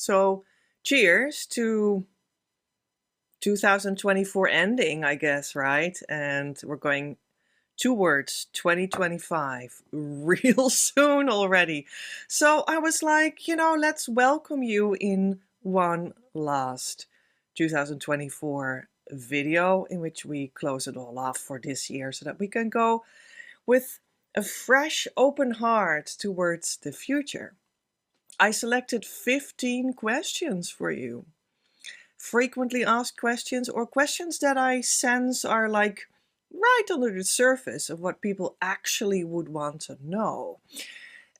So cheers to 2024 ending, I guess, right? And we're going towards 2025 real soon already. So I was like, let's welcome you in one last 2024 video in which we close it all off for this year so that we can go with a fresh, open heart towards the future. I selected 15 questions for you. Frequently asked questions or questions that I sense are like right under the surface of what people actually would want to know.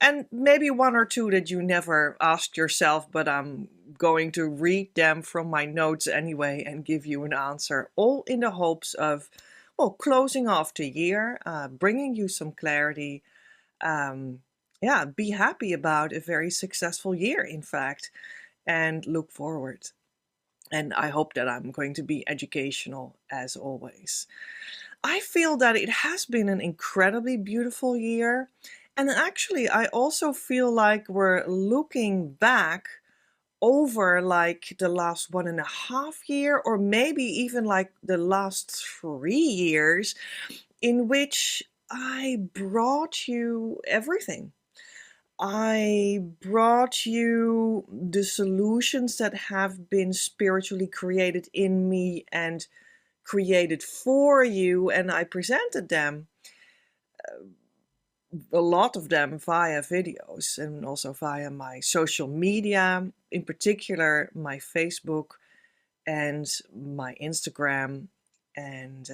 And maybe one or two that you never asked yourself, but I'm going to read them from my notes anyway and give you an answer, all in the hopes of, closing off the year, bringing you some clarity. Be happy about a very successful year, in fact, and look forward. And I hope that I'm going to be educational as always. I feel that it has been an incredibly beautiful year. And actually, I also feel like we're looking back over like the last 1.5 year, or maybe even like the last 3 years, in which I brought you everything. I brought you the solutions that have been spiritually created in me and created for you, and I presented them, a lot of them via videos and also via my social media, in particular my Facebook and my Instagram, and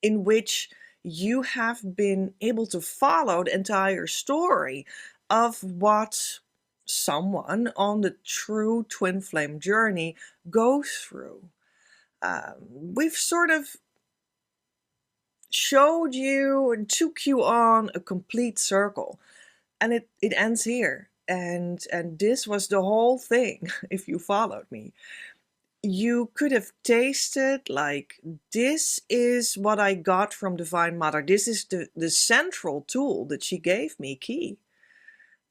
in which you have been able to follow the entire story of what someone on the true twin flame journey goes through. We've sort of showed you and took you on a complete circle, and it ends here. And this was the whole thing. If you followed me, you could have tasted like, this is what I got from Divine Mother. This is the central tool that she gave me, key.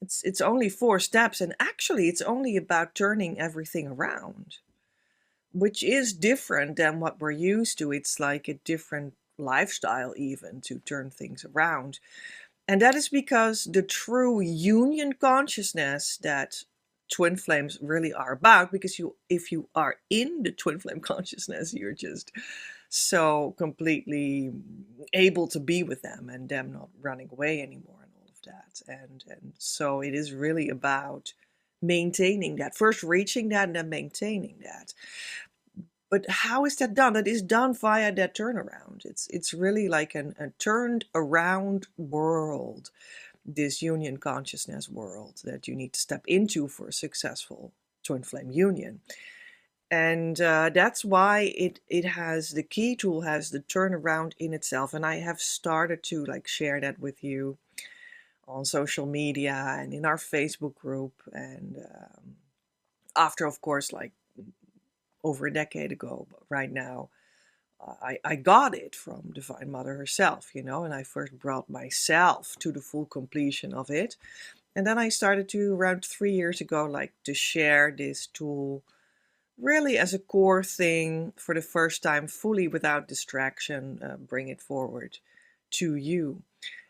It's only 4 steps, and actually it's only about turning everything around, which is different than what we're used to. It's like a different lifestyle even to turn things around. And that is because the true union consciousness that twin flames really are about, because if you are in the twin flame consciousness, you're just so completely able to be with them and them not running away anymore and all of that. And so it is really about maintaining that, first reaching that and then maintaining that. But how is that done? That is done via that turnaround. It's really like a turned around world, this union consciousness world that you need to step into for a successful twin flame union. And that's why it has, the key tool has the turnaround in itself. And I have started to like share that with you on social media and in our Facebook group. And after, of course, like over a decade ago, but right now, I got it from Divine Mother herself, and I first brought myself to the full completion of it. And then I started to, around 3 years ago, like to share this tool really as a core thing for the first time, fully without distraction, bring it forward to you.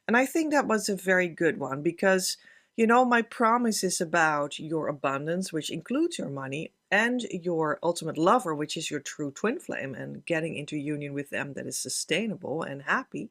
And I think that was a very good one because, my promise is about your abundance, which includes your money, and your ultimate lover, which is your true twin flame, and getting into union with them that is sustainable and happy.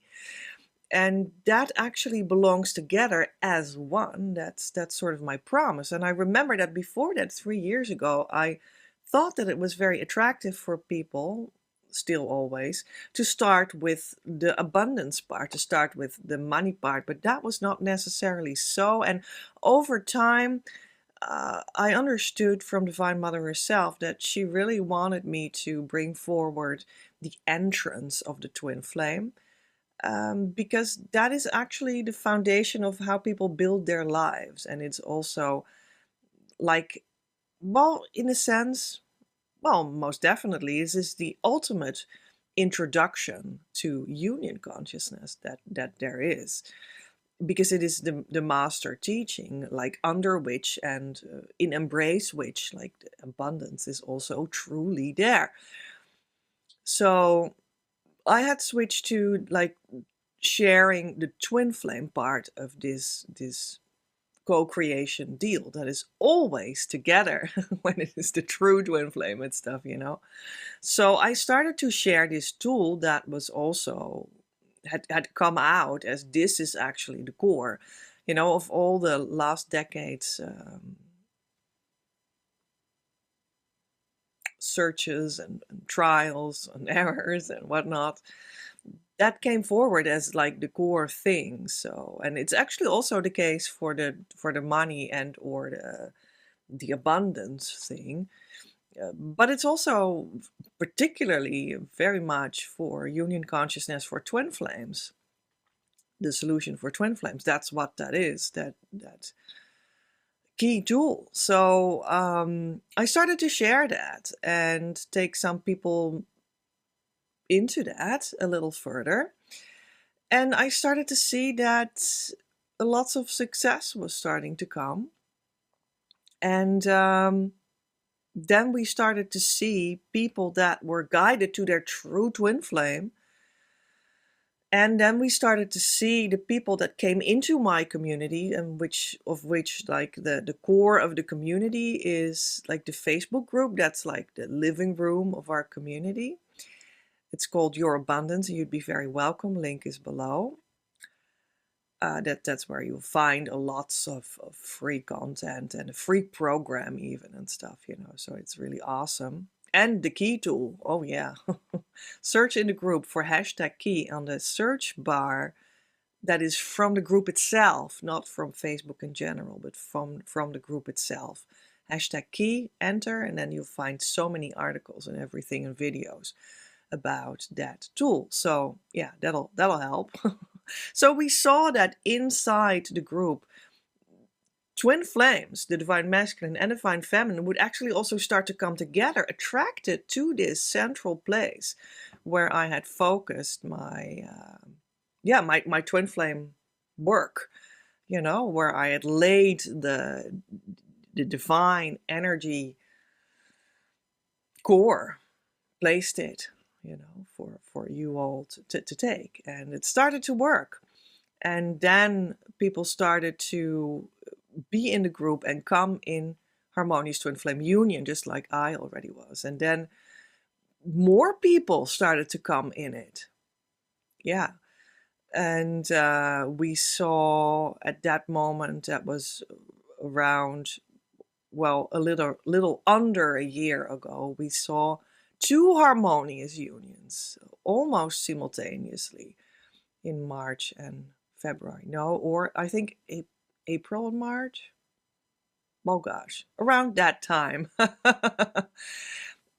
And that actually belongs together as one. That's sort of my promise. And I remember that before that, 3 years ago, I thought that it was very attractive for people, still always, to start with the abundance part, to start with the money part, but that was not necessarily so. And over time, I understood from Divine Mother herself that she really wanted me to bring forward the entrance of the twin flame, because that is actually the foundation of how people build their lives. And it's also like, well, in a sense, well, most definitely, this is the ultimate introduction to union consciousness that there is. because it is the master teaching, like under which and in embrace which, like the abundance is also truly there. So I had switched to like sharing the twin flame part of this co-creation deal that is always together when it is the true twin flame and stuff, you know. So I started to share this tool that was also had come out as this is actually the core, you know, of all the last decades searches and trials and errors and whatnot. That came forward as like the core thing. So, and it's actually also the case for the money and or the abundance thing. But it's also particularly very much for union consciousness for twin flames. The solution for twin flames. That's what that is. That key tool. So I started to share that and take some people into that a little further. And I started to see that lots of success was starting to come. And then we started to see people that were guided to their true twin flame. And then we started to see the people that came into my community, and which like the core of the community is like the Facebook group. That's like the living room of our community. It's called Your Abundance, and you'd be very welcome. Link is below. That's where you'll find lots of free content and a free program even and stuff, you know. So it's really awesome. And the key tool, oh yeah. Search in the group for #key on the search bar. That is from the group itself, not from Facebook in general, but from the group itself. #key, enter, and then you'll find so many articles and everything and videos about that tool. So yeah, that'll help. So we saw that inside the group, twin flames, the divine masculine and divine feminine, would actually also start to come together, attracted to this central place where I had focused my my twin flame work, you know, where I had laid the divine energy core, placed it, you know, for you all to take. And it started to work. And then people started to be in the group and come in harmonious twin flame union, just like I already was. And then more people started to come in it. Yeah. And we saw at that moment, that was around, well, a little under a year ago, we saw 2 harmonious unions almost simultaneously in March and February. No, or I think April and March. Oh gosh, around that time.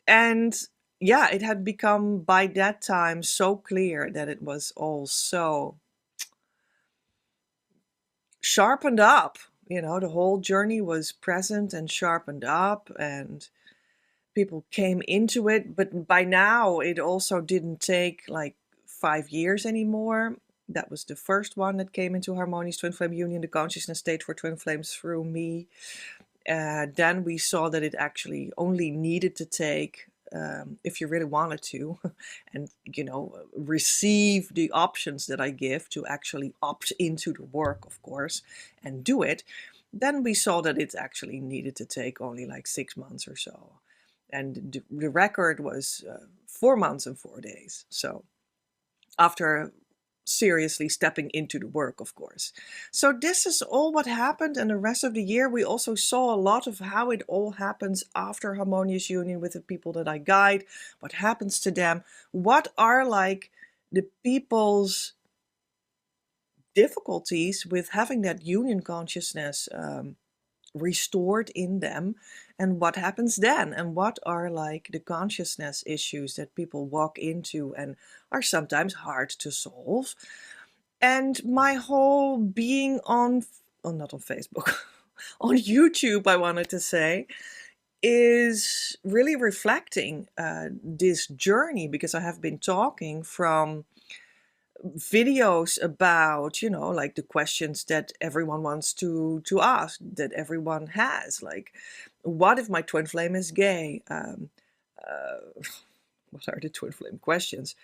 And yeah, it had become by that time so clear that it was all so sharpened up. You know, the whole journey was present and sharpened up, and people came into it. But by now, it also didn't take like 5 years anymore. That was the first one that came into harmonious twin flame union, the consciousness state for twin flames through me. Then we saw that it actually only needed to take, if you really wanted to, and, you know, receive the options that I give to actually opt into the work, of course, and do it. Then we saw that it actually needed to take only like 6 months or so. And the record was 4 months and 4 days. So after seriously stepping into the work, of course. So this is all what happened. And the rest of the year, we also saw a lot of how it all happens after harmonious union with the people that I guide. What happens to them? What are like the people's difficulties with having that union consciousness restored in them, and what happens then, and what are like the consciousness issues that people walk into and are sometimes hard to solve. And my whole being on, oh, not on Facebook, on YouTube, I wanted to say, is really reflecting this journey, because I have been talking from videos about, you know, like the questions that everyone wants to ask, that everyone has, like, what if my twin flame is gay? What are the twin flame questions?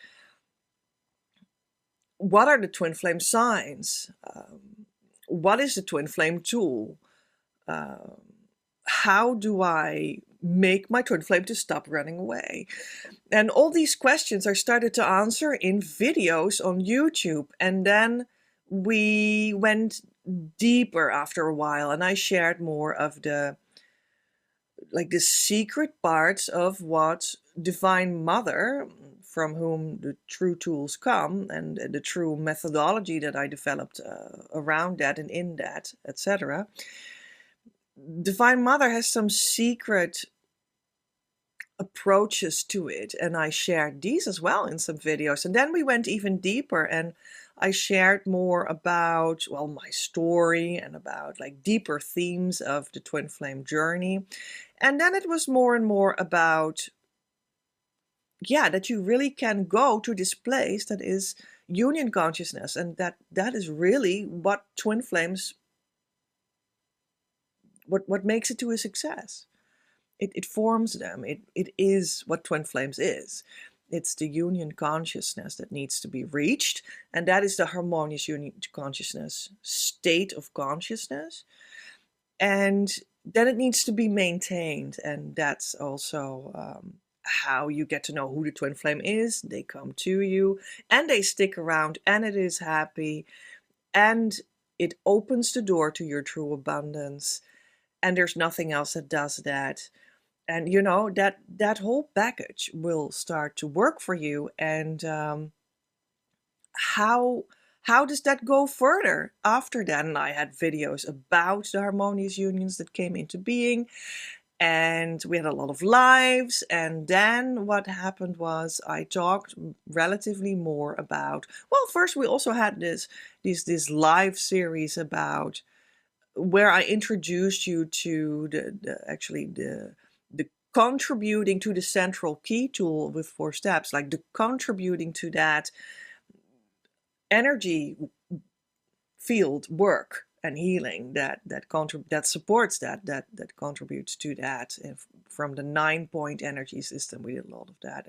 What are the twin flame signs? What is the twin flame tool? How do I make my twin flame to stop running away? And all these questions I started to answer in videos on YouTube. And then we went deeper after a while, and I shared more of the secret parts of what Divine Mother, from whom the true tools come, and the true methodology that I developed around that and in that, etc. Divine Mother has some secret approaches to it, and I shared these as well in some videos. And then we went even deeper, and I shared more about, well, my story and about like deeper themes of the twin flame journey. And then it was more and more about, yeah, that you really can go to this place that is union consciousness, and that is really what twin flames, what makes it to a success. It forms them. It is what twin flames is. It's the union consciousness that needs to be reached, and that is the harmonious union consciousness state of consciousness. And then it needs to be maintained, and that's also how you get to know who the twin flame is. They come to you, and they stick around, and it is happy, and it opens the door to your true abundance, and there's nothing else that does that. And you know, that whole package will start to work for you. And how does that go further after that? And I had videos about the harmonious unions that came into being, and we had a lot of lives. And then what happened was I talked relatively more about, well, first we also had this live series about, where I introduced you to the contributing to the central key tool with 4 steps, like the contributing to that energy field work and healing that supports that contributes to that. From the 9-point energy system, we did a lot of that.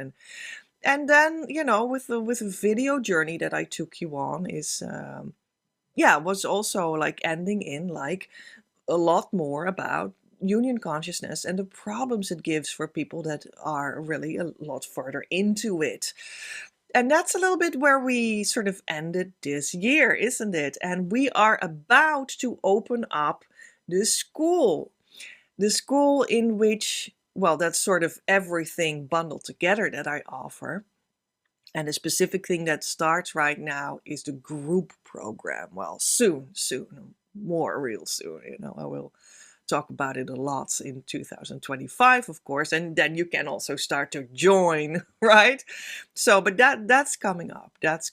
And then, you know, with a video journey that I took you on is was also like ending in like a lot more about union consciousness and the problems it gives for people that are really a lot further into it. And that's a little bit where we sort of ended this year, isn't it? And we are about to open up the school in which, well, that's sort of everything bundled together that I offer. And the specific thing that starts right now is the group program. Well, soon, more real soon. You know, I will talk about it a lot in 2025, of course, and then you can also start to join, right? So, but that's coming up. That's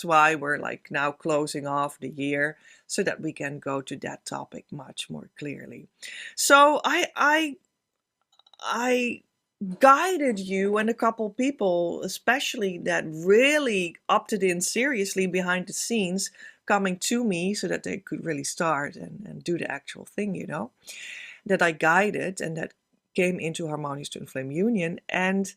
why we're like now closing off the year, so that we can go to that topic much more clearly. So I guided you and a couple people, especially, that really opted in seriously behind the scenes, coming to me so that they could really start and do the actual thing, you know, that I guided and that came into Harmonious Twin Flame Union. And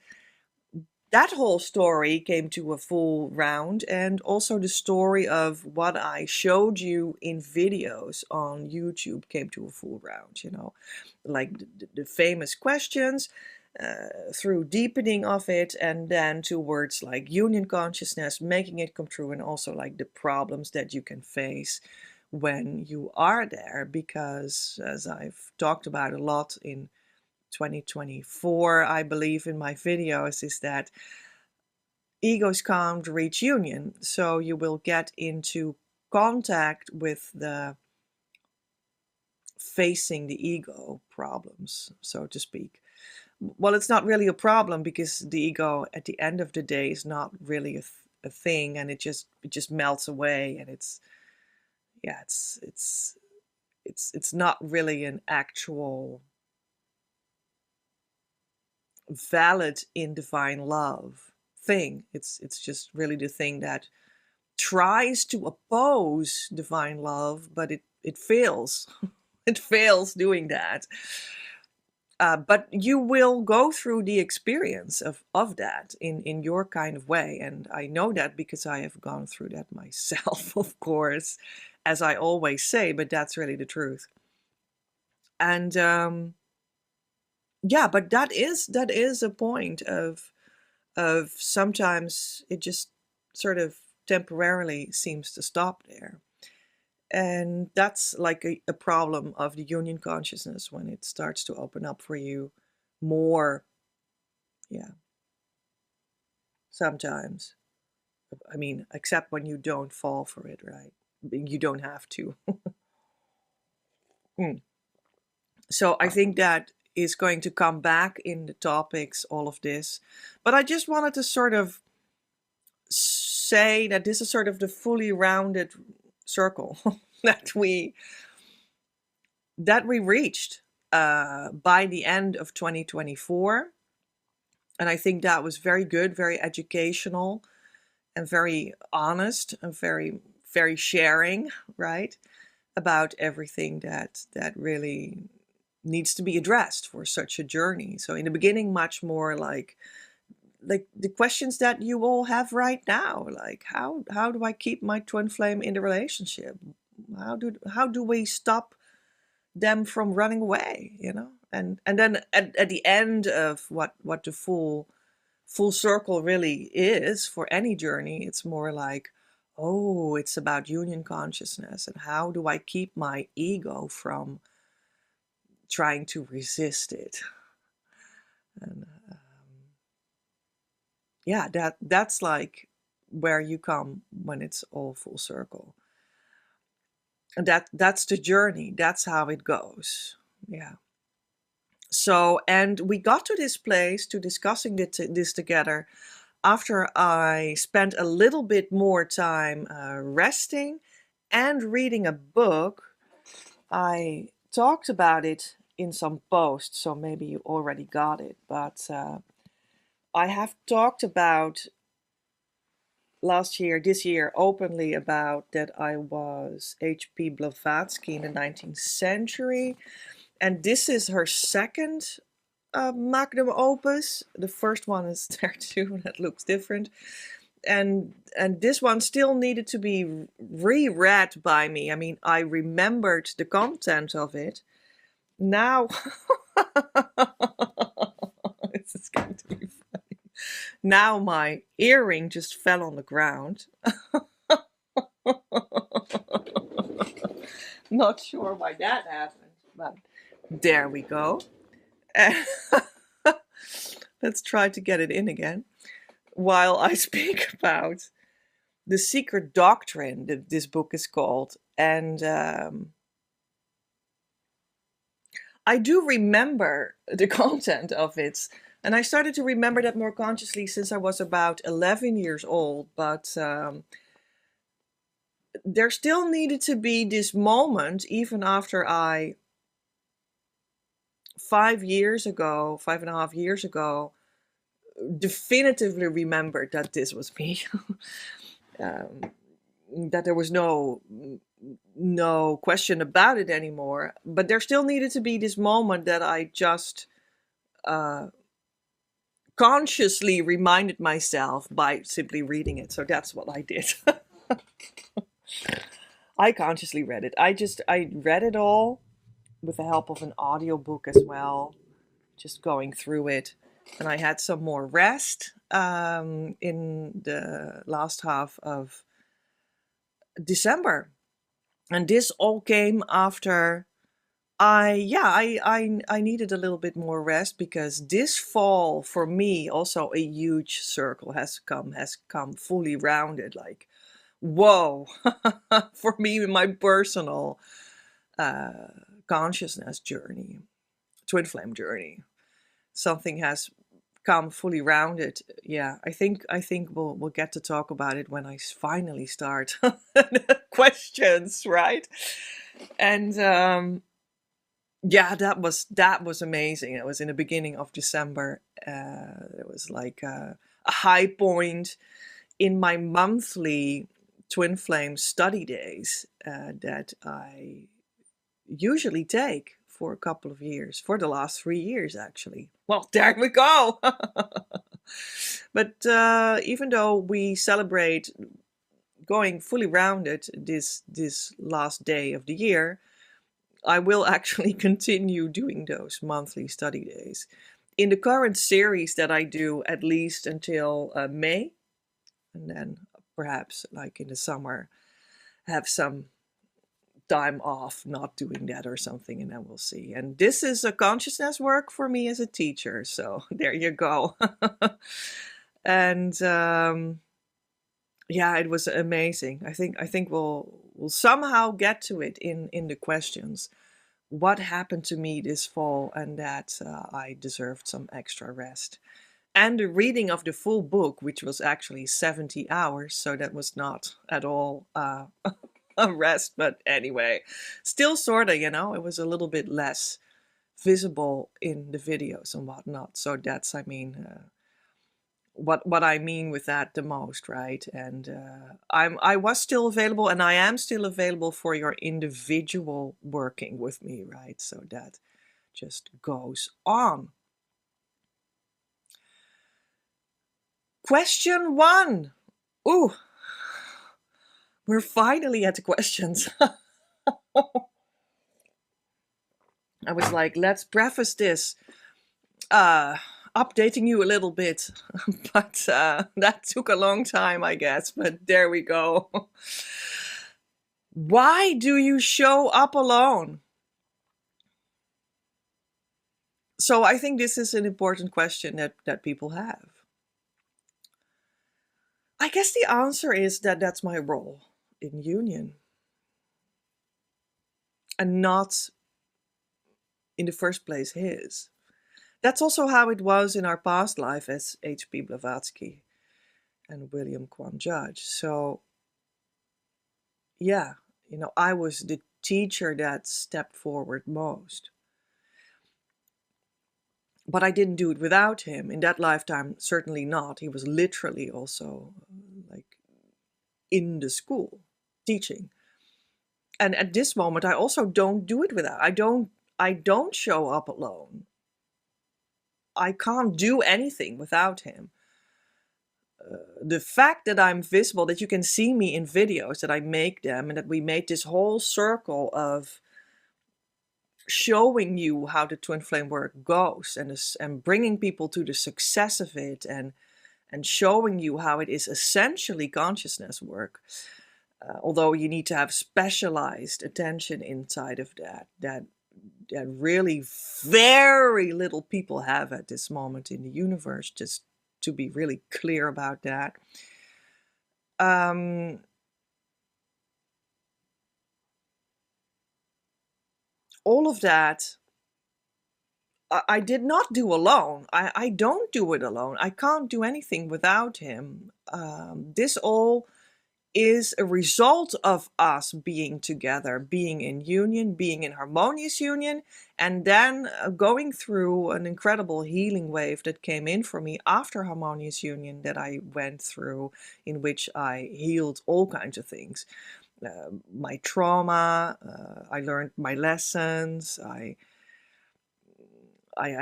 that whole story came to a full round, and also the story of what I showed you in videos on YouTube came to a full round, you know, like the famous questions, through deepening of it, and then towards like union consciousness, making it come true, and also like the problems that you can face when you are there. Because as I've talked about a lot in 2024, I believe in my videos, is that egos can't reach union. So you will get into contact with the facing the ego problems, so to speak. Well, it's not really a problem, because the ego at the end of the day is not really a thing, and it just melts away, and it's not really an actual valid in divine love thing. It's just really the thing that tries to oppose divine love, but it fails. It fails doing that. But you will go through the experience of that in your kind of way. And I know that because I have gone through that myself, of course, as I always say, but that's really the truth. And yeah, but that is a point of sometimes it just sort of temporarily seems to stop there. And that's like a problem of the union consciousness when it starts to open up for you more. Yeah, sometimes. I mean, except when you don't fall for it, right? You don't have to. So I think that is going to come back in the topics, all of this. But I just wanted to sort of say that this is sort of the fully rounded circle that we reached by the end of 2024. And I think that was very good, very educational, and very honest, and very, very sharing, right? About everything that really needs to be addressed for such a journey. So in the beginning, much more like the questions that you all have right now, like how do I keep my twin flame in the relationship? How do we stop them from running away, you know? And then at the end of what the full circle really is for any journey, it's more like, oh, it's about union consciousness, and how do I keep my ego from trying to resist it? And yeah, that's like where you come when it's all full circle. And that's the journey. That's how it goes. Yeah. So, and we got to this place to discussing this together after I spent a little bit more time resting and reading a book. I talked about it in some posts, so maybe you already got it, but I have talked about this year openly about that I was H.P. Blavatsky in the 19th century. And this is her second magnum opus. The first one is there too, that looks different. And this one still needed to be reread by me. I mean, I remembered the content of it. Now, this is going to be funny. Now my earring just fell on the ground. Not sure why that happened, but there we go. Let's try to get it in again. While I speak about The Secret Doctrine, that this book is called. And I do remember the content of it. And I started to remember that more consciously since I was about 11 years old. But there still needed to be this moment, even after I 5 years ago, 5.5 years ago, definitively remembered that this was me. That there was no question about it anymore. But there still needed to be this moment that I just consciously reminded myself by simply reading it. So that's what I did. I consciously read it. I read it all with the help of an audiobook as well, just going through it. And I had some more rest in the last half of December. And this all came after I needed a little bit more rest, because this fall for me also a huge circle has come fully rounded, like whoa. For me in my personal consciousness journey, twin flame journey, something has come fully rounded. Yeah, I think we'll get to talk about it when I finally start questions, right? And yeah, that was amazing. It was in the beginning of December. It was like a high point in my monthly twin flame study days that I usually take for a couple of years, for the last 3 years actually. Well, there we go. But even though we celebrate going fully rounded this last day of the year, I will actually continue doing those monthly study days. In the current series that I do, at least until May, and then perhaps like in the summer, have some time off not doing that or something, and then we'll see. And this is a consciousness work for me as a teacher, so there you go. And yeah, it was amazing. I think we'll somehow get to it in the questions. What happened to me this fall, and that I deserved some extra rest. And the reading of the full book, which was actually 70 hours, so that was not at all a rest. But anyway, still sorta, it was a little bit less visible in the videos and whatnot. So that's, what I mean with that the most, right? And I was still available, and I am still available for your individual working with me, right? So that just goes on. Question 1. Ooh, we're finally at the questions. I was like, let's preface this updating you a little bit, but that took a long time, I guess, but there we go. Why do you show up alone? So I think this is an important question that people have. I guess the answer is that that's my role in union, and not in the first place his. That's also how it was in our past life as H.P. Blavatsky and William Kwan Judge. So yeah, I was the teacher that stepped forward most. But I didn't do it without him. In that lifetime, certainly not. He was literally also like in the school teaching. And at this moment, I also don't do it without. I don't show up alone. I can't do anything without him. The fact that I'm visible, that you can see me in videos, that I make them, and that we made this whole circle of showing you how the twin flame work goes, and bringing people to the success of it, and showing you how it is essentially consciousness work, although you need to have specialized attention inside of that really very little people have at this moment in the universe, just to be really clear about that. All of that I did not do alone. I don't do it alone. I can't do anything without him. This all is a result of us being together, being in union, being in harmonious union, and then going through an incredible healing wave that came in for me after harmonious union that I went through, in which I healed all kinds of things. My trauma, I learned my lessons, I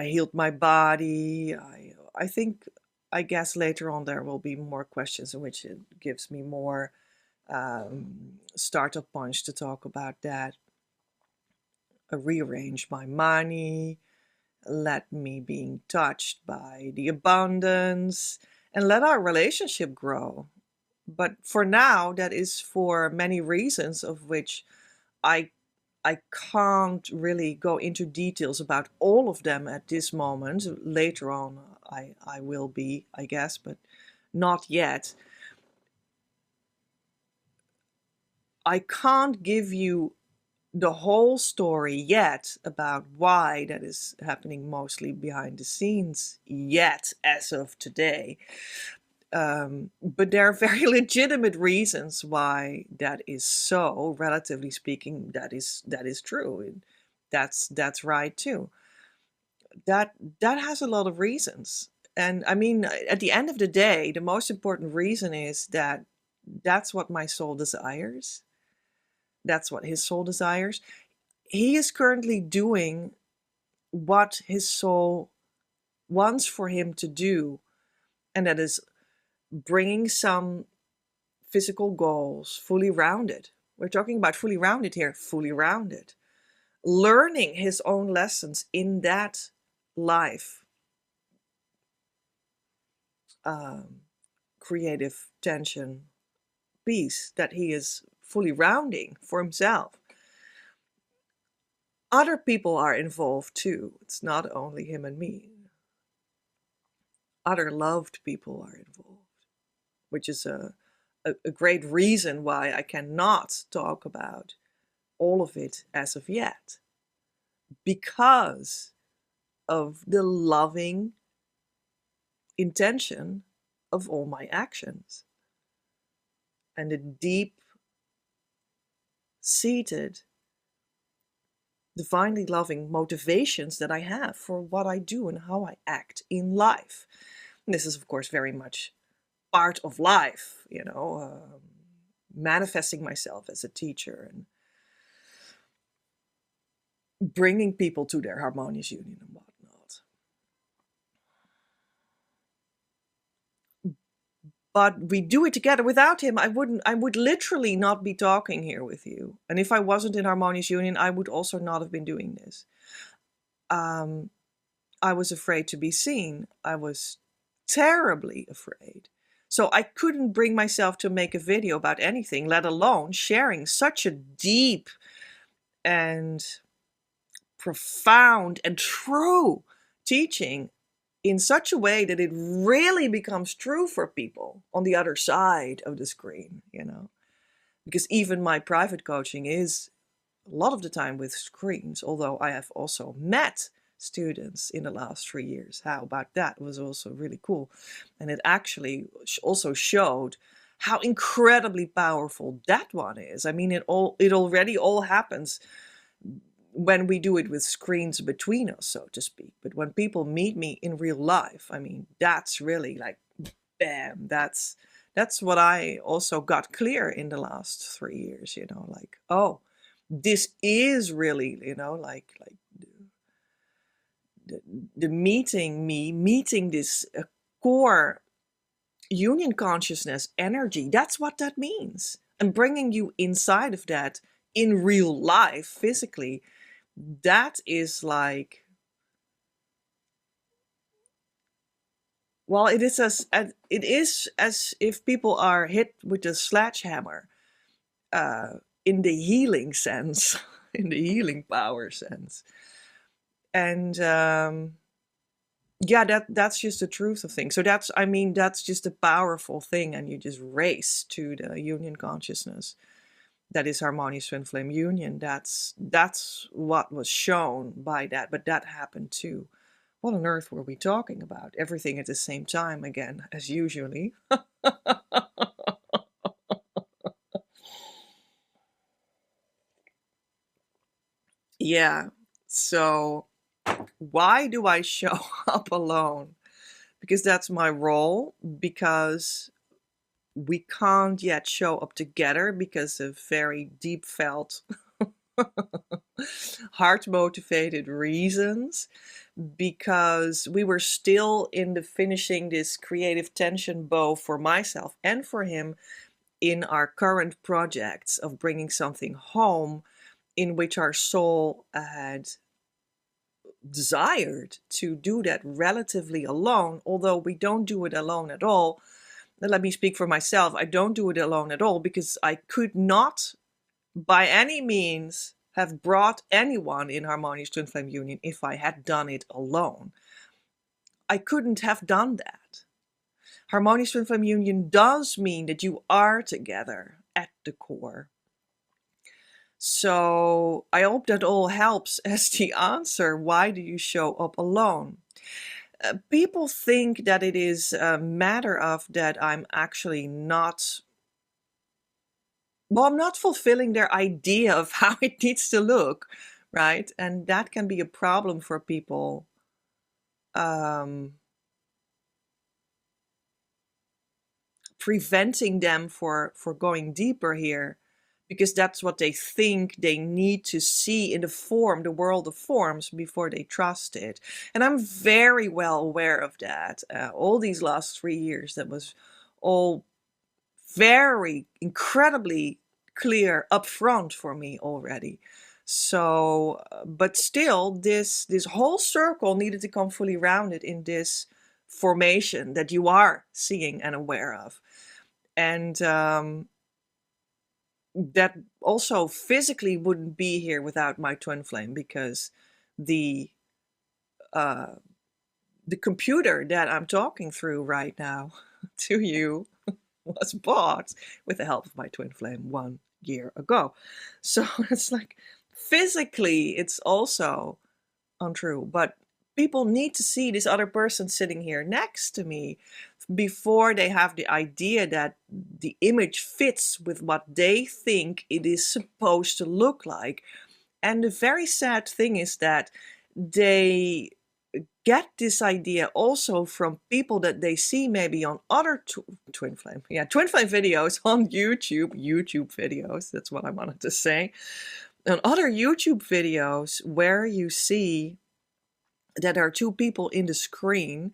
healed my body. I guess later on there will be more questions in which it gives me more startup punch to talk about that. Rearrange my money, let me being touched by the abundance, and let our relationship grow. But for now, that is for many reasons, of which I can't really go into details about all of them at this moment. Later on, I will be, I guess, but not yet. I can't give you the whole story yet about why that is happening mostly behind the scenes yet, as of today. But there are very legitimate reasons why that is so. Relatively speaking, that is true. That's right too. That has a lot of reasons. And I mean, at the end of the day, the most important reason is that That's what my soul desires. That's what his soul desires. He is currently doing what his soul wants for him to do, and that is bringing some physical goals fully rounded. We're talking about fully rounded here, fully rounded. Learning his own lessons in that life, creative tension piece that he is fully rounding for himself. Other people are involved too. It's not only him and me. Other loved people are involved, which is a great reason why I cannot talk about all of it as of yet, because of the loving intention of all my actions and the deep seated divinely loving motivations that I have for what I do and how I act in life. And this is, of course, very much part of life, manifesting myself as a teacher and bringing people to their harmonious union and whatnot. But we do it together. Without him, I would literally not be talking here with you. And if I wasn't in harmonious union, I would also not have been doing this. I was afraid to be seen. I was terribly afraid. So I couldn't bring myself to make a video about anything, let alone sharing such a deep and profound and true teaching in such a way that it really becomes true for people on the other side of the screen, because even my private coaching is a lot of the time with screens, although I have also met students in the last 3 years. How about that? It was also really cool. And it actually also showed how incredibly powerful that one is. I mean, it already all happens when we do it with screens between us, so to speak. But when people meet me in real life, I mean, that's really like, bam, that's what I also got clear in the last 3 years, like, oh, this is really, like the meeting this core union consciousness energy. That's what that means. And bringing you inside of that in real life, physically, that is like, well, it is as if people are hit with a sledgehammer, in the healing sense, in the healing power sense. And that's just the truth of things. So that's just a powerful thing, and you just race to the union consciousness that is harmonious twin flame union. That's what was shown by that, but that happened too. What on earth were we talking about? Everything at the same time again, as usually. Yeah, so why do I show up alone? Because that's my role, because we can't yet show up together because of very deep felt, heart motivated reasons, because we were still in the finishing this creative tension bow for myself and for him in our current projects of bringing something home in which our soul had desired to do that relatively alone, although we don't do it alone at all. Let me speak for myself. I don't do it alone at all because I could not by any means have brought anyone in harmonious twin flame union if I had done it alone. I couldn't have done that. Harmonious twin flame union does mean that you are together at the core. So I hope that all helps as the answer. Why do you show up alone? People think that it is a matter of that I'm actually not, well, I'm not fulfilling their idea of how it needs to look, right? And that can be a problem for people. preventing them for going deeper here, because that's what they think they need to see in the world of forms, before they trust it. And I'm very well aware of that. All these last 3 years, that was all very incredibly clear up front for me already. So, but still, this whole circle needed to come fully rounded in this formation that you are seeing and aware of. And that also physically wouldn't be here without my twin flame, because the computer that I'm talking through right now to you was bought with the help of my twin flame 1 year ago. So it's like, physically it's also untrue, but people need to see this other person sitting here next to me before they have the idea that the image fits with what they think it is supposed to look like. And the very sad thing is that they get this idea also from people that they see maybe on other twin flame videos on YouTube videos, that's what I wanted to say, on other YouTube videos, where you see that there are two people in the screen,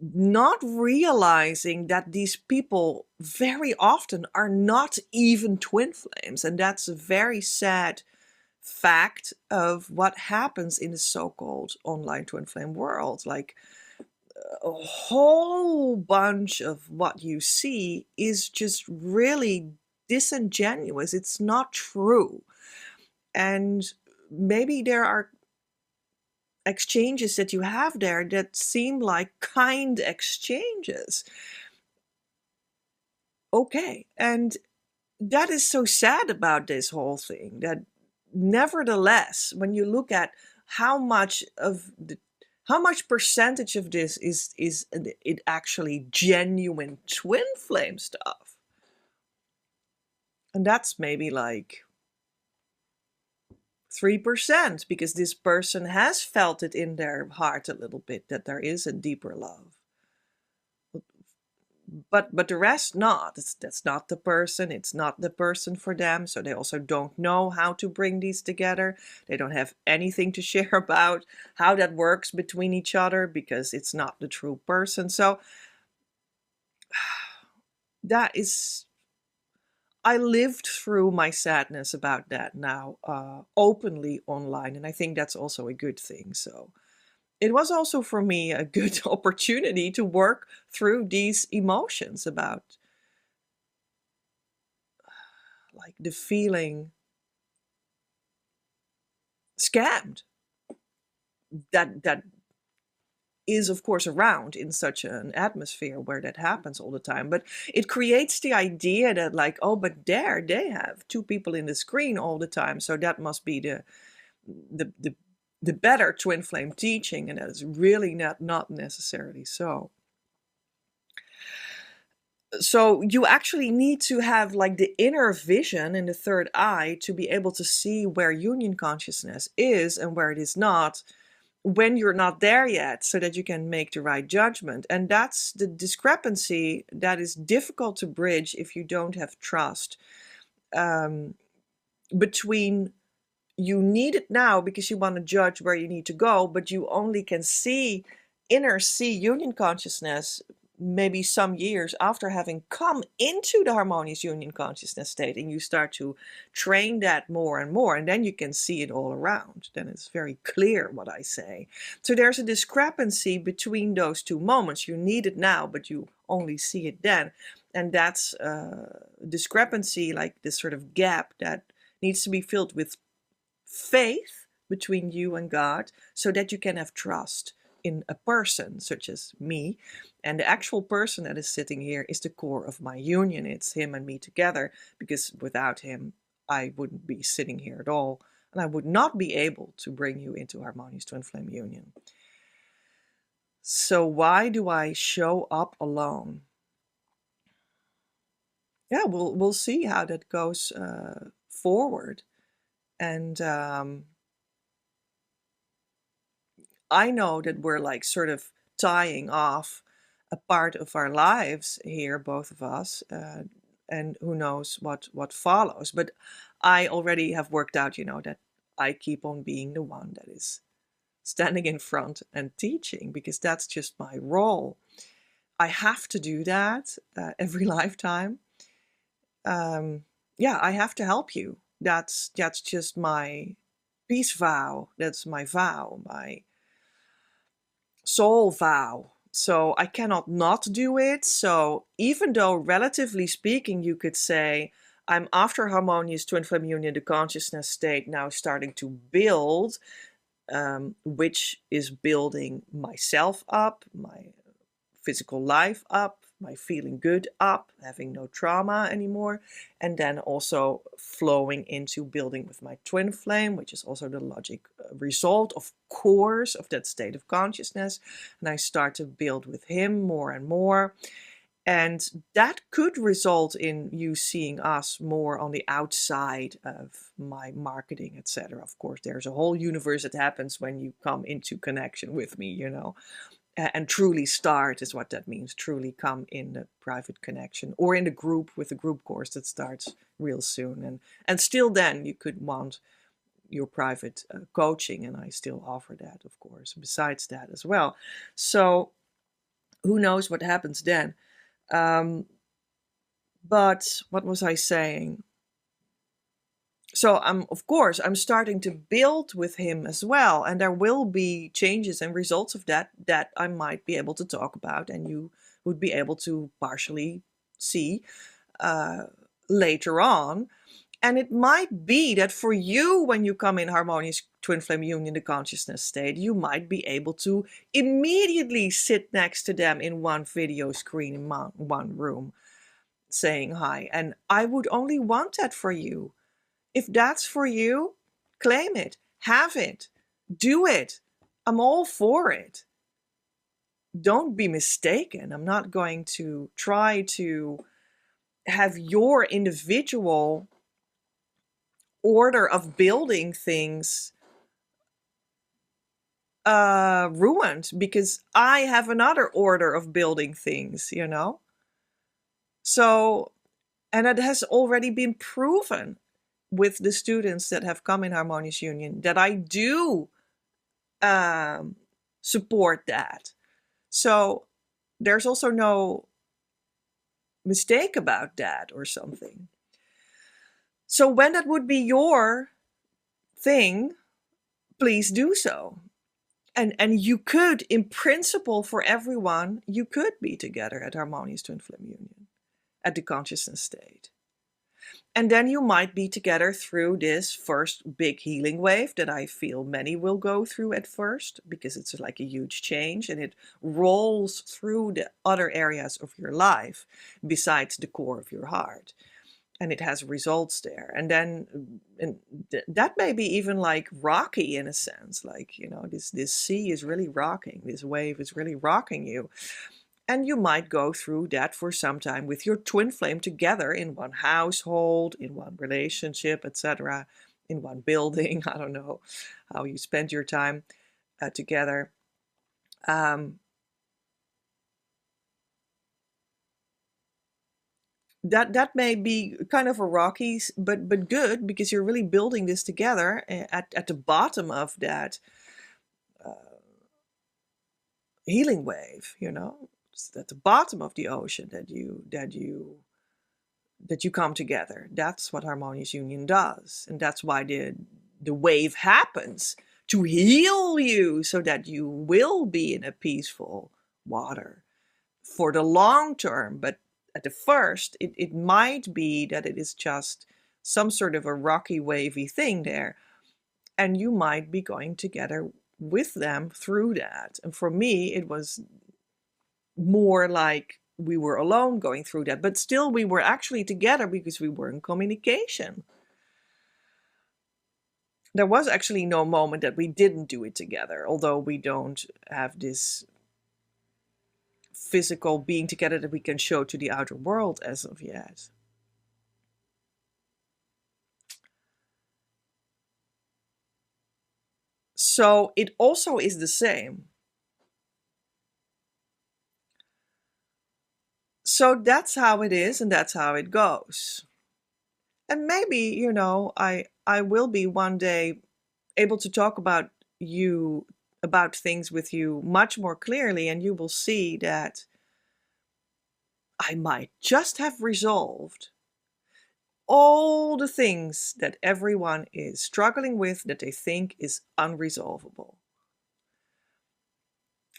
not realizing that these people very often are not even twin flames. And that's a very sad fact of what happens in the so-called online twin flame world. Like, a whole bunch of what you see is just really disingenuous. It's not true. And maybe there are exchanges that you have there that seem like kind exchanges. Okay. And that is so sad about this whole thing, that nevertheless, when you look at how much percentage of this is it actually genuine twin flame stuff, and that's maybe like 3%, because this person has felt it in their heart a little bit, that there is a deeper love. But the rest not. That's not the person. It's not the person for them. So they also don't know how to bring these together. They don't have anything to share about how that works between each other, because it's not the true person. So that is, I lived through my sadness about that now openly online, and I think that's also a good thing. So it was also for me a good opportunity to work through these emotions about, like, the feeling scammed that is, of course, around in such an atmosphere where that happens all the time. But it creates the idea that, like, oh, but there they have two people in the screen all the time, so that must be the better twin flame teaching, and that is really not necessarily so. So you actually need to have, like, the inner vision in the third eye to be able to see where union consciousness is and where it is not, when you're not there yet, so that you can make the right judgment. And that's the discrepancy that is difficult to bridge if you don't have trust, between you need it now because you want to judge where you need to go, but you only can see union consciousness maybe some years after having come into the harmonious union consciousness state, and you start to train that more and more, and then you can see it all around. Then it's very clear what I say. So there's a discrepancy between those two moments. You need it now, but you only see it then. And that's a discrepancy, like this sort of gap that needs to be filled with faith between you and God, so that you can have trust in a person such as me. And the actual person that is sitting here is the core of my union. It's him and me together, because without him I wouldn't be sitting here at all, and I would not be able to bring you into harmonious twin flame union. So why do I show up alone? Yeah, we'll see how that goes forward. And I know that we're, like, sort of tying off a part of our lives here, both of us, and who knows what follows. But I already have worked out, that I keep on being the one that is standing in front and teaching, because that's just my role. I have to do that every lifetime. Yeah, I have to help you. That's just my peace vow. That's my vow, my soul vow. So I cannot not do it. So even though, relatively speaking, you could say, I'm after harmonious twin flame union, the consciousness state, now starting to build, which is building myself up, my physical life up, my feeling good up, having no trauma anymore, and then also flowing into building with my twin flame, which is also the logic result, of course, of that state of consciousness. And I start to build with him more and more. And that could result in you seeing us more on the outside of my marketing, etc. Of course, there's a whole universe that happens when you come into connection with me, and truly start is what that means. Truly come in the private connection or in the group, with the group course that starts real soon. And still then you could want your private coaching, and I still offer that, of course, besides that as well. So who knows what happens then. But what was I saying? So I'm starting to build with him as well, and there will be changes and results of that I might be able to talk about, and you would be able to partially see later on. And it might be that for you, when you come in harmonious twin flame union, the consciousness state, you might be able to immediately sit next to them in one video screen in one room saying hi. And I would only want that for you. If that's for you, claim it, have it, do it. I'm all for it. Don't be mistaken. I'm not going to try to have your individual order of building things ruined because I have another order of building things, So, and it has already been proven with the students that have come in harmonious union that I do support that. So there's also no mistake about that or something. So when that would be your thing, please do so. And you could, in principle, for everyone, you could be together at harmonious twin flame union, at the consciousness state. And then you might be together through this first big healing wave that I feel many will go through at first, because it's like a huge change and it rolls through the other areas of your life besides the core of your heart. And it has results there. And then that may be even like rocky in a sense, like, this sea is really rocking, this wave is really rocking you. And you might go through that for some time with your twin flame together in one household, in one relationship, etc., in one building. I don't know how you spend your time together. That may be kind of a rocky, but good, because you're really building this together at the bottom of that healing wave. It's at the bottom of the ocean that you come together. That's what harmonious union does, and that's why the wave happens, to heal you so that you will be in a peaceful water for the long term. But at the first, it might be that it is just some sort of a rocky, wavy thing there. And you might be going together with them through that. And for me, it was more like we were alone going through that. But still, we were actually together because we were in communication. There was actually no moment that we didn't do it together, although we don't have this physical being together that we can show to the outer world as of yet. So it also is the same. So that's how it is, and that's how it goes. And maybe, I will be one day able to talk about things with you much more clearly, and you will see that I might just have resolved all the things that everyone is struggling with that they think is unresolvable.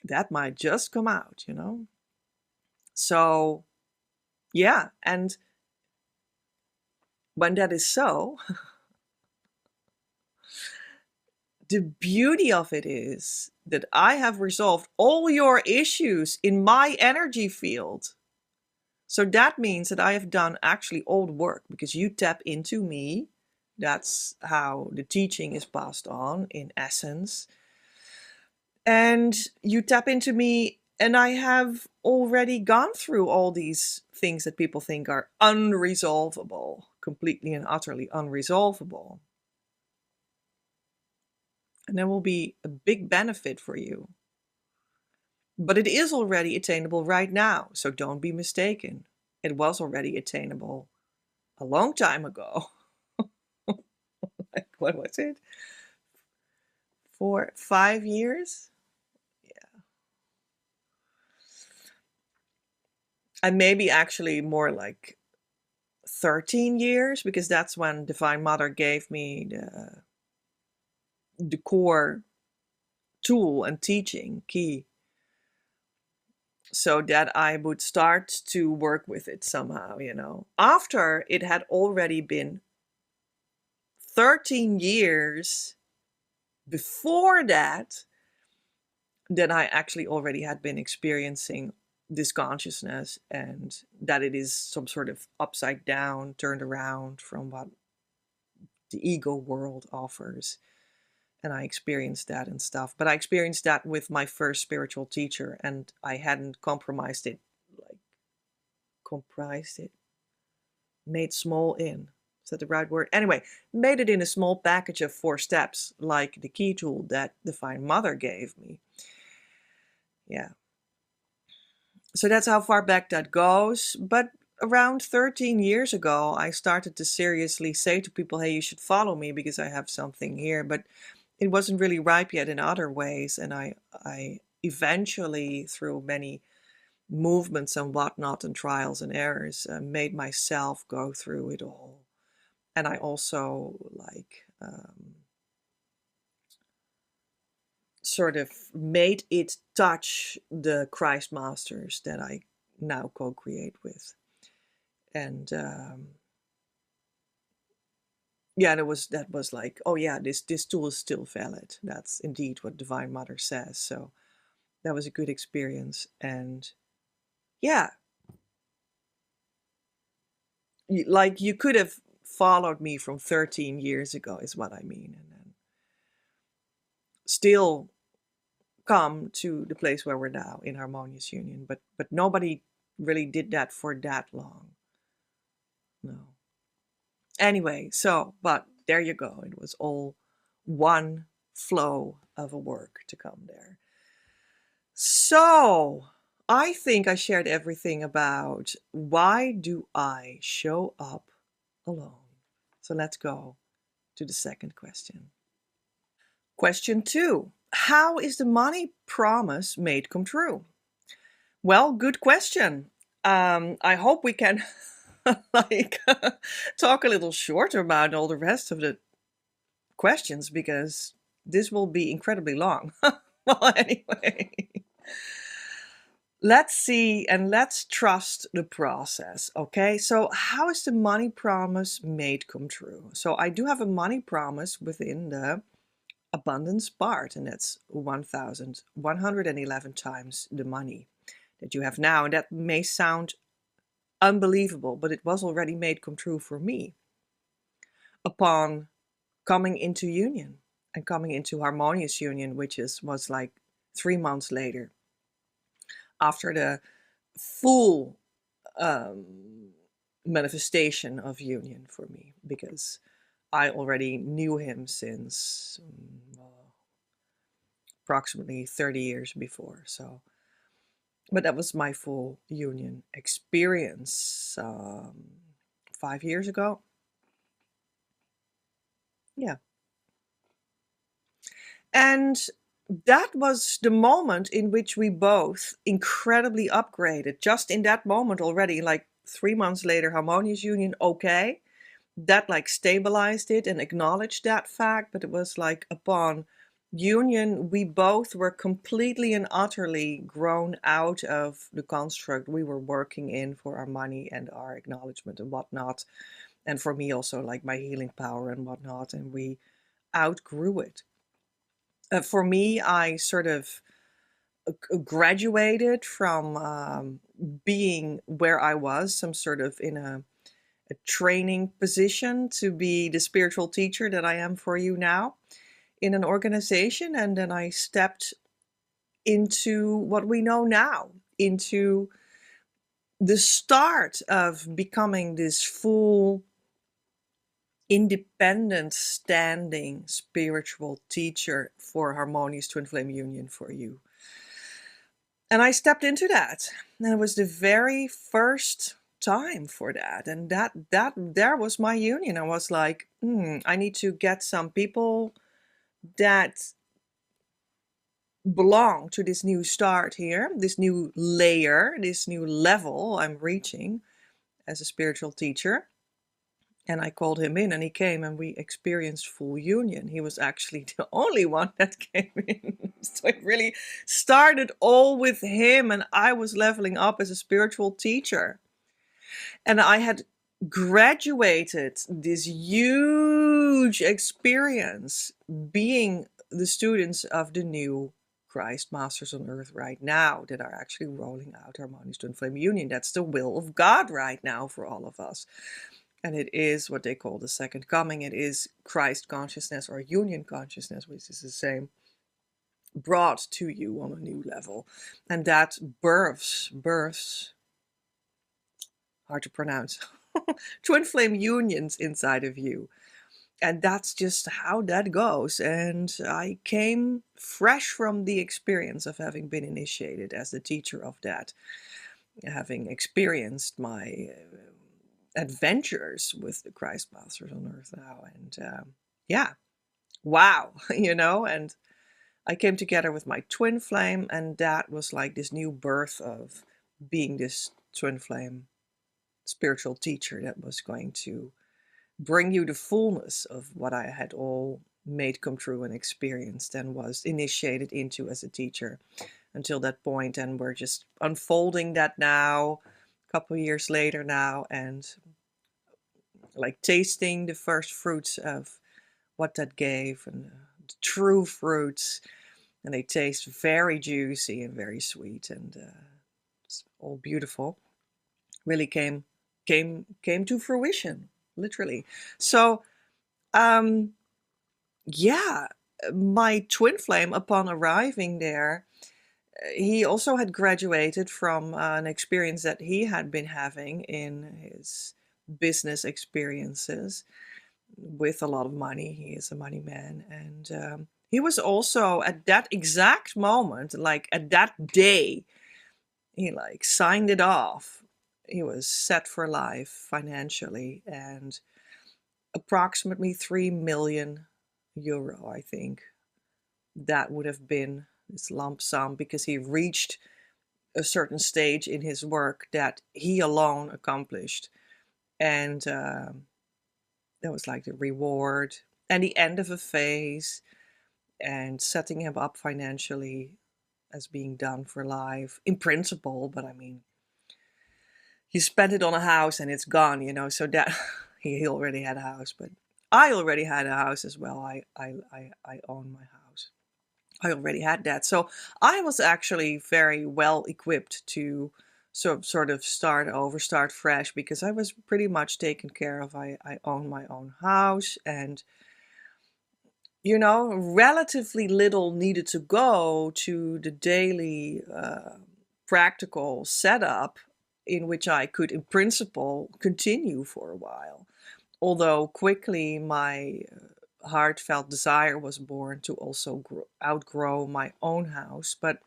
That might just come out. So, yeah, and when that is so, the beauty of it is that I have resolved all your issues in my energy field. So that means that I have done actually all the work because you tap into me. That's how the teaching is passed on in essence. And you tap into me, and I have already gone through all these things that people think are unresolvable, completely and utterly unresolvable. And there will be a big benefit for you. But it is already attainable right now, so don't be mistaken. It was already attainable a long time ago. Like, what was it? 5 years? Yeah. And maybe actually more like 13 years, because that's when Divine Mother gave me the core tool and teaching key so that I would start to work with it somehow. After it had already been 13 years before that I actually already had been experiencing this consciousness, and that it is some sort of upside down, turned around from what the ego world offers. And I experienced that and stuff. But I experienced that with my first spiritual teacher, and I hadn't compromised it, made small in. Is that the right word? Anyway, made it in a small package of 4 steps, like the key tool that Divine Mother gave me. Yeah. So that's how far back that goes. But around 13 years ago, I started to seriously say to people, hey, you should follow me because I have something here. But it wasn't really ripe yet in other ways. And I eventually, through many movements and whatnot and trials and errors, made myself go through it all. And I also sort of made it touch the Christ Masters that I now co-create with. And yeah, that was like, oh yeah, this tool is still valid. That's indeed what Divine Mother says. So that was a good experience. And yeah, you could have followed me from 13 years ago is what I mean. And then still come to the place where we're now in harmonious union. But nobody really did that for that long. No. Anyway, but there you go. It was all one flow of a work to come there. So I think I shared everything about why do I show up alone. So let's go to the second question. Question 2. How is the money promise made come true? Well, good question. I hope we can talk a little shorter about all the rest of the questions, because this will be incredibly long. Well, anyway, let's see and let's trust the process. Okay, so how is the money promise made come true? So I do have a money promise within the abundance part, and that's 1,111 times the money that you have now. And that may sound unbelievable, but it was already made come true for me upon coming into union and coming into harmonious union, which was like 3 months later, after the full manifestation of union for me, because I already knew him since approximately 30 years before. So But that was my full union experience 5 years ago. Yeah. And that was the moment in which we both incredibly upgraded. Just in that moment already, like 3 months later, harmonious union, okay. That like stabilized it and acknowledged that fact. But it was like upon union, we both were completely and utterly grown out of the construct we were working in for our money and our acknowledgement and whatnot. And for me also like my healing power and whatnot. And we outgrew it. For me, I sort of graduated from being where I was, some sort of in a training position to be the spiritual teacher that I am for you now in an organization. And then I stepped into what we know now, into the start of becoming this full, independent, standing spiritual teacher for Harmonious Twin Flame Union for you. And I stepped into that, and it was the very first time for that. And that there was my union. I was like, I need to get some people that belong to this new start here, this new layer, this new level I'm reaching as a spiritual teacher. And I called him in, and he came, and we experienced full union. He was actually the only one that came in. So it really started all with him, and I was leveling up as a spiritual teacher. And I had graduated this huge experience being the students of the new Christ Masters on Earth right now that are actually rolling out Harmonious Twin Flame Union. That's the will of God right now for all of us. And it is what they call the second coming. It is Christ consciousness or union consciousness, which is the same, brought to you on a new level. And that births, hard to pronounce, twin flame unions inside of you. And that's just how that goes. And I came fresh from the experience of having been initiated as the teacher of that, having experienced my adventures with the Christ Masters on Earth now. And yeah, wow, and I came together with my twin flame, and that was like this new birth of being this twin flame spiritual teacher that was going to bring you the fullness of what I had all made come true and experienced and was initiated into as a teacher until that point. And we're just unfolding that now, a couple of years later now, and like tasting the first fruits of what that gave, and the true fruits. And they taste very juicy and very sweet, and it's all beautiful. Really came to fruition, literally. So yeah, my twin flame, upon arriving there, he also had graduated from an experience that he had been having in his business experiences with a lot of money. He is a money man. And he was also at that exact moment, like at that day, he like signed it off. He was set for life financially, and approximately 3 million euro, I think, that would have been his lump sum, because he reached a certain stage in his work that he alone accomplished. And that was like the reward and the end of a phase, and setting him up financially as being done for life in principle. But I mean, you spend it on a house and it's gone, so that he already had a house, but I already had a house as well. I own my house. I already had that. So I was actually very well equipped to sort of start over, start fresh, because I was pretty much taken care of. I own my own house, and relatively little needed to go to the daily practical setup in which I could, in principle, continue for a while. Although quickly my heartfelt desire was born to also outgrow my own house. But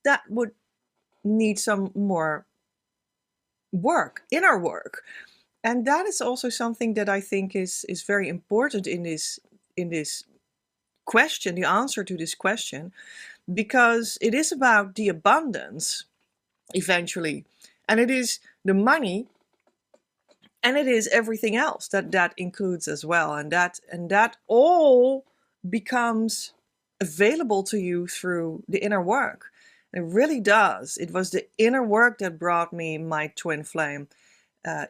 that would need some more work, inner work. And that is also something that I think is very important in this question, the answer to this question, because it is about the abundance eventually, and it is the money, and it is everything else that includes as well, and that all becomes available to you through the inner work. It really does. It was the inner work that brought me my twin flame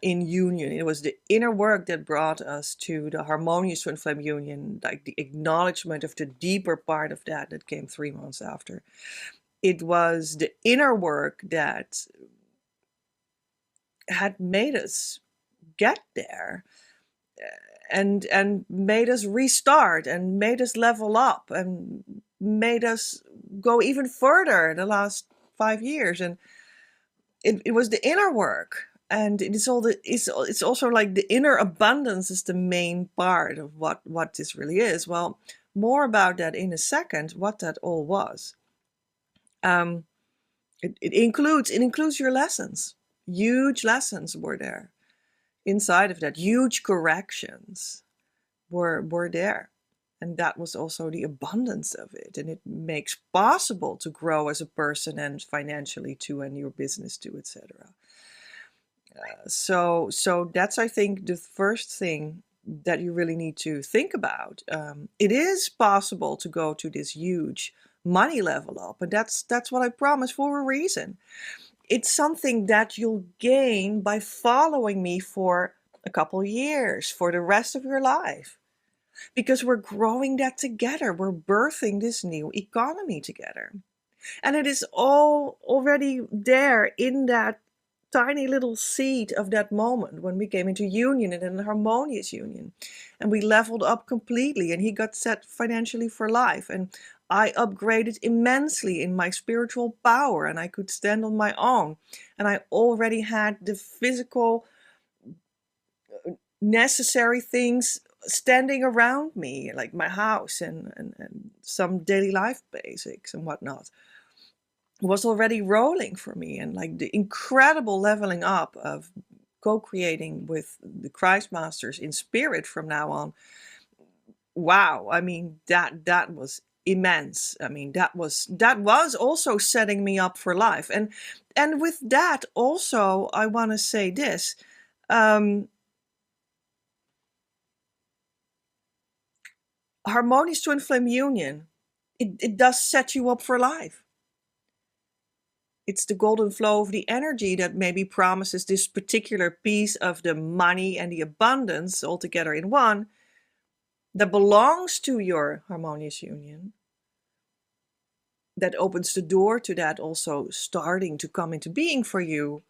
in union. It was the inner work that brought us to the harmonious twin flame union, like the acknowledgement of the deeper part of that came 3 months after. It was the inner work that had made us get there, and made us restart, and made us level up, and made us go even further the last 5 years. And it was the inner work. And it's also like the inner abundance is the main part of what this really is. Well, more about that in a second, what that all was. It includes your lessons. Huge lessons were there. Inside of that, huge corrections were there. And that was also the abundance of it. And it makes possible to grow as a person and financially too, and your business too, etc. So that's, I think, the first thing that you really need to think about. It is possible to go to this huge money level up, and that's what I promise for a reason. It's something that you'll gain by following me for a couple years, for the rest of your life, because we're growing that together. We're birthing this new economy together, and it is all already there in that tiny little seed of that moment when we came into union, and an harmonious union, and we leveled up completely, and he got set financially for life, and I upgraded immensely in my spiritual power, and I could stand on my own, and I already had the physical necessary things standing around me, like my house and some daily life basics and whatnot, was already rolling for me. And like the incredible leveling up of co-creating with the Christ Masters in spirit from now on. Wow. I mean, that was immense. I mean, that was also setting me up for life. And with that also, I want to say this. Harmonious twin flame union, it does set you up for life. It's the golden flow of the energy that maybe promises this particular piece of the money and the abundance all together in one that belongs to your harmonious union, that opens the door to that also starting to come into being for you.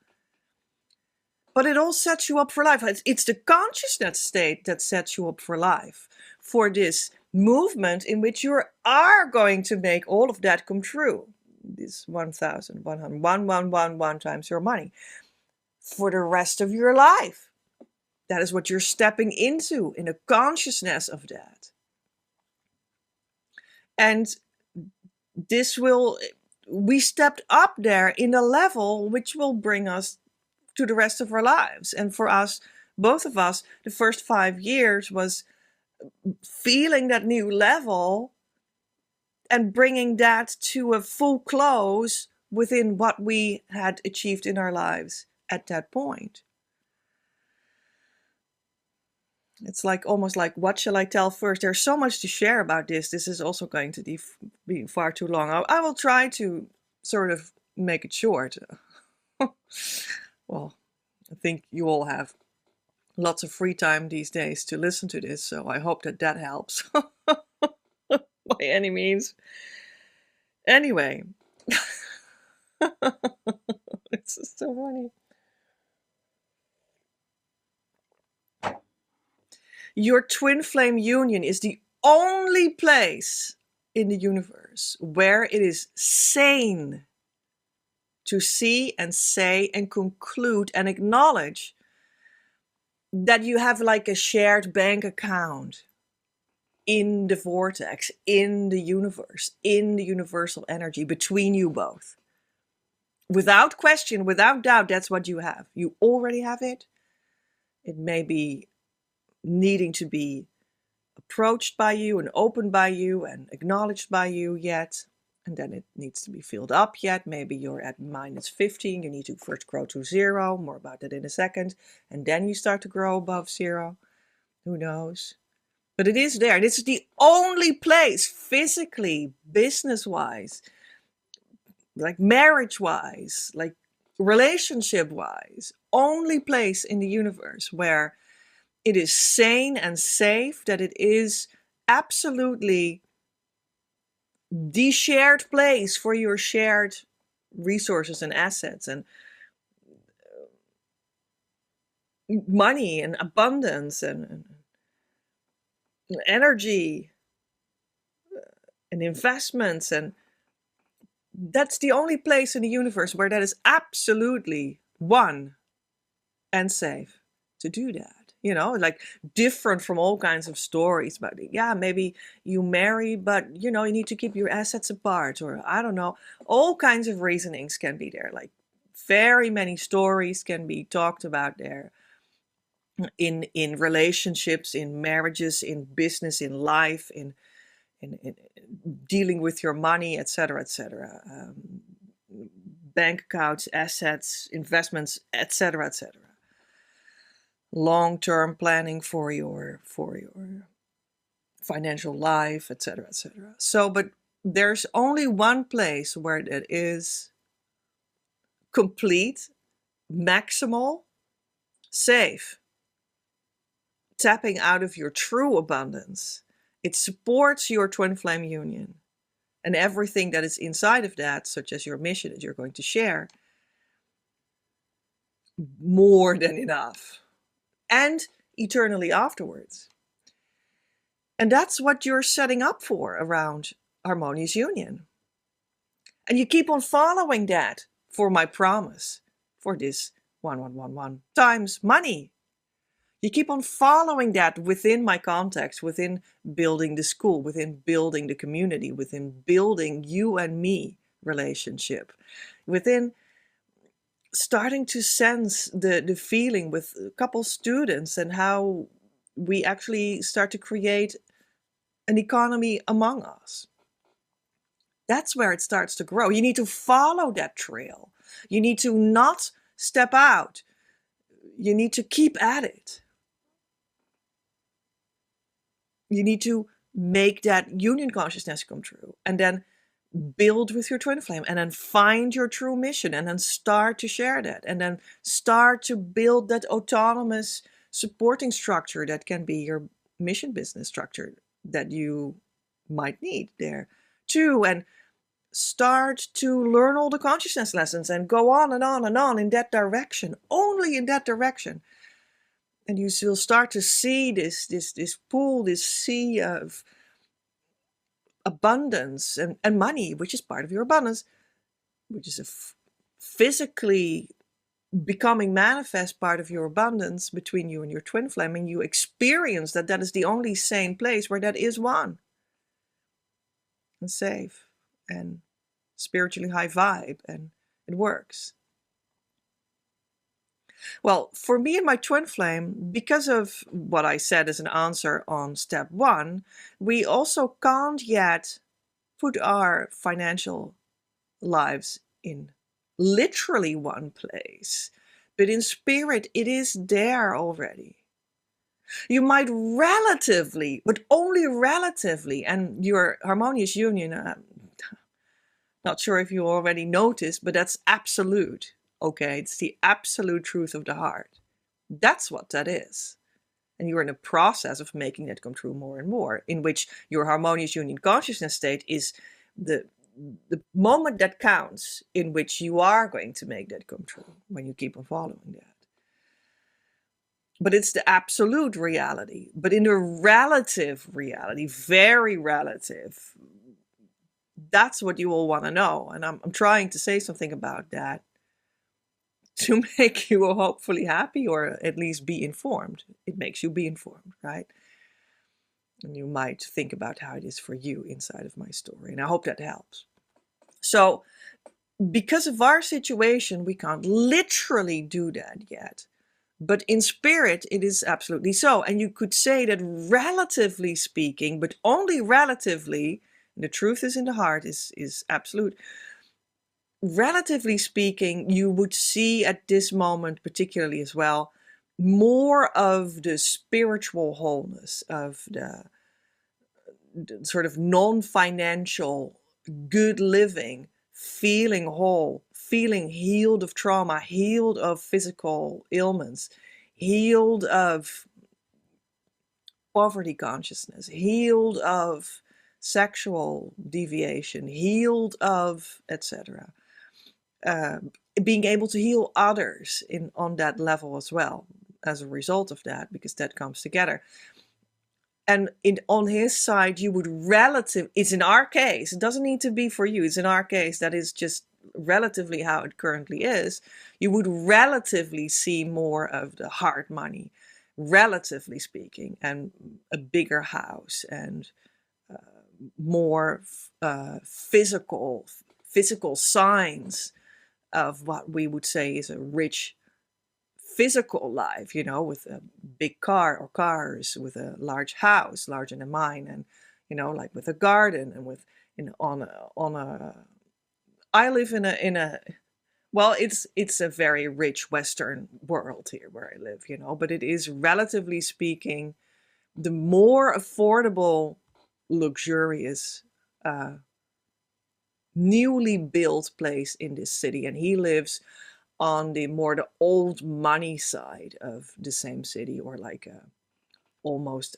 But it all sets you up for life. It's the consciousness state that sets you up for life, for this movement in which you are going to make all of that come true. This 1,111 times your money for the rest of your life. That is what you're stepping into, in the consciousness of that. And we stepped up there in a level which will bring us to the rest of our lives. And for us, both of us, the first 5 years was feeling that new level and bringing that to a full close within what we had achieved in our lives at that point. It's like almost like, what shall I tell first? There's so much to share about this. This is also going to be far too long. I will try to sort of make it short. Well, I think you all have lots of free time these days to listen to this, so I hope that helps by any means. Anyway, it's just so funny. Your twin flame union is the only place in the universe where it is sane to see and say and conclude and acknowledge that you have like a shared bank account in the vortex, in the universe, in the universal energy between you both. without question, without doubt, that's what you have. You already have it. It may be needing to be approached by you and opened by you and acknowledged by you yet. And then it needs to be filled up yet. Maybe you're at -15. You need to first grow to 0. More about that in a second. And then you start to grow above 0. Who knows? But it is there. This is the only place, physically, business-wise, like marriage-wise, like relationship-wise, only place in the universe where it is sane and safe, that it is absolutely the shared place for your shared resources and assets and money and abundance and energy and investments. And that's the only place in the universe where that is absolutely one and safe to do that. You know, like different from all kinds of stories about it. Yeah, maybe you marry, but you know, you need to keep your assets apart, or I don't know, all kinds of reasonings can be there. Like very many stories can be talked about there in relationships, in marriages, in business, in life, in dealing with your money, etc., etc. Bank accounts, assets, investments, etc., etc. Long-term planning for your financial life, etc., etc. So, but there's only one place where that is complete, maximal, safe, tapping out of your true abundance. It supports your twin flame union and everything that is inside of that, such as your mission that you're going to share, more than enough. And eternally afterwards. And that's what you're setting up for around harmonious union. And you keep on following that for my promise, for this 1111 times money. You keep on following that within my context, within building the school, within building the community, within building you and me relationship, within starting to sense the feeling with a couple students and how we actually start to create an economy among us. That's where it starts to grow. You need to follow that trail. You need to not step out. You need to keep at it. You need to make that union consciousness come true and then build with your twin flame and then find your true mission and then start to share that and then start to build that autonomous supporting structure that can be your mission business structure that you might need there too, and start to learn all the consciousness lessons and go on and on and on in that direction, only in that direction. And you will start to see this pool, this sea of abundance and money, which is part of your abundance, which is a physically becoming manifest part of your abundance between you and your twin flame, and you experience that that is the only sane place where that is one and safe and spiritually high vibe, and it works. Well, for me and my twin flame, because of what I said as an answer on step 1, we also can't yet put our financial lives in literally one place, but in spirit, it is there already. You might relatively, but only relatively, and your harmonious union, not sure if you already noticed, but that's absolute. Okay, it's the absolute truth of the heart. That's what that is. And you're in a process of making that come true more and more, in which your harmonious union consciousness state is the moment that counts, in which you are going to make that come true when you keep on following that. But it's the absolute reality. But in the relative reality, very relative, that's what you all want to know. And I'm trying to say something about that to make you hopefully happy, or at least be informed. It makes you be informed, right? And you might think about how it is for you inside of my story. And I hope that helps. So because of our situation, we can't literally do that yet. But in spirit, it is absolutely so. And you could say that relatively speaking, but only relatively, the truth is in the heart, is absolute. Relatively speaking, you would see at this moment, particularly as well, more of the spiritual wholeness, of the sort of non-financial good living, feeling whole, feeling healed of trauma, healed of physical ailments, healed of poverty consciousness, healed of sexual deviation, healed of etc. Being able to heal others on that level as well as a result of that, because that comes together. And on his side, you would it's in our case, it doesn't need to be for you, it's in our case, that is just relatively how it currently is. You would relatively see more of the hard money, relatively speaking, and a bigger house, and more physical signs of what we would say is a rich physical life, with a big car or cars, with a large house, larger than mine, and like with a garden, and with I live in a well, it's a very rich Western world here where I live, but it is, relatively speaking, the more affordable, luxurious, newly built place in this city. And he lives on the old money side of the same city, or like almost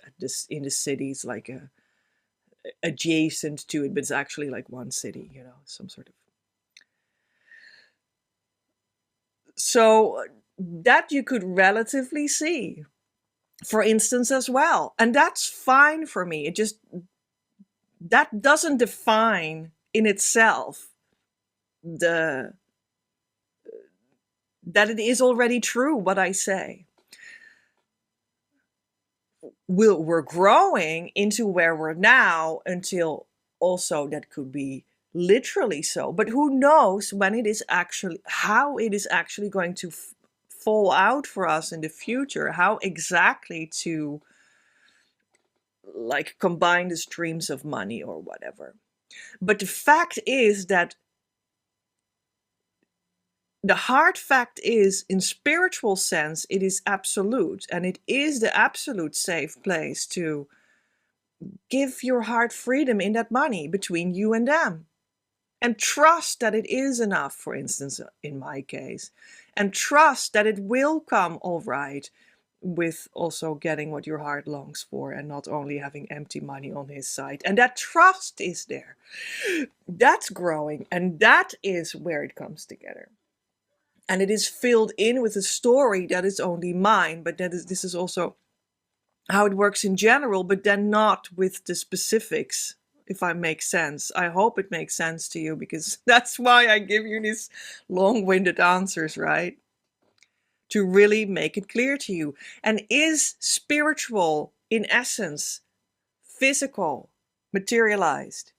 in the cities, like adjacent to it, but it's actually like one city, some sort of. So that you could relatively see, for instance, as well. And that's fine for me. That doesn't define in itself that it is already true what I say. We're growing into where we're now, until also that could be literally so. But who knows when it is actually, how it is actually going to fall out for us in the future, how exactly to like combine the streams of money or whatever. But the fact is that the hard fact is, in spiritual sense, it is absolute, and it is the absolute safe place to give your heart freedom in that money between you and them, and trust that it is enough, for instance, in my case, and trust that it will come all right, with also getting what your heart longs for, and not only having empty money on his side. And that trust is there. That's growing, and that is where it comes together. And it is filled in with a story that is only mine, but this is also how it works in general, but then not with the specifics, if I make sense. I hope it makes sense to you, because that's why I give you these long-winded answers, right? To really make it clear to you. And is spiritual, in essence, physical, materialized,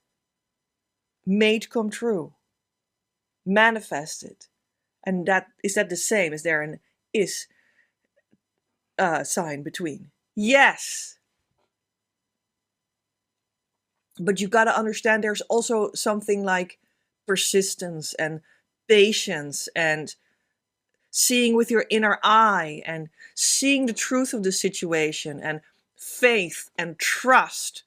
made come true, manifested? And is that the same? Is there an is sign between? Yes. But you got to understand there's also something like persistence and patience, and seeing with your inner eye, and seeing the truth of the situation, and faith and trust.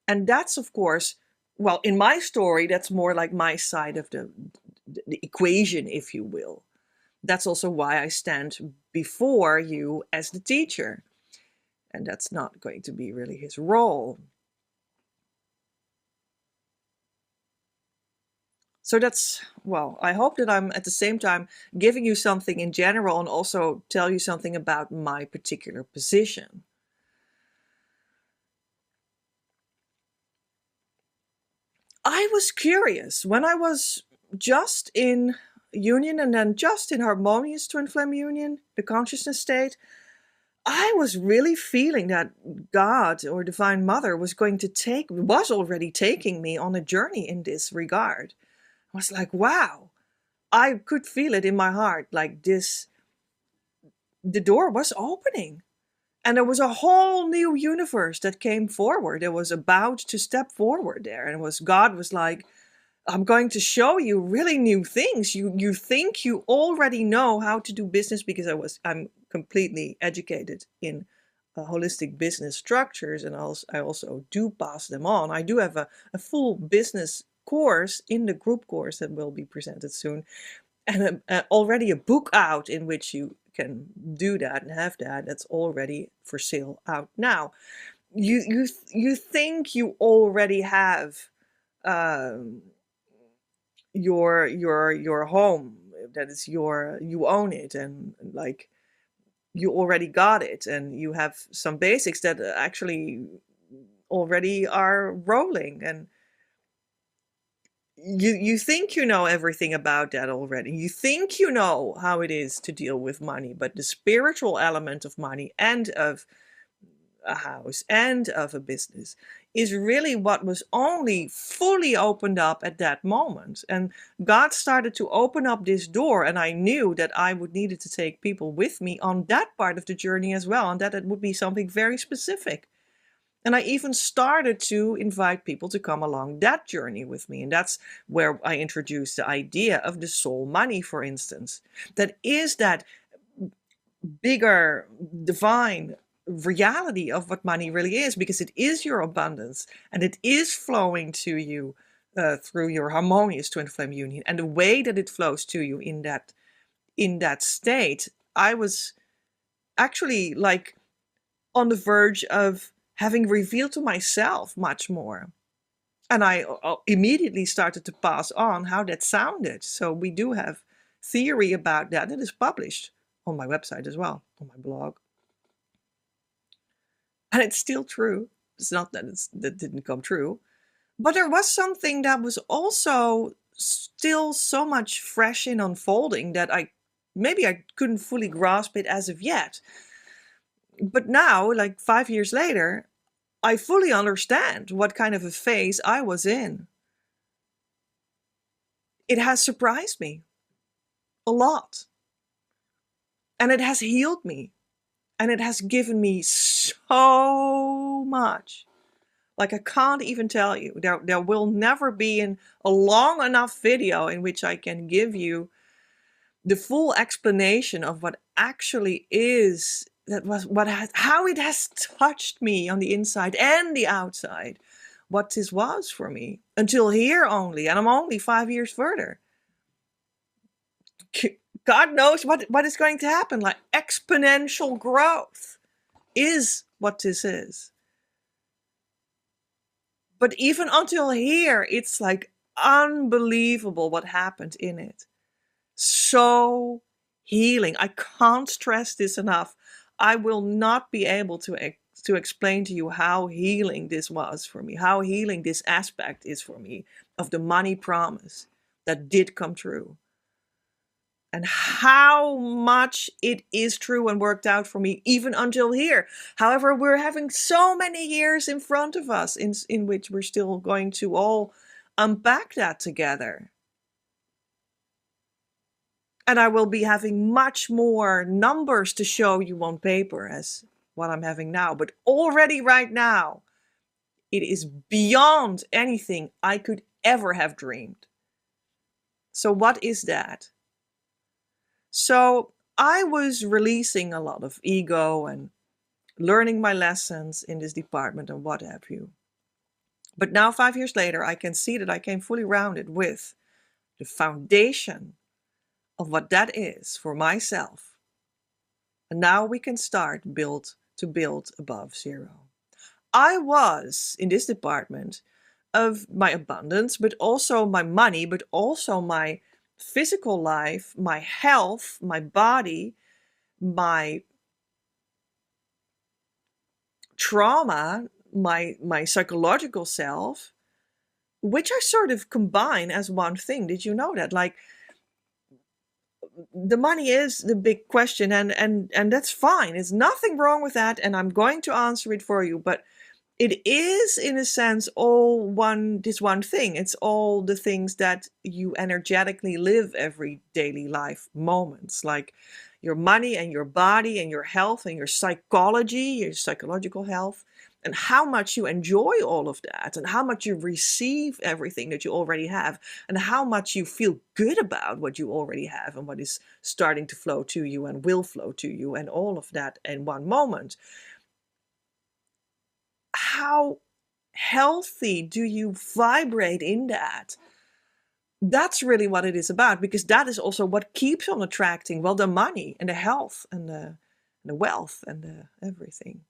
And that's, of course, well, in my story, that's more like my side of the equation, if you will. That's also why I stand before you as the teacher. And that's not going to be really his role. So that's, well, I hope that I'm at the same time giving you something in general, and also tell you something about my particular position. I was curious when I was just in union, and then just in harmonious twin flame union, the consciousness state. I was really feeling that God or Divine Mother was already taking me on a journey in this regard. I was like, wow, I could feel it in my heart, like this, the door was opening. And there was a whole new universe that came forward. It was about to step forward there. And it was, God was like, I'm going to show you really new things. You think you already know how to do business, because I'm completely educated in holistic business structures, and I also do pass them on. I do have a full business course in the group course that will be presented soon, and already a book out in which you can do that and have that. That's already for sale out now. You think you already have um, your home, that is you own it, and like you already got it, and you have some basics that actually already are rolling, and you think you know everything about that already. You think you know how it is to deal with money, but the spiritual element of money and of a house and of a business is really what was only fully opened up at that moment. And God started to open up this door, and I knew that I would needed to take people with me on that part of the journey as well, and that it would be something very specific. And I even started to invite people to come along that journey with me. And that's where I introduced the idea of the soul money, for instance. That is that bigger divine reality of what money really is, because it is your abundance, and it is flowing to you through your harmonious twin flame union, and the way that it flows to you in that state. I was actually like on the verge of having revealed to myself much more, and I immediately started to pass on how that sounded. So we do have theory about that. It is published on my website as well, on my blog. And it's still true. It's not that that didn't come true. But there was something that was also still so much fresh in unfolding that maybe I couldn't fully grasp it as of yet. But now, like 5 years later, I fully understand what kind of a phase I was in. It has surprised me a lot. And it has healed me. And it has given me so much. Like, I can't even tell you. There will never be a long enough video in which I can give you the full explanation of what actually is, how it has touched me on the inside and the outside, what this was for me, until here only, and I'm only 5 years further. God knows what is going to happen. Like, exponential growth is what this is. But even until here, it's like unbelievable what happened in it. So healing. I can't stress this enough. I will not be able to explain to you how healing this was for me, how healing this aspect is for me of the money promise that did come true. And how much it is true and worked out for me even until here. However, we're having so many years in front of us in which we're still going to all unpack that together. And I will be having much more numbers to show you on paper as what I'm having now. But already right now, it is beyond anything I could ever have dreamed. So what is that? So I was releasing a lot of ego and learning my lessons in this department and what have you. But now 5 years later, I can see that I came fully rounded with the foundation of what that is for myself. And now we can start to build above zero. I was in this department of my abundance, but also my money, but also my physical life, my health, my body, my trauma, my psychological self, which I sort of combine as one thing. Did you know that? Like, the money is the big question, and that's fine. There's nothing wrong with that, and I'm going to answer it for you. But it is, in a sense, all this one thing. It's all the things that you energetically live every daily life moments, like your money and your body and your health and your psychology, your psychological health, and how much you enjoy all of that, and how much you receive everything that you already have, and how much you feel good about what you already have and what is starting to flow to you and will flow to you, and all of that in one moment. How healthy do you vibrate in that? That's really what it is about, because that is also what keeps on attracting, well, the money and the health and the wealth and the everything.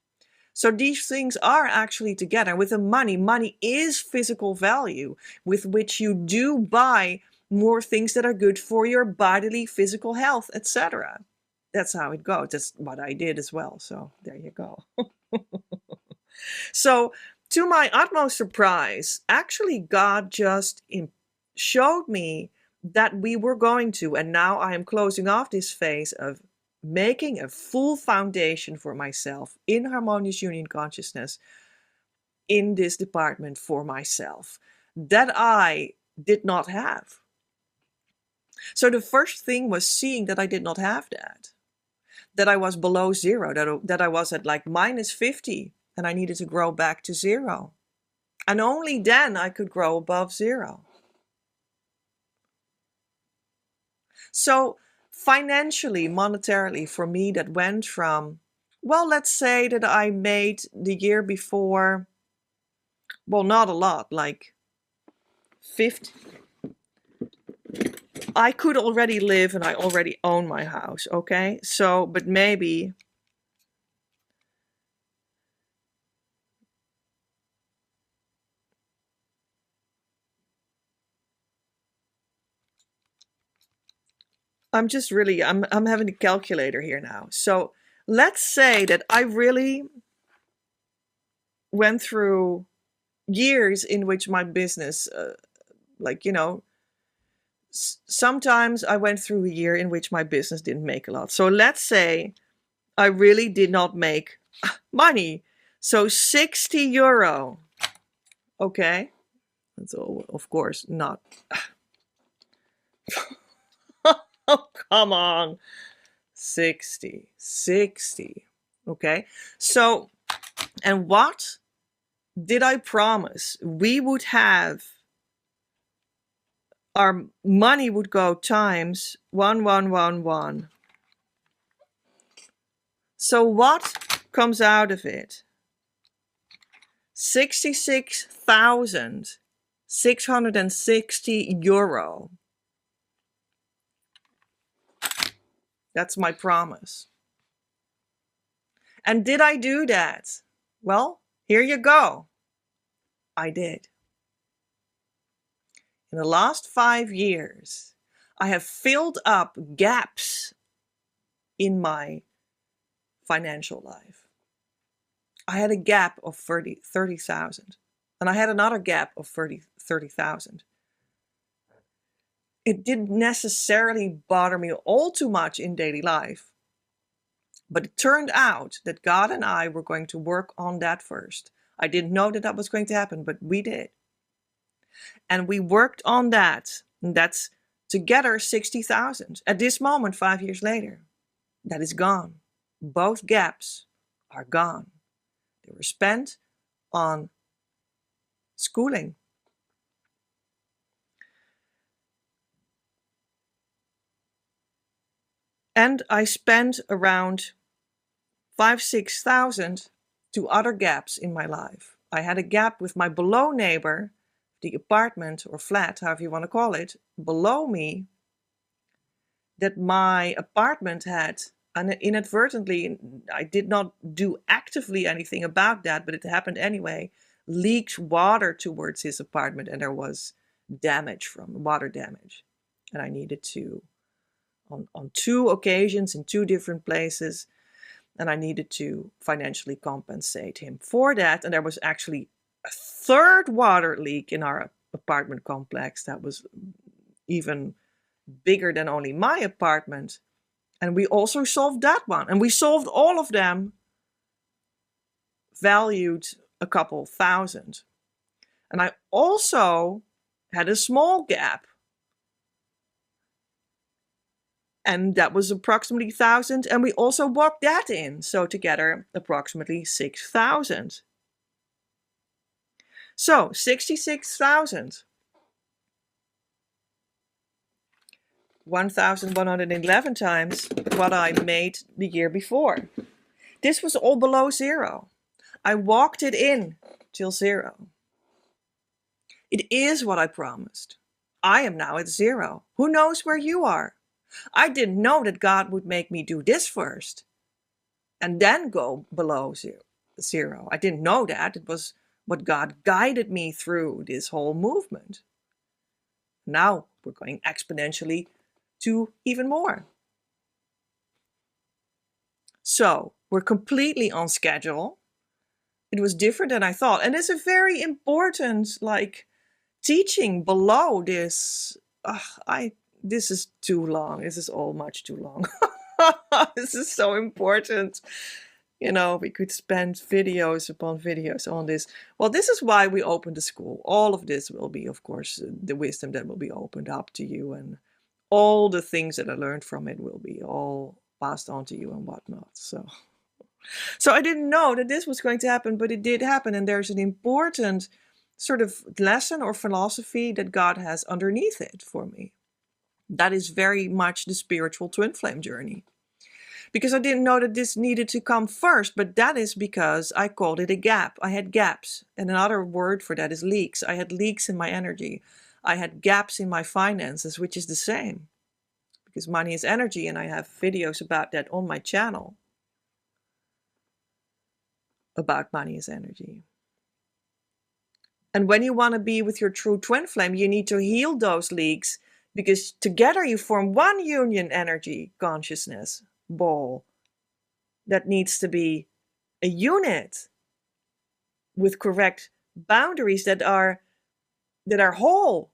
So these things are actually together. With the money is physical value with which you do buy more things that are good for your bodily physical health, etc. That's how it goes. That's what I did as well. So there you go. So to my utmost surprise, actually God just showed me that we were going to, and now I am closing off this phase of making a full foundation for myself in harmonious union consciousness in this department for myself that I did not have. So the first thing was seeing that I did not have that I was below zero, that I was at like -50 and I needed to grow back to zero. And only then I could grow above zero. So financially, monetarily, for me, that went from, well, let's say that I made the year before, well, not a lot, like 50. I could already live and I already own my house, okay? So, but maybe I'm just really, I'm having a calculator here now. So let's say that I really went through years in which my business, like, you know, sometimes I went through a year in which my business didn't make a lot. So let's say I really did not make money. So 60 euro. Okay. That's all, of course, not. Oh, come on. 60. Okay. So, and what did I promise? We would have, our money would go times 1111. So what comes out of it? 66,660 euro. That's my promise. And did I do that? Well, here you go. I did. In the last 5 years, I have filled up gaps in my financial life. I had a gap of 30,000, and I had another gap of 30,000. It didn't necessarily bother me all too much in daily life, but it turned out that God and I were going to work on that first. I didn't know that was going to happen, but we did. And we worked on that, and that's together 60,000. At this moment, 5 years later, that is gone. Both gaps are gone. They were spent on schooling. And I spent around 5,000-6,000 to other gaps in my life. I had a gap with my below neighbor, the apartment or flat, however you want to call it, below me, that my apartment had, and inadvertently, I did not do actively anything about that, but it happened anyway, leaked water towards his apartment, and there was damage from water damage. And I needed to, on 2 occasions in 2 different places, and I needed to financially compensate him for that. And there was actually a 3rd water leak in our apartment complex that was even bigger than only my apartment. And we also solved that one. And we solved all of them valued a couple thousand. And I also had a small gap. And that was approximately 1,000. And we also walked that in. So together, approximately 6,000. So 66,000. 1,111 times what I made the year before. This was all below zero. I walked it in till zero. It is what I promised. I am now at zero. Who knows where you are? I didn't know that God would make me do this first and then go below zero. I didn't know that. It was what God guided me through this whole movement. Now we're going exponentially to even more. So we're completely on schedule. It was different than I thought. And it's a very important teaching below this. This is too long. This is all much too long. This is so important. You know, we could spend videos upon videos on this. Well, this is why we opened the school. All of this will be, of course, the wisdom that will be opened up to you, and all the things that I learned from it will be all passed on to you and whatnot. So I didn't know that this was going to happen, but it did happen. And there's an important sort of lesson or philosophy that God has underneath it for me. That is very much the spiritual twin flame journey. Because I didn't know that this needed to come first, but that is because I called it a gap. I had gaps. And another word for that is leaks. I had leaks in my energy. I had gaps in my finances, which is the same. Because money is energy, and I have videos about that on my channel. About money is energy. And when you want to be with your true twin flame, you need to heal those leaks, because together you form one union energy consciousness ball that needs to be a unit with correct boundaries that are whole.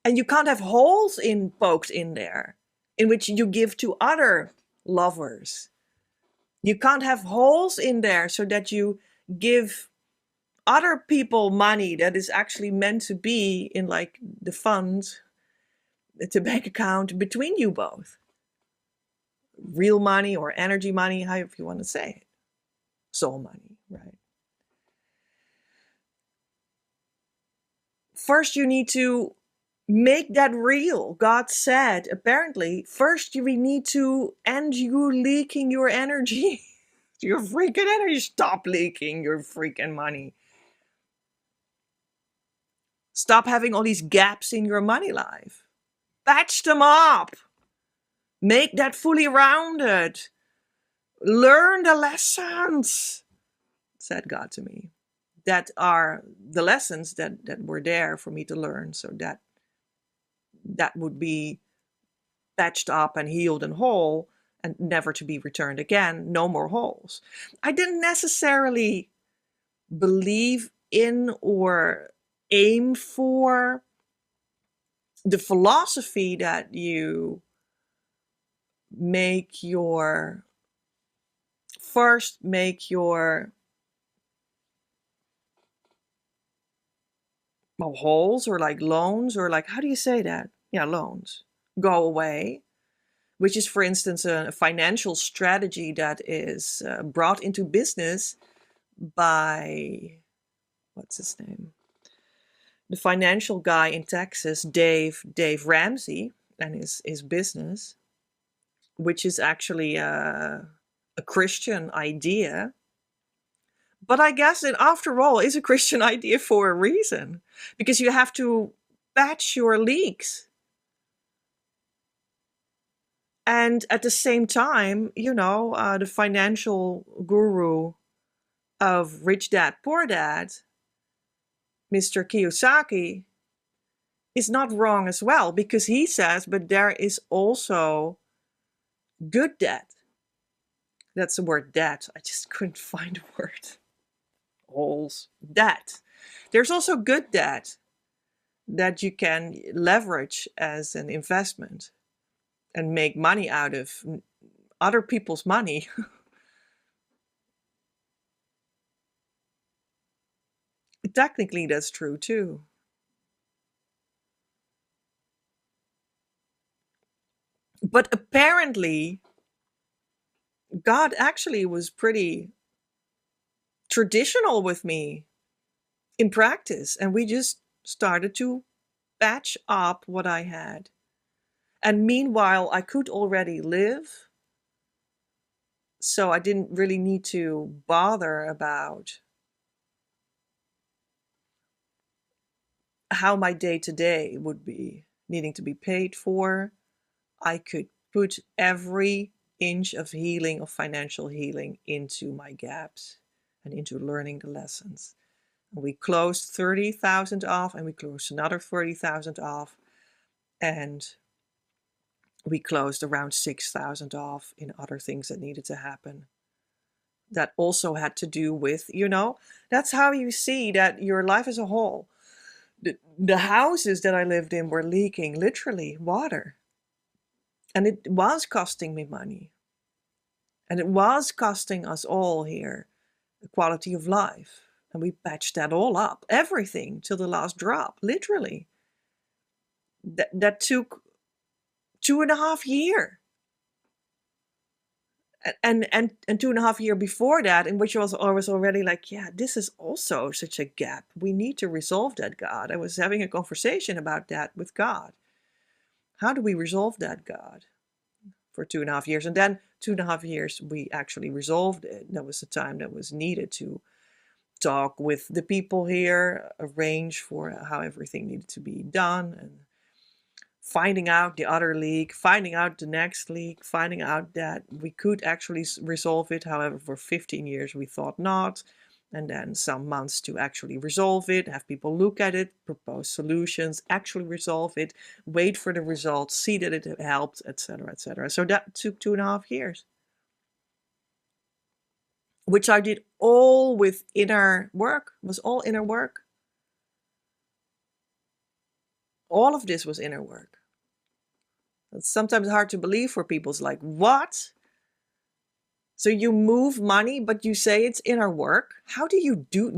And you can't have holes poked in there in which you give to other lovers. You can't have holes in there so that you give other people money that is actually meant to be in the fund, the bank account between you both. Real money or energy money, however you want to say it. Soul money, right? First, you need to make that real. God said, apparently, first we need to end you leaking your energy. Your freaking energy. Stop leaking your freaking money. Stop having all these gaps in your money life. Patch them up. Make that fully rounded. Learn the lessons, said God to me. That are the lessons that were there for me to learn, so that would be patched up and healed and whole and never to be returned again. No more holes. I didn't necessarily believe in or aim for the philosophy that you make your holes or loans or how do you say that? Yeah, loans go away, which is, for instance, a financial strategy that is brought into business by, what's his name? The financial guy in Texas, Dave Ramsey, and his business, which is actually a Christian idea. But I guess it, after all, is a Christian idea for a reason, because you have to patch your leaks. And at the same time, the financial guru of Rich Dad, Poor Dad, Mr. Kiyosaki, is not wrong as well, because he says, but there is also good debt. That's the word debt. I just couldn't find a word. Holes. Debt. There's also good debt that you can leverage as an investment and make money out of other people's money. Technically, that's true too. But apparently, God actually was pretty traditional with me in practice, and we just started to patch up what I had. And meanwhile, I could already live, so I didn't really need to bother about how my day to day would be needing to be paid for. I could put every inch of healing, of financial healing, into my gaps and into learning the lessons. And we closed 30,000 off, and we closed another 30,000 off, and we closed around 6,000 off in other things that needed to happen. That also had to do with, that's how you see that your life as a whole. The houses that I lived in were leaking literally water. And it was costing me money. And it was costing us all here the quality of life. And we patched that all up, everything till the last drop, literally. That took 2.5 years. And 2.5 years before that, in which I was already like, yeah, this is also such a gap. We need to resolve that, God. I was having a conversation about that with God. How do we resolve that, God? For 2.5 years. And then 2.5 years, we actually resolved it. That was the time that was needed to talk with the people here, arrange for how everything needed to be done, and finding out the other leak, finding out the next leak, finding out that we could actually resolve it. However, for 15 years, we thought not. And then some months to actually resolve it, have people look at it, propose solutions, actually resolve it, wait for the results, see that it helped, etc., etc. So that took 2.5 years, which I did all with inner work. It was all inner work. All of this was inner work. It's sometimes hard to believe for people. It's like, what? So you move money, but you say it's inner work? How do you do?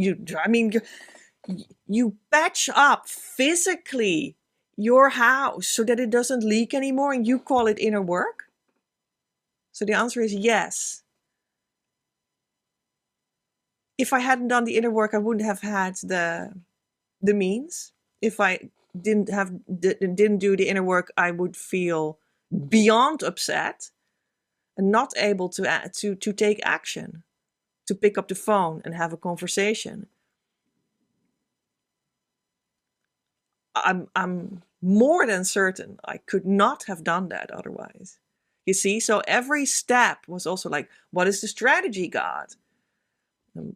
You patch up physically your house so that it doesn't leak anymore, and you call it inner work? So the answer is yes. If I hadn't done the inner work, I wouldn't have had the means. If I didn't do the inner work, I would feel beyond upset and not able to take action, to pick up the phone and have a conversation. I'm more than certain I could not have done that otherwise. You see, so every step was also like, what is the strategy, God?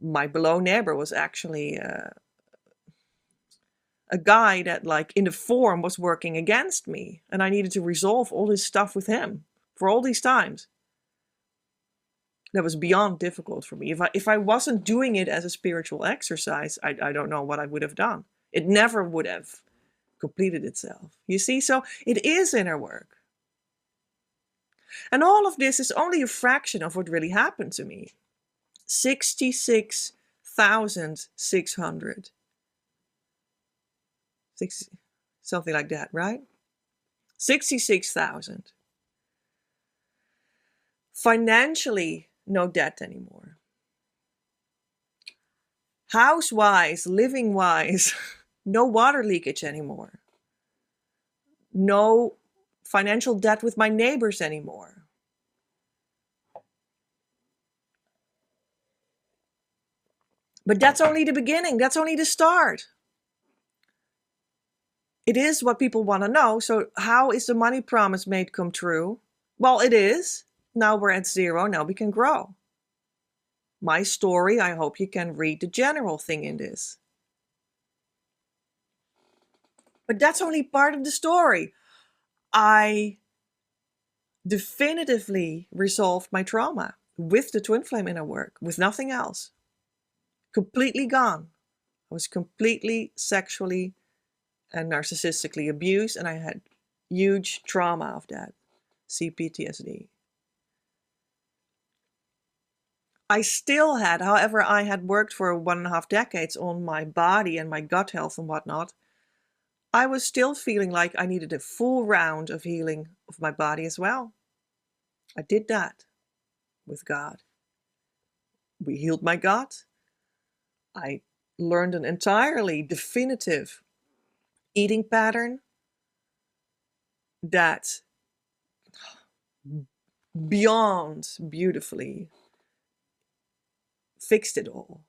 My below neighbor was actually a guy that, like, in the form was working against me, and I needed to resolve all this stuff with him for all these times. That was beyond difficult for me. If I wasn't doing it as a spiritual exercise, I don't know what I would have done. It never would have completed itself. You see, so it is inner work. And all of this is only a fraction of what really happened to me. 66,600. Something like that, right? 66,000. Financially, no debt anymore. House-wise, living-wise, no water leakage anymore. No financial debt with my neighbors anymore. But that's only the beginning. That's only the start. It is what people want to know. So how is the money promise made come true? Well, it is. Now we're at 0. Now we can grow. My story, I hope you can read the general thing in this. But that's only part of the story. I definitively resolved my trauma with the twin flame inner work, with nothing else. Completely gone. I was completely sexually and narcissistically abused, and I had huge trauma of that, CPTSD. I still had, however, I had worked for 1.5 decades on my body and my gut health and whatnot. I was still feeling like I needed a full round of healing of my body as well. I did that with God. We healed my gut. I learned an entirely definitive eating pattern that beyond beautifully fixed it all.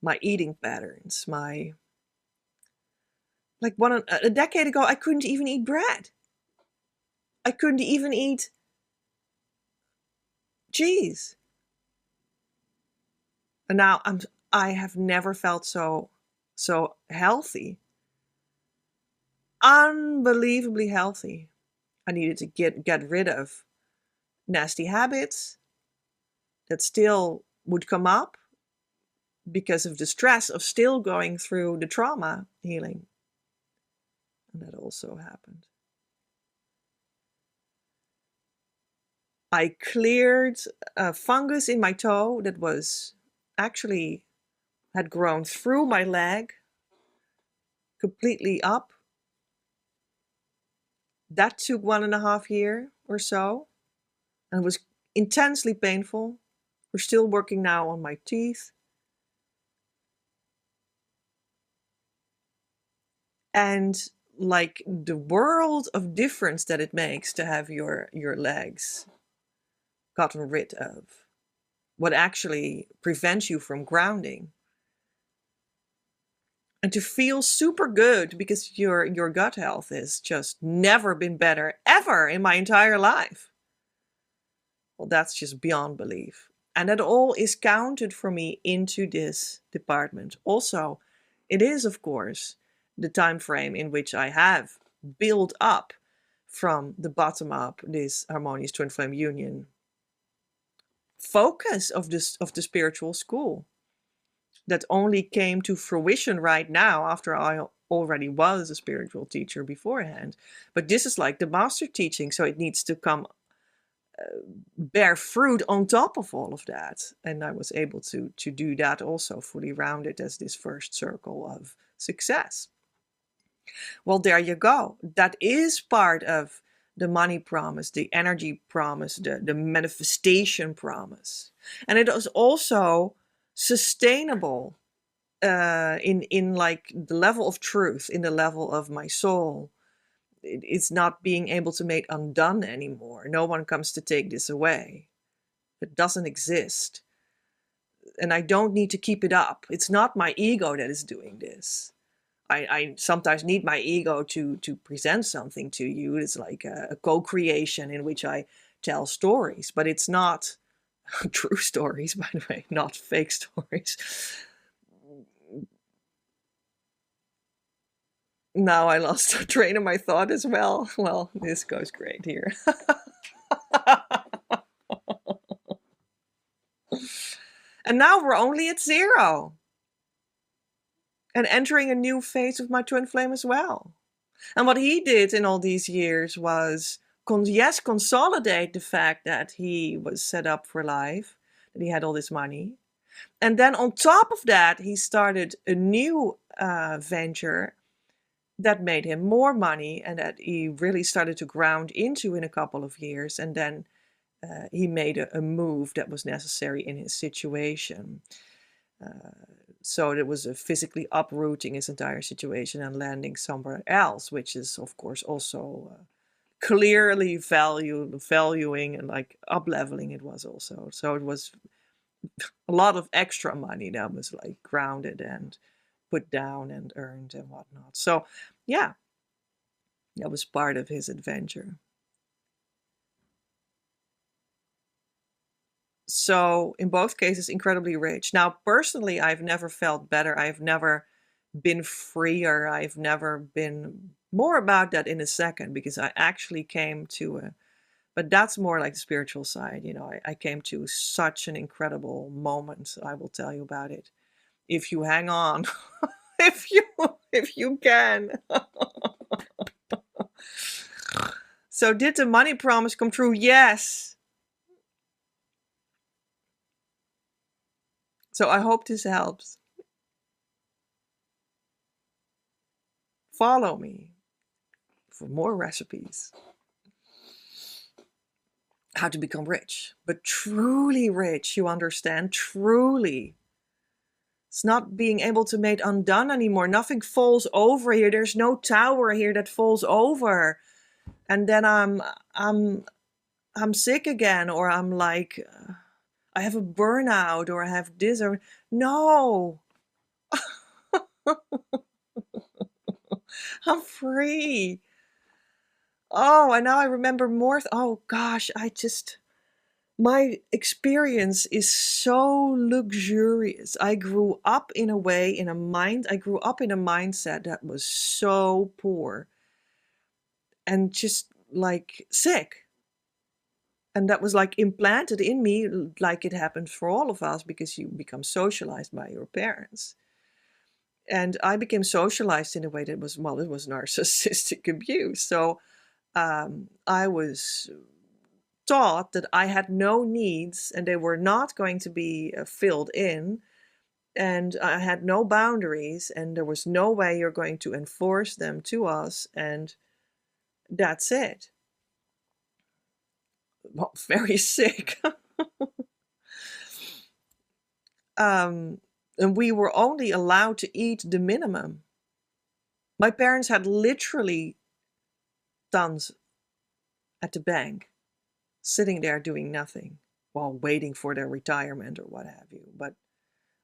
My eating patterns, like a decade ago, I couldn't even eat bread. I couldn't even eat cheese. And now I have never felt so healthy. Unbelievably healthy. I needed to get rid of nasty habits that still would come up because of the stress of still going through the trauma healing. And that also happened. I cleared a fungus in my toe that was actually had grown through my leg completely up. That took 1.5 years or so and was intensely painful. We're still working now on my teeth. And like the world of difference that it makes to have your legs gotten rid of, what actually prevents you from grounding. And to feel super good because your gut health has just never been better ever in my entire life. Well, that's just beyond belief. And that all is counted for me into this department. Also, it is, of course, the time frame in which I have built up from the bottom up this harmonious twin flame union focus of the spiritual school that only came to fruition right now after I already was a spiritual teacher beforehand. But this is like the master teaching, so it needs to come bear fruit on top of all of that. And I was able to do that also fully rounded as this first circle of success. Well, there you go. That is part of the money promise, the energy promise, the manifestation promise. And it is also sustainable in like the level of truth, in the level of my soul. It's not being able to make undone anymore. No one comes to take this away. It doesn't exist. And I don't need to keep it up. It's not my ego that is doing this. I sometimes need my ego to present something to you. It's like a co-creation in which I tell stories, but it's not true stories, by the way, not fake stories. Now I lost the train of my thought as well. Well, this goes great here. And now we're only at 0. And entering a new phase of my twin flame as well. And what he did in all these years was, consolidate the fact that he was set up for life, that he had all this money. And then on top of that, he started a new venture that made him more money and that he really started to ground into in a couple of years. And then he made a move that was necessary in his situation. So it was physically uprooting his entire situation and landing somewhere else, which is, of course, also clearly valuing and like up-leveling it was also. So it was a lot of extra money that was like grounded and put down and earned and whatnot. So yeah, that was part of his adventure. So in both cases, incredibly rich. Now, personally, I've never felt better. I've never been freer. I've never been more about that in a second, because I actually came to but that's more like the spiritual side. You know, I came to such an incredible moment. I will tell you about it. If you hang on, if you can. So did the money promise come true? Yes. So I hope this helps. Follow me for more recipes. How to become rich, but truly rich, you understand? Truly. It's not being able to make undone anymore. Nothing falls over here. There's no tower here that falls over. And then I'm sick again, or I'm like, I have a burnout, or I have this, or no. I'm free. Oh, and now I remember more. Oh gosh, my experience is so luxurious. I grew up in a way, I grew up in a mindset that was so poor and just like sick. And that was like implanted in me, like it happens for all of us, because you become socialized by your parents. And I became socialized in a way that was, well, it was narcissistic abuse. So I was taught that I had no needs and they were not going to be filled in. And I had no boundaries, and there was no way you're going to enforce them to us. And that's it. Well, very sick. And we were only allowed to eat the minimum. My parents had literally tons at the bank, sitting there doing nothing while waiting for their retirement or what have you. But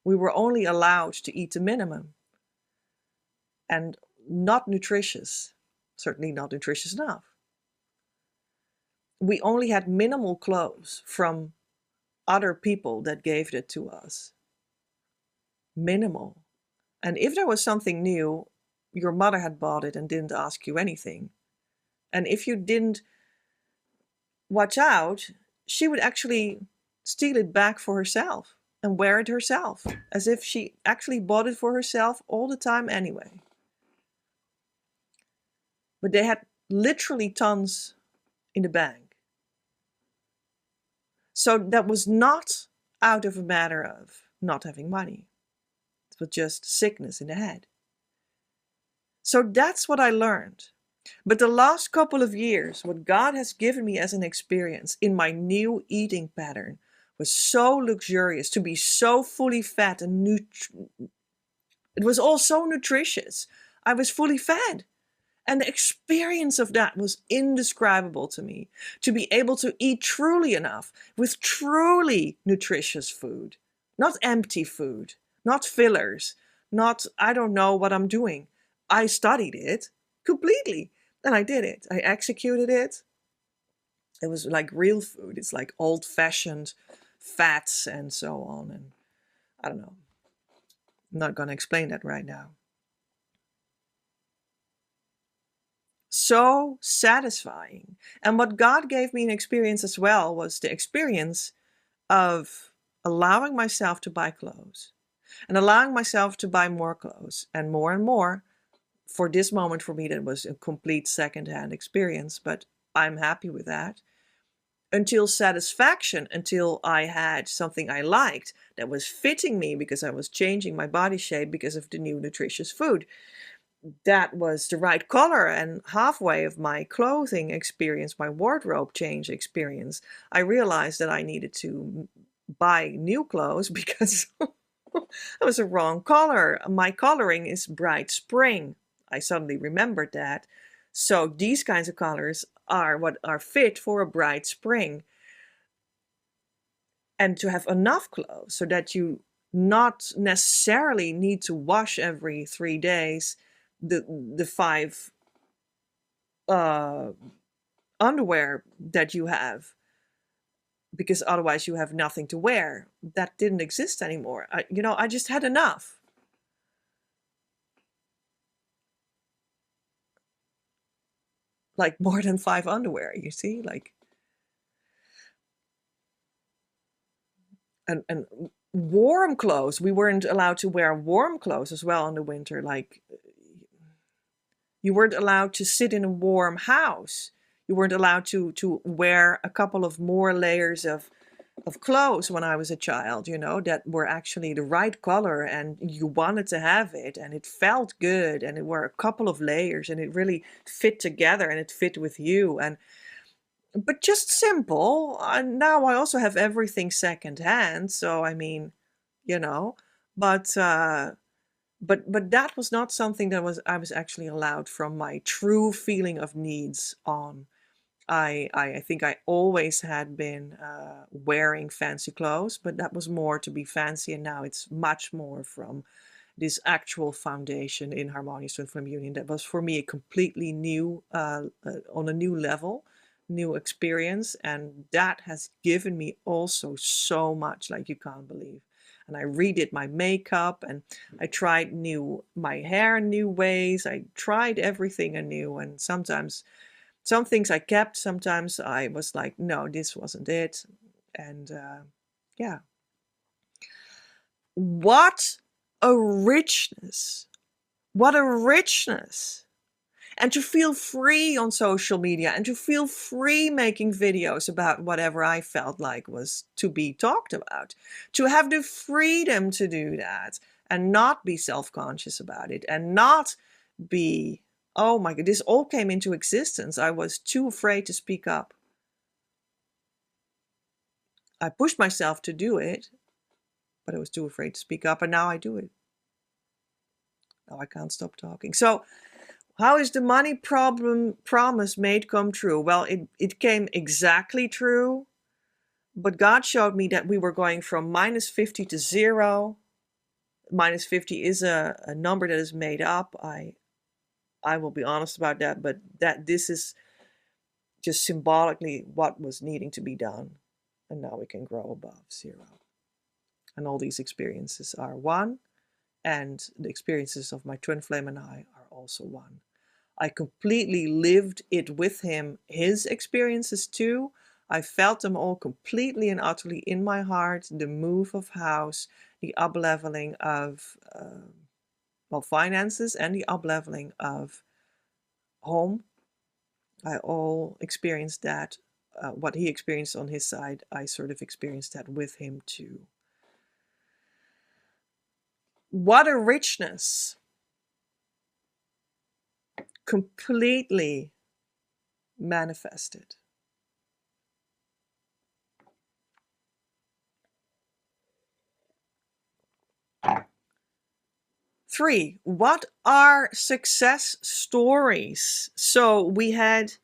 we were only allowed to eat the minimum, and not nutritious, certainly not nutritious enough. We only had minimal clothes from other people that gave it to us. Minimal. And if there was something new, your mother had bought it and didn't ask you anything. And if you didn't watch out, she would actually steal it back for herself and wear it herself, as if she actually bought it for herself all the time anyway. But they had literally tons in the bank. So that was not out of a matter of not having money. It was just sickness in the head. So that's what I learned. But the last couple of years, what God has given me as an experience in my new eating pattern was so luxurious, to be so fully fed and it was all so nutritious. I was fully fed. And the experience of that was indescribable to me. To be able to eat truly enough with truly nutritious food, not empty food, not fillers, not I don't know what I'm doing. I studied it completely and I did it. I executed it. It was like real food. It's like old-fashioned fats and so on. And I don't know. I'm not going to explain that right now. So satisfying. And what God gave me an experience as well was the experience of allowing myself to buy clothes and allowing myself to buy more clothes and more. For this moment, for me, that was a complete secondhand experience, but I'm happy with that. Until satisfaction, until I had something I liked that was fitting me because I was changing my body shape because of the new nutritious food. That was the right color, and halfway of my clothing experience, my wardrobe change experience, I realized that I needed to buy new clothes because it was a wrong color. My coloring is bright spring. I suddenly remembered that. So these kinds of colors are what are fit for a bright spring. And to have enough clothes so that you not necessarily need to wash every 3 days the 5 underwear that you have, because otherwise you have nothing to wear. That didn't exist anymore. I just had enough. Like more than 5 underwear, you see, like, and warm clothes. We weren't allowed to wear warm clothes as well in the winter. Like, you weren't allowed to sit in a warm house. You weren't allowed to wear a couple of more layers of of clothes when I was a child, you know, that were actually the right color and you wanted to have it and it felt good and it were a couple of layers and it really fit together and it fit with you. And but just simple. Now I also have everything secondhand, so I mean, you know, but but that was not something that was I was actually allowed from my true feeling of needs on. I think I always had been wearing fancy clothes, but that was more to be fancy, and now it's much more from this actual foundation in Harmonious Twin Flame Union that was for me a completely new, on a new level, new experience, and that has given me also so much, like you can't believe. And I redid my makeup, and I tried my hair in new ways. I tried everything anew, and sometimes some things I kept, sometimes I was like, no, this wasn't it. And yeah, what a richness! What a richness! And to feel free on social media and to feel free making videos about whatever I felt like was to be talked about. To have the freedom to do that and not be self-conscious about it and not be, oh my God, this all came into existence. I was too afraid to speak up. I pushed myself to do it, but I was too afraid to speak up, and now I do it. Now I can't stop talking. So how is the money promise made come true? Well, it came exactly true, but God showed me that we were going from -50 to 0. -50 is a number that is made up. I will be honest about that, but that this is just symbolically what was needing to be done. And now we can grow above 0. And all these experiences are one, and the experiences of my twin flame and I are also one. I completely lived it with him, his experiences too. I felt them all completely and utterly in my heart. The move of house, the up-leveling of finances, and the up-leveling of home. I all experienced that. What he experienced on his side, I sort of experienced that with him too. What a richness. Completely manifested. 3, what are success stories? So we had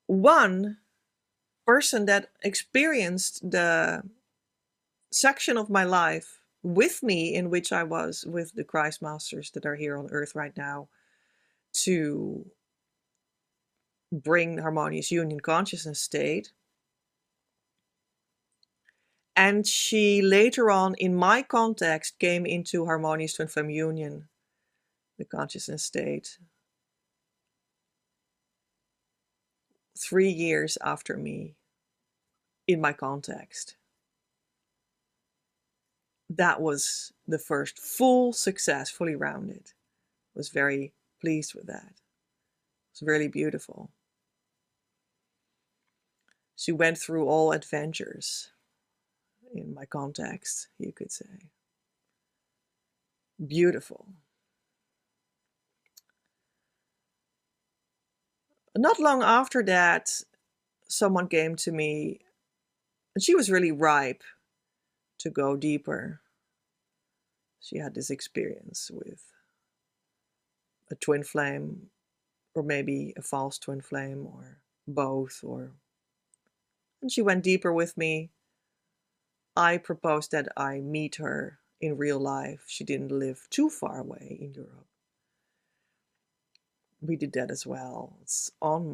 one person that experienced the section of my life with me in which I was with the Christ Masters that are here on earth right now to bring harmonious union consciousness state. And she later on, in my context, came into harmonious twin flame union, the consciousness state, 3 years after me in my context. That was the first full success, fully rounded. Was very pleased with that. It was really beautiful. She went through all adventures in my context, you could say. Beautiful. Not long after that, someone came to me, and she was really ripe to go deeper. She had this experience with a twin flame, or maybe a false twin flame, or both, and she went deeper with me. I proposed that I meet her in real life. She didn't live too far away in Europe. We did that as well. It's on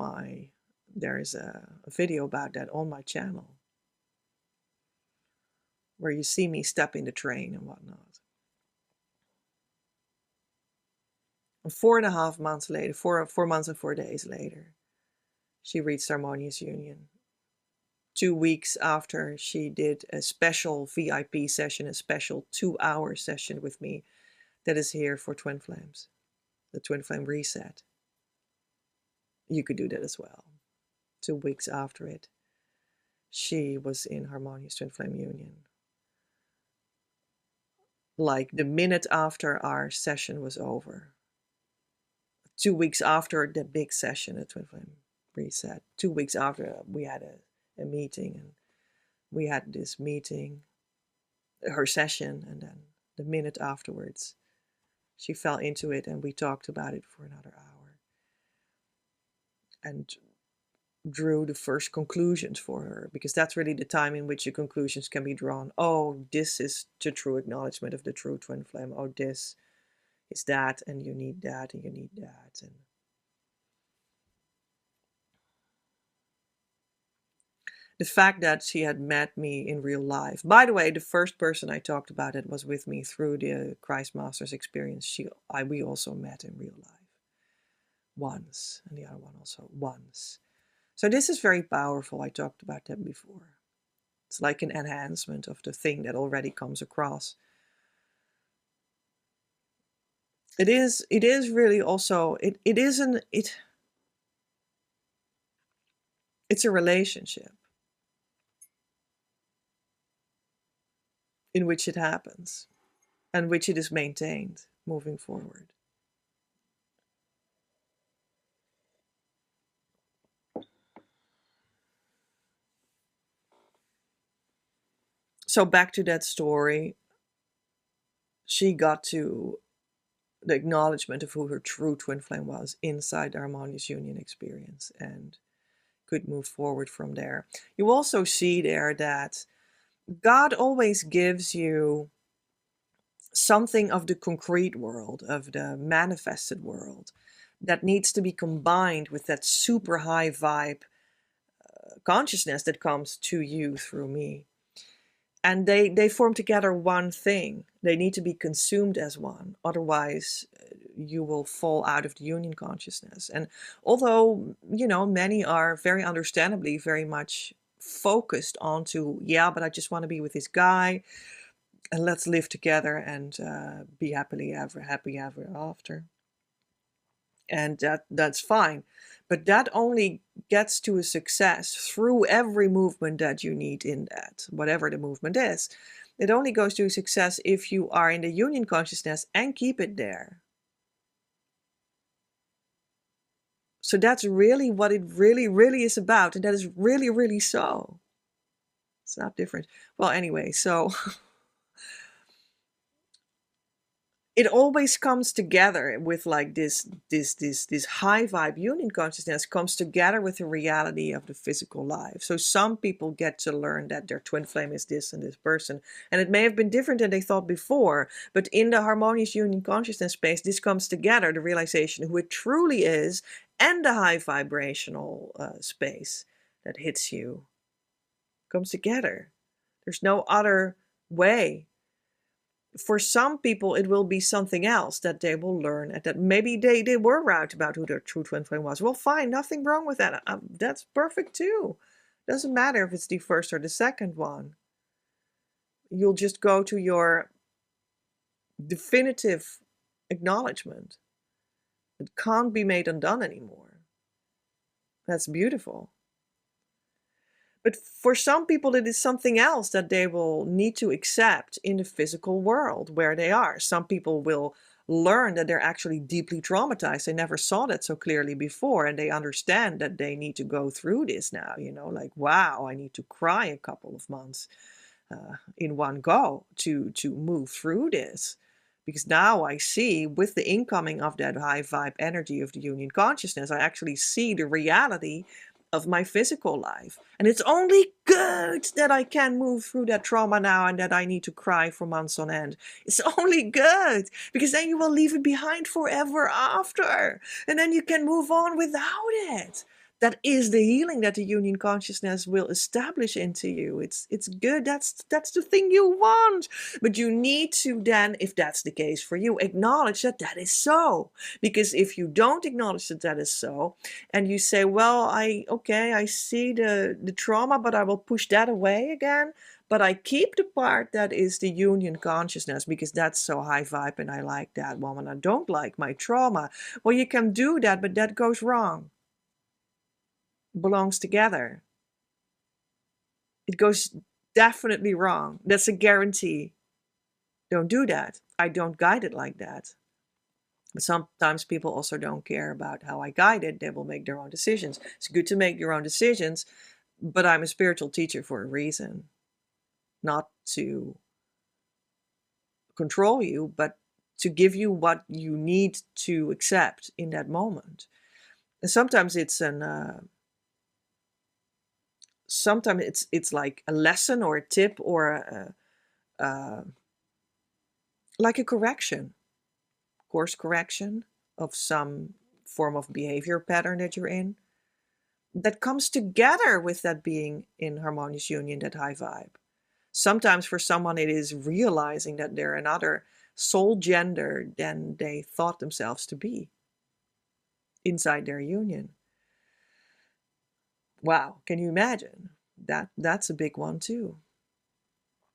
there is a video about that on my channel, where you see me step in the train and whatnot. And 4.5 months later, 4 months and 4 days later, she reached harmonious union. 2 weeks after, she did a special VIP session, a special 2-hour session with me that is here for twin flames, the twin flame reset. You could do that as well. 2 weeks after it, she was in harmonious twin flame union. Like the minute after our session was over, 2 weeks after the big session at Twin Flame Reset, 2 weeks after we had a meeting, and we had this meeting, her session, and then the minute afterwards, she fell into it and we talked about it for another hour and drew the first conclusions for her, because that's really the time in which the conclusions can be drawn. Oh, this is the true acknowledgement of the true twin flame. Oh, this is that, and you need that, and you need that. And the fact that she had met me in real life. By the way, the first person I talked about it was with me through the Christ Masters experience. We also met in real life once, and the other one also once. So this is very powerful. I talked about that before. It's like an enhancement of the thing that already comes across. It is really also, it's a relationship in which it happens and which it is maintained moving forward. So back to that story, she got to the acknowledgement of who her true twin flame was inside the harmonious union experience and could move forward from there. You also see there that God always gives you something of the concrete world, of the manifested world, that needs to be combined with that super high vibe consciousness that comes to you through me. And they form together one thing. They need to be consumed as one. Otherwise, you will fall out of the union consciousness. And although, many are very understandably very much focused onto, yeah, but I just want to be with this guy, and let's live together and be happy ever after. And that's fine. But that only gets to a success through every movement that you need in that, whatever the movement is. It only goes to a success if you are in the union consciousness and keep it there. So that's really what it really, really is about. And that is really, really so. It's not different. Well, anyway, so it always comes together with like this high vibe union consciousness comes together with the reality of the physical life. So some people get to learn that their twin flame is this and this person, and it may have been different than they thought before, but in the harmonious union consciousness space, this comes together, the realization who it truly is, and the high vibrational space that hits you comes together. There's no other way. For some people, it will be something else that they will learn, and that maybe they were right about who their true twin flame was. Well, fine, nothing wrong with that. That's perfect too. Doesn't matter if it's the first or the second one. You'll just go to your definitive acknowledgement. It can't be made undone anymore. That's beautiful. But for some people, it is something else that they will need to accept in the physical world where they are. Some people will learn that they're actually deeply traumatized. They never saw that so clearly before, and they understand that they need to go through this now, like, wow, I need to cry a couple of months in one go to move through this. Because now I see, with the incoming of that high vibe energy of the union consciousness, I actually see the reality of my physical life. And it's only good that I can move through that trauma now and that I need to cry for months on end. It's only good, because then you will leave it behind forever after. And then you can move on without it. That is the healing that the union consciousness will establish into you. It's good. That's the thing you want. But you need to then, if that's the case for you, acknowledge that that is so. Because if you don't acknowledge that that is so, and you say, well, I see the trauma, but I will push that away again. But I keep the part that is the union consciousness because that's so high vibe and I like that one and I don't like my trauma. Well, you can do that, but that goes wrong. Belongs together. It goes definitely wrong. That's a guarantee. Don't do that. I don't guide it like that. But sometimes people also don't care about how I guide it. They will make their own decisions. It's good to make your own decisions, but I'm a spiritual teacher for a reason. Not to control you, but to give you what you need to accept in that moment. And sometimes it's like a lesson or a tip or like a correction, course correction of some form of behavior pattern that you're in, that comes together with that being in harmonious union, that high vibe. Sometimes for someone it is realizing that they're another soul gender than they thought themselves to be inside their union. Wow, can you imagine? That's a big one too.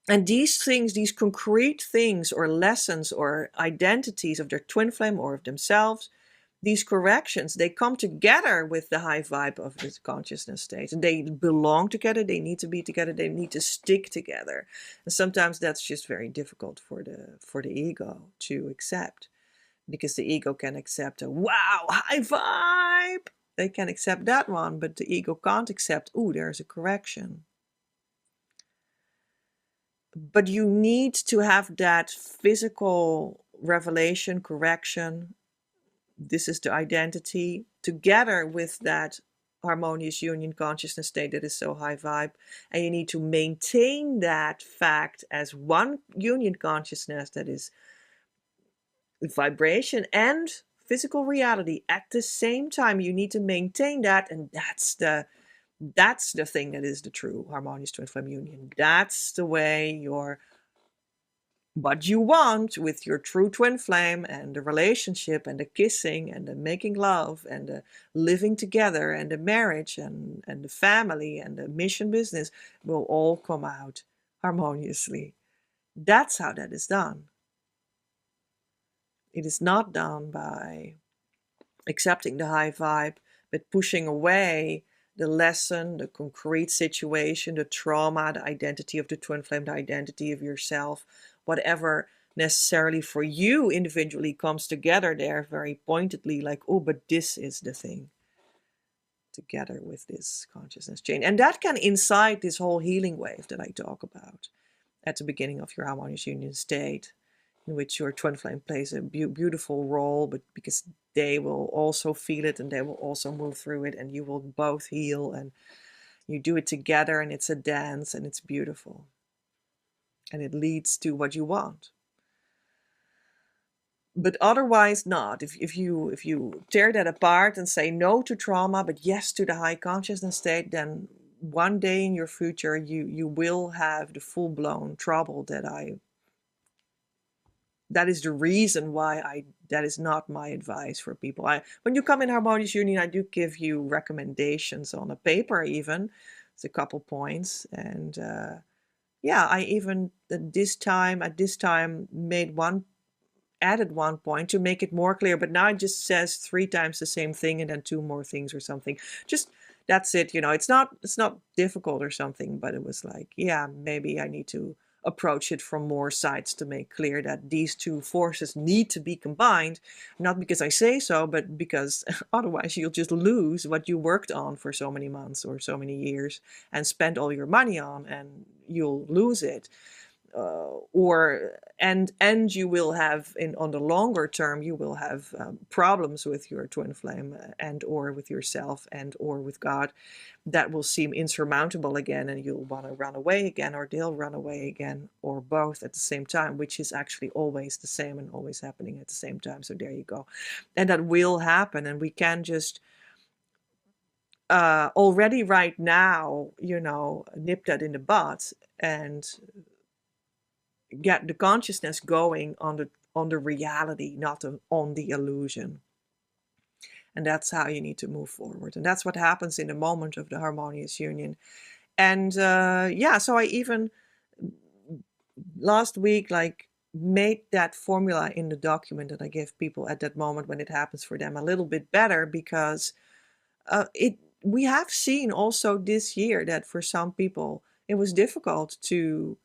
And these things, these concrete things or lessons or identities of their twin flame or of themselves, these corrections, they come together with the high vibe of this consciousness state. And they belong together, they need to be together, they need to stick together. And sometimes that's just very difficult for the ego to accept. Because the ego can accept a wow, high vibe. They can accept that one, but the ego can't accept, ooh, there's a correction. But you need to have that physical revelation, correction. This is the identity together with that harmonious union consciousness state that is so high vibe. And you need to maintain that fact as one union consciousness that is vibration and physical reality at the same time. You need to maintain that, and that's the thing that is the true harmonious twin flame union. That's the way what you want with your true twin flame, and the relationship and the kissing and the making love and the living together and the marriage and the family and the mission business will all come out harmoniously. That's how that is done. It is not done by accepting the high vibe, but pushing away the lesson, the concrete situation, the trauma, the identity of the twin flame, the identity of yourself, whatever necessarily for you individually comes together there very pointedly, like, oh, but this is the thing, together with this consciousness change. And that can incite this whole healing wave that I talk about at the beginning of your harmonious union state, in which your twin flame plays a beautiful role, but because they will also feel it and they will also move through it, and you will both heal, and you do it together, and it's a dance, and it's beautiful, and it leads to what you want. But otherwise not. If you tear that apart and say no to trauma but yes to the high consciousness state, then one day in your future you will have the full-blown trouble that is the reason why that is not my advice for people. When you come in harmonious union, I do give you recommendations on a paper even. It's a couple points. And yeah, I even at this time added one point to make it more clear, but now it just says 3 times the same thing and then 2 more things or something. Just, that's it, it's not difficult or something, but it was like, yeah, maybe I need to approach it from more sides to make clear that these 2 forces need to be combined, not because I say so, but because otherwise you'll just lose what you worked on for so many months or so many years and spent all your money on, and you'll lose it. And you will have on the longer term, you will have problems with your twin flame and or with yourself and or with God that will seem insurmountable again, and you'll want to run away again, or they'll run away again, or both at the same time, which is actually always the same and always happening at the same time. So there you go. And that will happen, and we can just already right now, nip that in the bud and get the consciousness going on the reality, not on the illusion. And that's how you need to move forward. And that's what happens in the moment of the harmonious union. And yeah, so I even last week made that formula in the document that I give people at that moment when it happens for them a little bit better, because we have seen also this year that for some people it was difficult to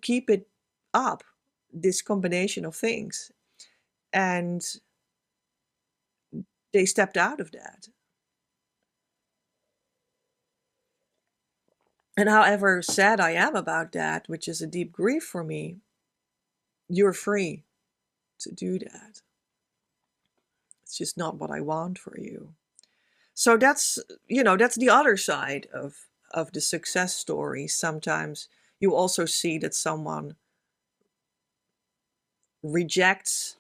keep it up, this combination of things. And they stepped out of that. And however sad I am about that, which is a deep grief for me, you're free to do that. It's just not what I want for you. So that's, that's the other side of the success story. Sometimes you also see that someone rejects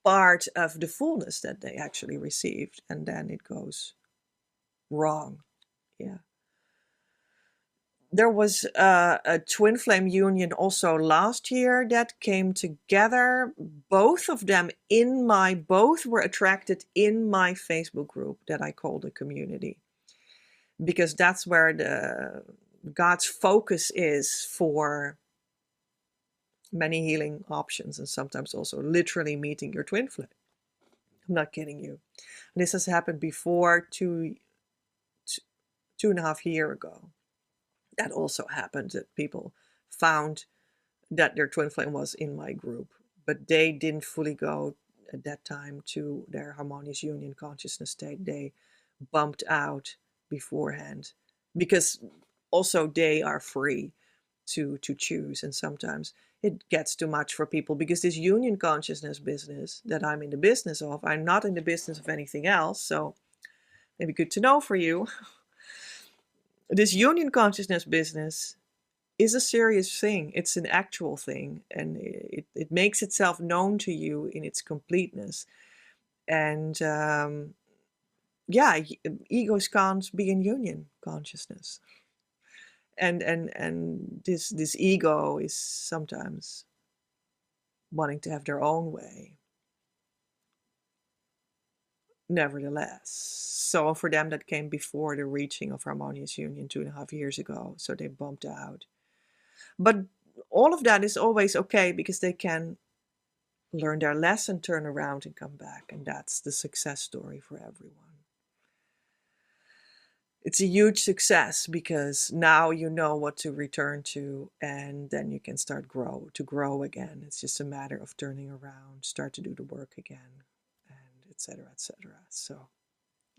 part of the fullness that they actually received, and then it goes wrong. Yeah. There was a twin flame union also last year that came together. Both of them both were attracted in my Facebook group that I call the community, because that's where God's focus is for many healing options, and sometimes also literally meeting your twin flame. I'm not kidding you. This has happened before, 2.5 years ago. That also happened, that people found that their twin flame was in my group, but they didn't fully go at that time to their harmonious union consciousness state. They bumped out beforehand, because also they are free to choose. And sometimes it gets too much for people, because this union consciousness business that I'm in the business of, I'm not in the business of anything else. So maybe good to know for you. This union consciousness business is a serious thing. It's an actual thing, and it makes itself known to you in its completeness. And egos can't be in union consciousness. And this ego is sometimes wanting to have their own way. Nevertheless, so for them, that came before the reaching of harmonious union 2.5 years ago, so they bumped out. But all of that is always okay, because they can learn their lesson, turn around, and come back. And that's the success story for everyone. It's a huge success, because now you know what to return to, and then you can start to grow again. It's just a matter of turning around, start to do the work again, and etc., etc. So,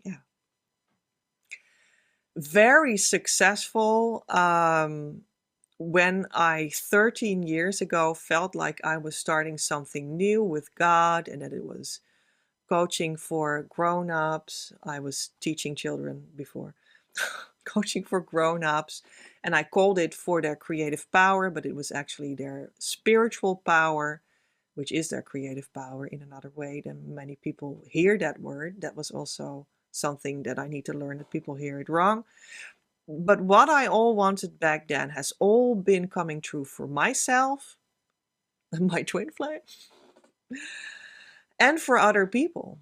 yeah. Very successful. When I 13 years ago felt like I was starting something new with God, and that it was coaching for grown-ups. I was teaching children before. Coaching for grown-ups, and I called it for their creative power, but it was actually their spiritual power, which is their creative power in another way than many people hear that word. That was also something that I need to learn, that people hear it wrong. But what I all wanted back then has all been coming true for myself, my twin flame, and for other people.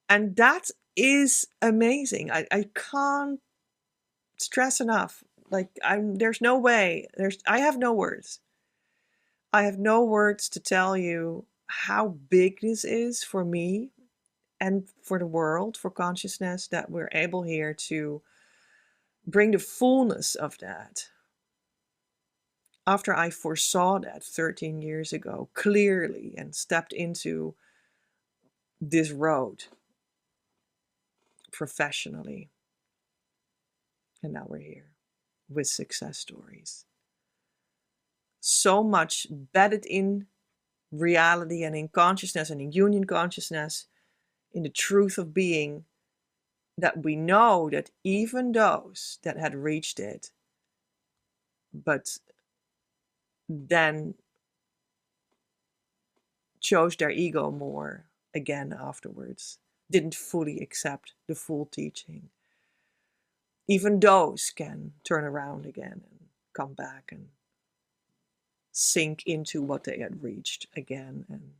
And that is amazing. I can't stress enough. Like, there's no way. I have no words. I have no words to tell you how big this is for me and for the world, for consciousness, that we're able here to bring the fullness of that. After I foresaw that 13 years ago clearly and stepped into this road professionally. And now we're here with success stories. So much bedded in reality and in consciousness and in union consciousness, in the truth of being, that we know that even those that had reached it, but then chose their ego more again afterwards, didn't fully accept the full teaching, even those can turn around again and come back and sink into what they had reached again and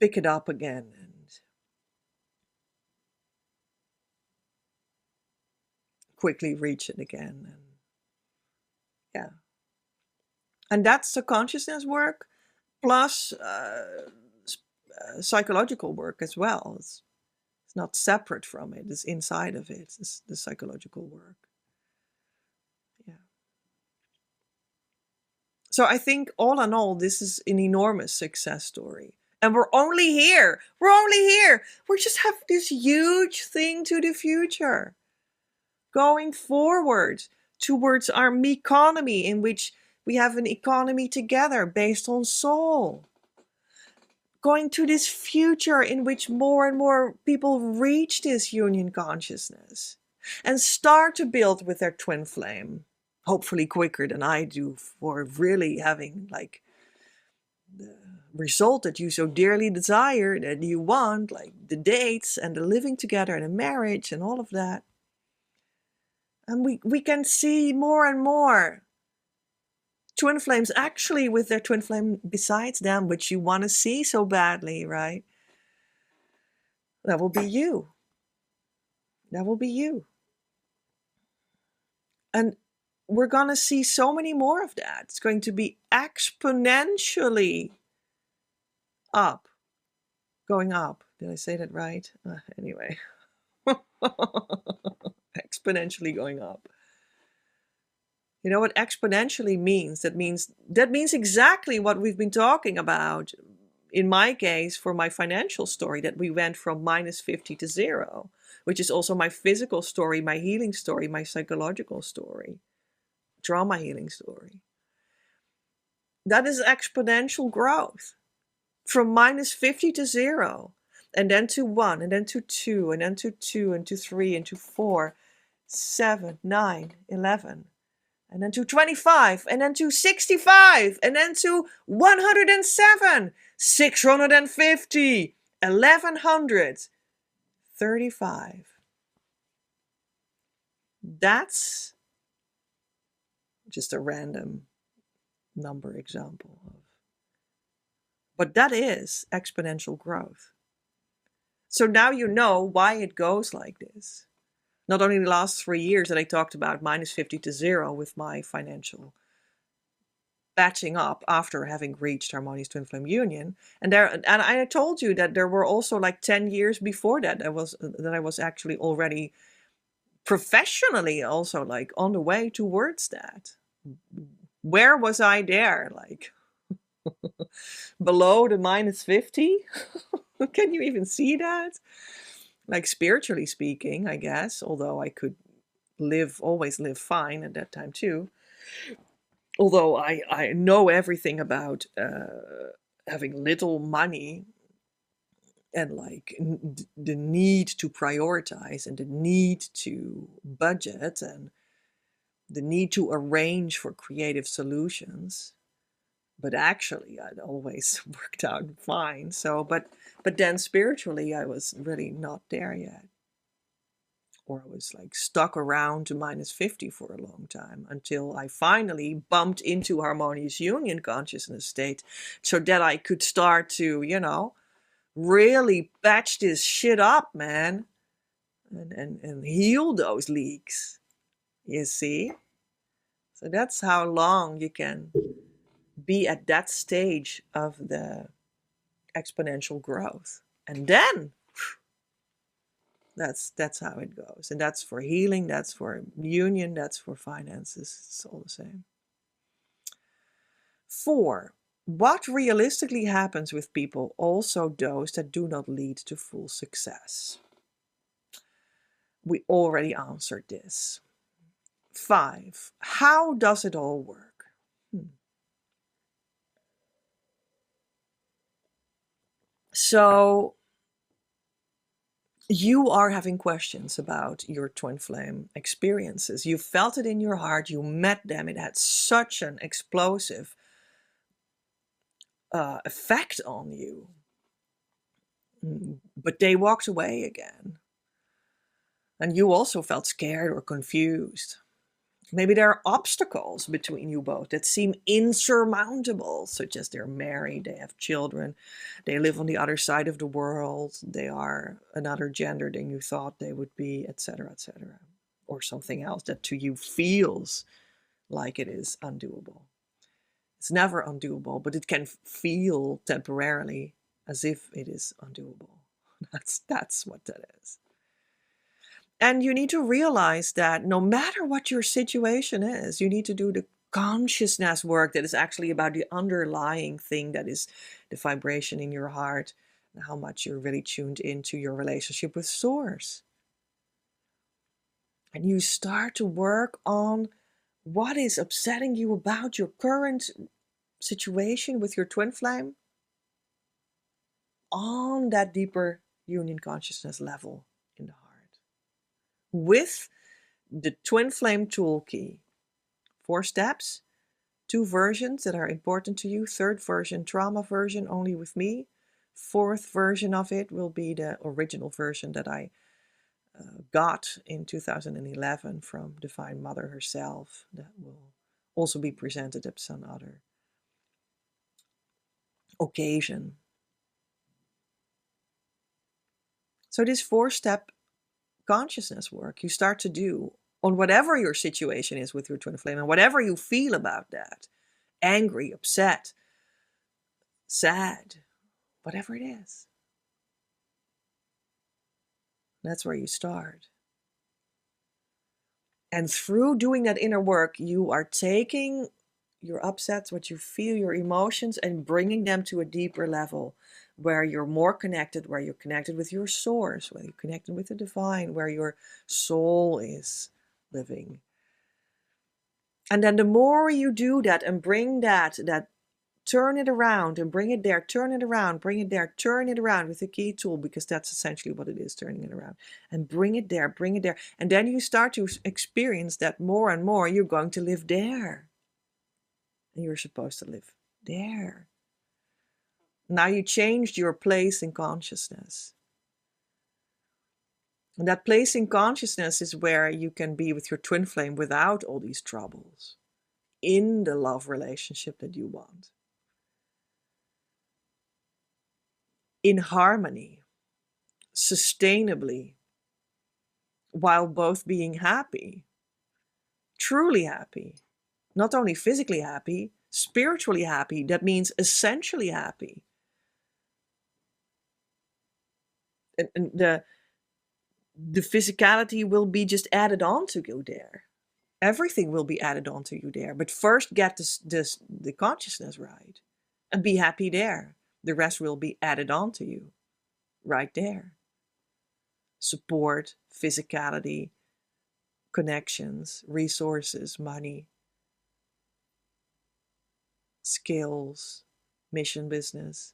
pick it up again and quickly reach it again. And yeah. And that's the consciousness work plus psychological work as well. It's It's not separate from it. It's inside of it. It's the psychological work. Yeah. So I think all in all, this is an enormous success story. And we're only here. We're only here. We just have this huge thing to the future. Going forward towards our economy, in which we have an economy together based on soul. Going to this future in which more and more people reach this union consciousness and start to build with their twin flame. Hopefully quicker than I do, for really having like the result that you so dearly desire, that you want, like the dates and the living together and a marriage and all of that. And we can see more and more twin flames actually with their twin flame besides them, which you want to see so badly, right? That will be you. That will be you. And we're going to see so many more of that. It's going to be exponentially up. Going up. Did I say that right? Anyway. Exponentially going up. You know what exponentially means? That means exactly what we've been talking about. In my case, for my financial story, that we went from -50 to 0, which is also my physical story, my healing story, my psychological story, trauma healing story. That is exponential growth. From -50 to 0, and then to 1, and then to 2, and then to 2, and to 3, and to 4, 7, 9, 11. And then to 25, and then to 65, and then to 107, 650, 1135. That's just a random number example of. But that is exponential growth. So now you know why it goes like this. Not only the last 3 years that I talked about -50 to 0 with my financial batching up after having reached harmonious twin flame union, and I told you that there were also like 10 years before that I was actually already professionally also like on the way towards that. Where was I there? Like below the -50? Can you even see that? Like spiritually speaking, I guess, although I could always live fine at that time too. Although I know everything about having little money and like the need to prioritize and the need to budget and the need to arrange for creative solutions. But actually, I'd always worked out fine. So, but then spiritually, I was really not there yet. Or I was like stuck around to -50 for a long time until I finally bumped into harmonious union consciousness state so that I could start to, really patch this shit up, man, and heal those leaks. You see? So that's how long you can be at that stage of the exponential growth. And then that's how it goes. And that's for healing, that's for union, that's for finances. It's all the same. 4. What realistically happens with people, also those that do not lead to full success? We already answered this. 5. How does it all work? So you are having questions about your twin flame experiences. You felt it in your heart. You met them. It had such an explosive effect on you. But they walked away again. And you also felt scared or confused. Maybe there are obstacles between you both that seem insurmountable, such as they're married, they have children, they live on the other side of the world, they are another gender than you thought they would be, etc., etc. Or something else that to you feels like it is undoable. It's never undoable, but it can feel temporarily as if it is undoable. That's what that is. And you need to realize that no matter what your situation is, you need to do the consciousness work that is actually about the underlying thing, that is the vibration in your heart and how much you're really tuned into your relationship with Source. And you start to work on what is upsetting you about your current situation with your twin flame on that deeper union consciousness level in the heart. With the twin flame tool key, 4 steps, 2 versions that are important to you. 3rd version, trauma version, only with me. 4th version of it will be the original version that I got in 2011 from Divine Mother herself. That will also be presented at some other occasion. So this 4-step consciousness work you start to do on whatever your situation is with your twin flame and whatever you feel about that, angry, upset, sad, whatever it is. That's where you start. And through doing that inner work, you are taking your upsets, what you feel, your emotions, and bringing them to a deeper level where you're more connected, where you're connected with your source, where you're connected with the divine, where your soul is living. And then the more you do that and bring that turn it around and bring it there, turn it around, bring it there, turn it around with the key tool, because that's essentially what it is, turning it around. And bring it there, bring it there. And then you start to experience that more and more you're going to live there. And you're supposed to live there. Now you changed your place in consciousness. And that place in consciousness is where you can be with your twin flame without all these troubles, in the love relationship that you want. In harmony, sustainably, while both being happy, truly happy, not only physically happy, spiritually happy. That means essentially happy. And the physicality will be just added on to you there. Everything will be added on to you there. But first get the consciousness right and be happy there. The rest will be added on to you right there. Support, physicality, connections, resources, money, skills, mission, business.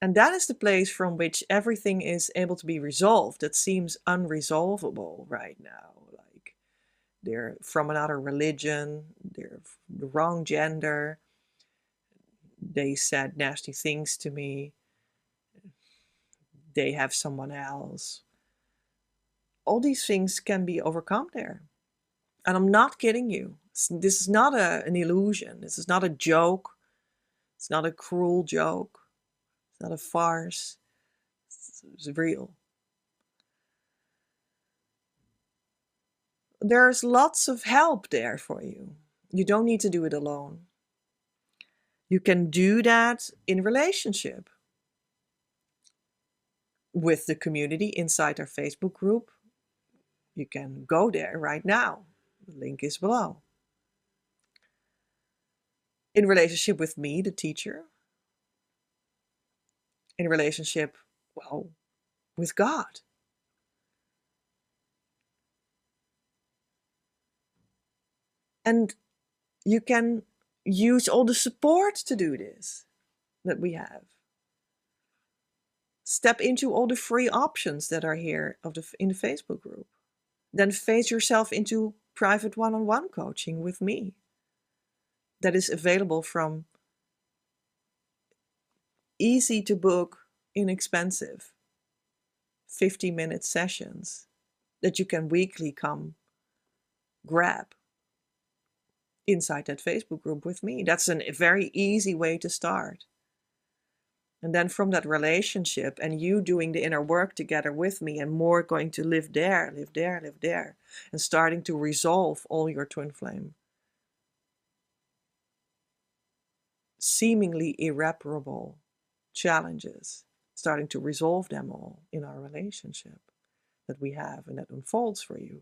And that is the place from which everything is able to be resolved that seems unresolvable right now. Like they're from another religion, they're the wrong gender, they said nasty things to me, they have someone else. All these things can be overcome there. And I'm not kidding you. This is not an illusion. This is not a joke. It's not a cruel joke. It's not a farce. It's real. There's lots of help there for you. You don't need to do it alone. You can do that in relationship with the community inside our Facebook group. You can go there right now. The link is below. In relationship with me, the teacher. In relationship, well, with God. And you can use all the support to do this that we have. Step into all the free options that are here in the Facebook group. Then phase yourself into private one-on-one coaching with me. That is available from easy to book, inexpensive 50-minute sessions that you can weekly come grab inside that Facebook group with me. That's a very easy way to start. And then from that relationship and you doing the inner work together with me and more going to live there, live there, live there, and starting to resolve all your twin flame seemingly irreparable challenges, starting to resolve them all in our relationship that we have and that unfolds for you.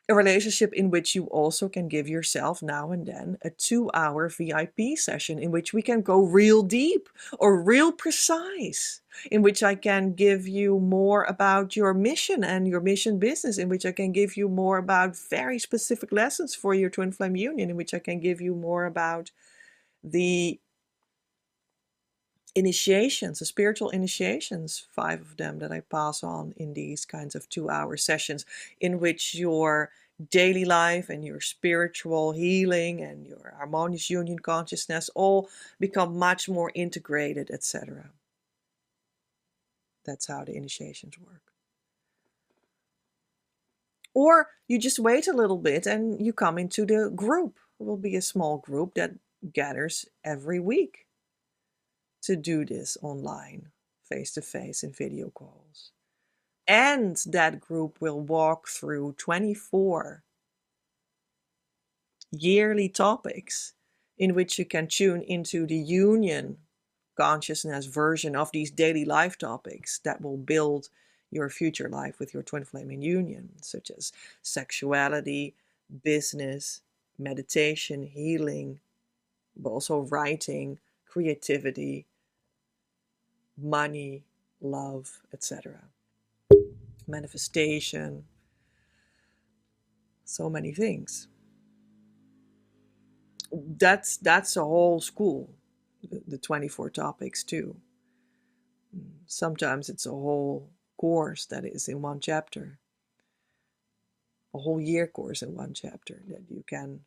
A relationship in which you also can give yourself now and then a 2-hour VIP session in which we can go real deep or real precise, in which I can give you more about your mission and your mission business, in which I can give you more about very specific lessons for your twin flame union, in which I can give you more about the initiations, the spiritual initiations, 5 of them that I pass on in these kinds of 2-hour sessions, in which your daily life and your spiritual healing and your harmonious union consciousness all become much more integrated, etc. That's how the initiations work. Or you just wait a little bit and you come into the group. It will be a small group that gathers every week to do this online, face-to-face in video calls. And that group will walk through 24 yearly topics in which you can tune into the union consciousness version of these daily life topics that will build your future life with your twin flame in union, such as sexuality, business, meditation, healing, but also writing, creativity, money, love, etc. Manifestation, so many things. That's a whole school, the 24 topics too. Sometimes it's a whole course that is in one chapter, a whole year course in one chapter that you can,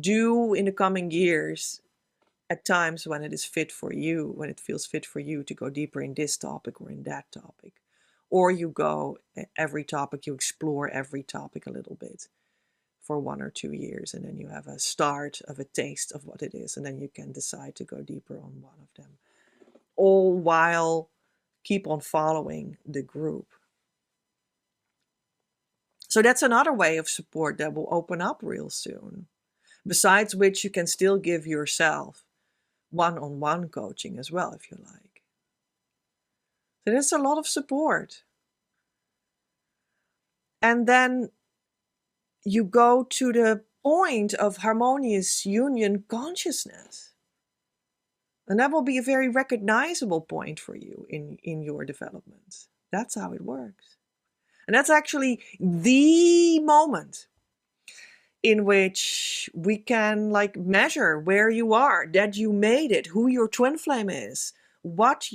do in the coming years at times when it is fit for you, when it feels fit for you to go deeper in this topic or in that topic. Or you go every topic, you explore every topic a little bit for 1 or 2 years, and then you have a start of a taste of what it is, and then you can decide to go deeper on one of them. All while keep on following the group. So that's another way of support that will open up real soon. Besides which, you can still give yourself one-on-one coaching as well, if you like. So there's a lot of support. And then you go to the point of harmonious union consciousness. And that will be a very recognizable point for you in your development. That's how it works. And that's actually the moment in which we can measure where you are, that you made it, who your twin flame is, what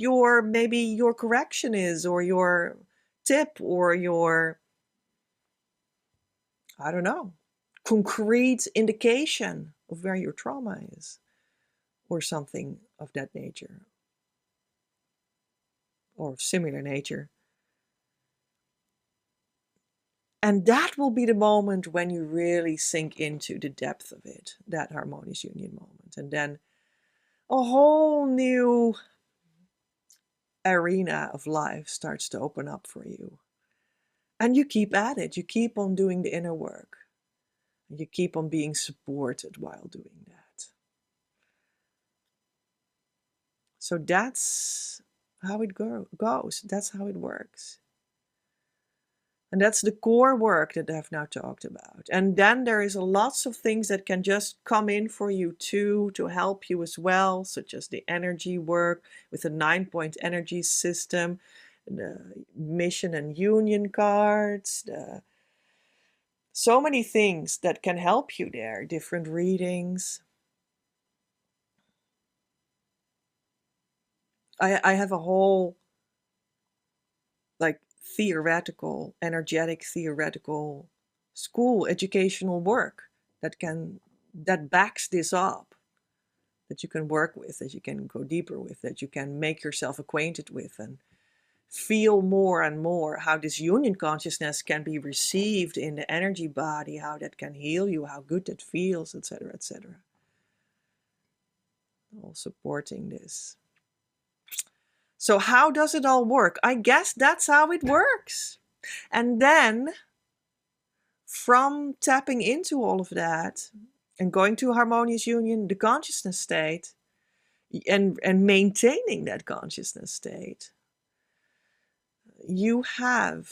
maybe your correction is, or your tip, or your, I don't know, concrete indication of where your trauma is, or something of that nature, or of similar nature. And that will be the moment when you really sink into the depth of it, that harmonious union moment. And then a whole new arena of life starts to open up for you. And you keep at it. You keep on doing the inner work. And you keep on being supported while doing that. So that's how it goes. That's how it works. And that's the core work that I've now talked about. And then there is lots of things that can just come in for you too, to help you as well, such as the energy work with the 9-point energy system, the mission and union cards, so many things that can help you there, different readings. I have a whole energetic theoretical school educational work that backs this up, that you can work with, that you can go deeper with, that you can make yourself acquainted with, and feel more and more how this union consciousness can be received in the energy body, how that can heal you, how good that feels, etc., etc. All supporting this. So how does it all work? I guess that's how it works. And then from tapping into all of that and going to harmonious union, the consciousness state, and maintaining that consciousness state. You have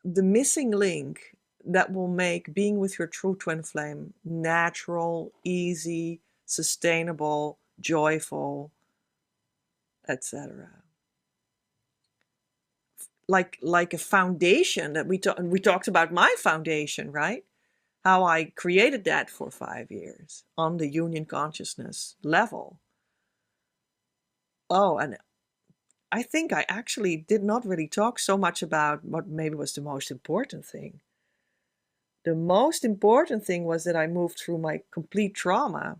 the missing link that will make being with your true twin flame natural, easy, sustainable, joyful, etc. Like a foundation that we talked about my foundation, right? How I created that for 5 years on the union consciousness level. Oh, and I think I actually did not really talk so much about what maybe was the most important thing. The most important thing was that I moved through my complete trauma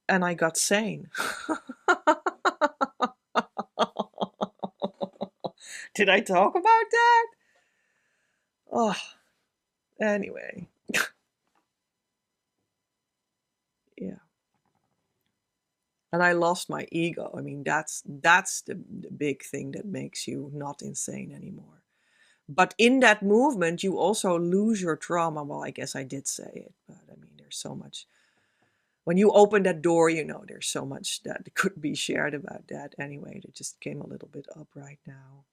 and I got sane. Did I talk about that? Oh, anyway. Yeah. And I lost my ego. I mean, that's the big thing that makes you not insane anymore. But in that movement, you also lose your trauma. Well, I guess I did say it, but I mean, there's so much. When you open that door, you know, there's so much that could be shared about that anyway. That just came a little bit up right now.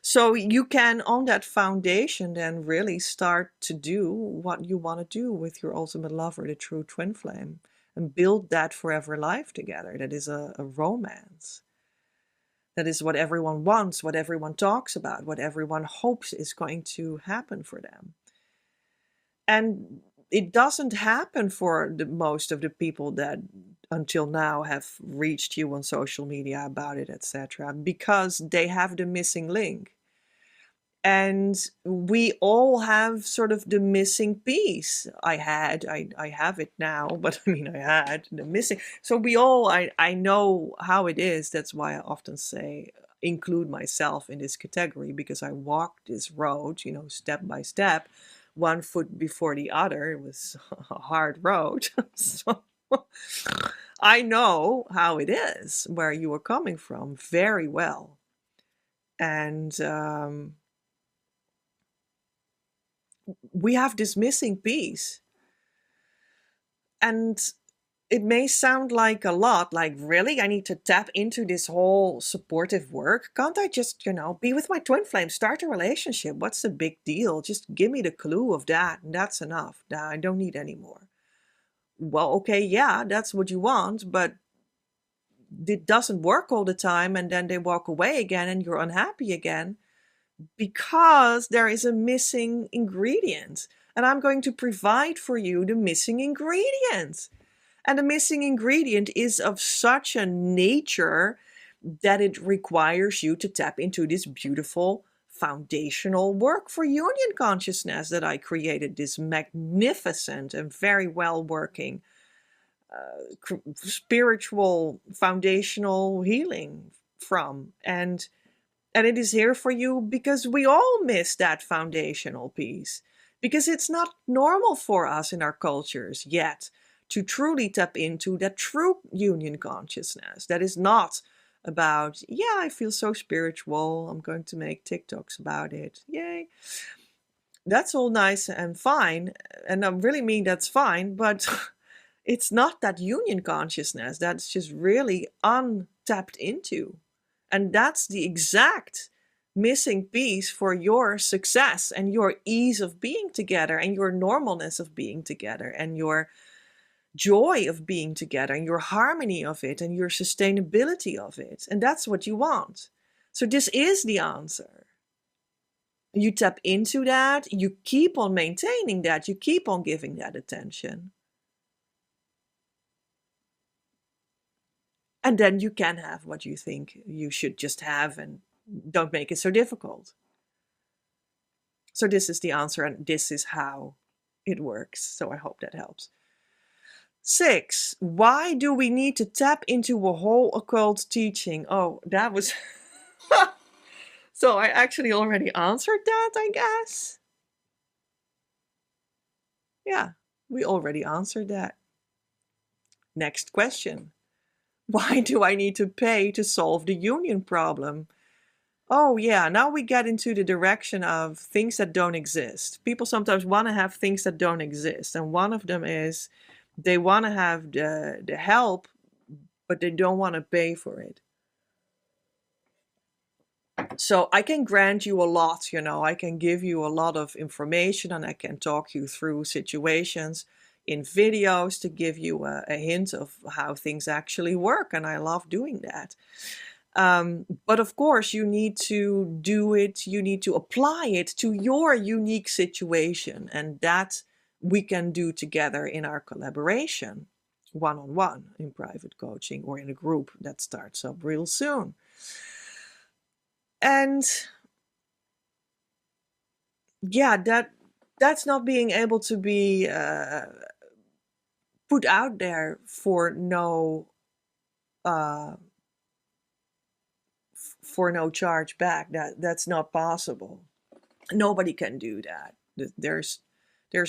So you can, on that foundation, then really start to do what you want to do with your ultimate lover, the true twin flame, and build that forever life together. That is a romance. That is what everyone wants, what everyone talks about, what everyone hopes is going to happen for them. And it doesn't happen for the most of the people that until now have reached you on social media about it, etc., because they have the missing link. And we all have sort of the missing piece. I have it now, but I mean, I had the missing. So we all, I know how it is. That's why I often say, include myself in this category, because I walked this road, you know, step by step, one foot before the other. It was a hard road. So I know how it is, where you are coming from, very well. And, we have this missing piece. And it may sound like a lot, like, really? I need to tap into this whole supportive work? Can't I just, you know, be with my twin flame, start a relationship? What's the big deal? Just give me the clue of that, and that's enough. I don't need any more. Well, okay, yeah, that's what you want, but it doesn't work all the time, and then they walk away again, and you're unhappy again. Because there is a missing ingredient, and I'm going to provide for you the missing ingredient. And the missing ingredient is of such a nature that it requires you to tap into this beautiful foundational work for union consciousness that I created, this magnificent and very well working spiritual foundational healing from. And it is here for you because we all miss that foundational piece. Because it's not normal for us in our cultures yet to truly tap into that true union consciousness. That is not about, yeah, I feel so spiritual, I'm going to make TikToks about it. Yay. That's all nice and fine. And I really mean that's fine, but it's not that union consciousness that's just really untapped into. And that's the exact missing piece for your success and your ease of being together and your normalness of being together and your joy of being together and your harmony of it and your sustainability of it. And that's what you want. So this is the answer. You tap into that, you keep on maintaining that, you keep on giving that attention. And then you can have what you think you should just have, and don't make it so difficult. So this is the answer, and this is how it works. So I hope that helps. 6, why do we need to tap into a whole occult teaching? Oh, that was... So I actually already answered that, I guess. Yeah, we already answered that. Next question. Why do I need to pay to solve the union problem? Oh yeah, now we get into the direction of things that don't exist. People sometimes want to have things that don't exist. And one of them is They want to have the help, but they don't want to pay for it. So I can grant you a lot, I can give you a lot of information, and I can talk you through situations in videos to give you a hint of how things actually work. And I love doing that. But of course, you need to do it, you need to apply it to your unique situation. And that we can do together in our collaboration, one-on-one, in private coaching, or in a group that starts up real soon. And yeah, that's not being able to be put out there for no charge back. That's not possible. Nobody can do that. There's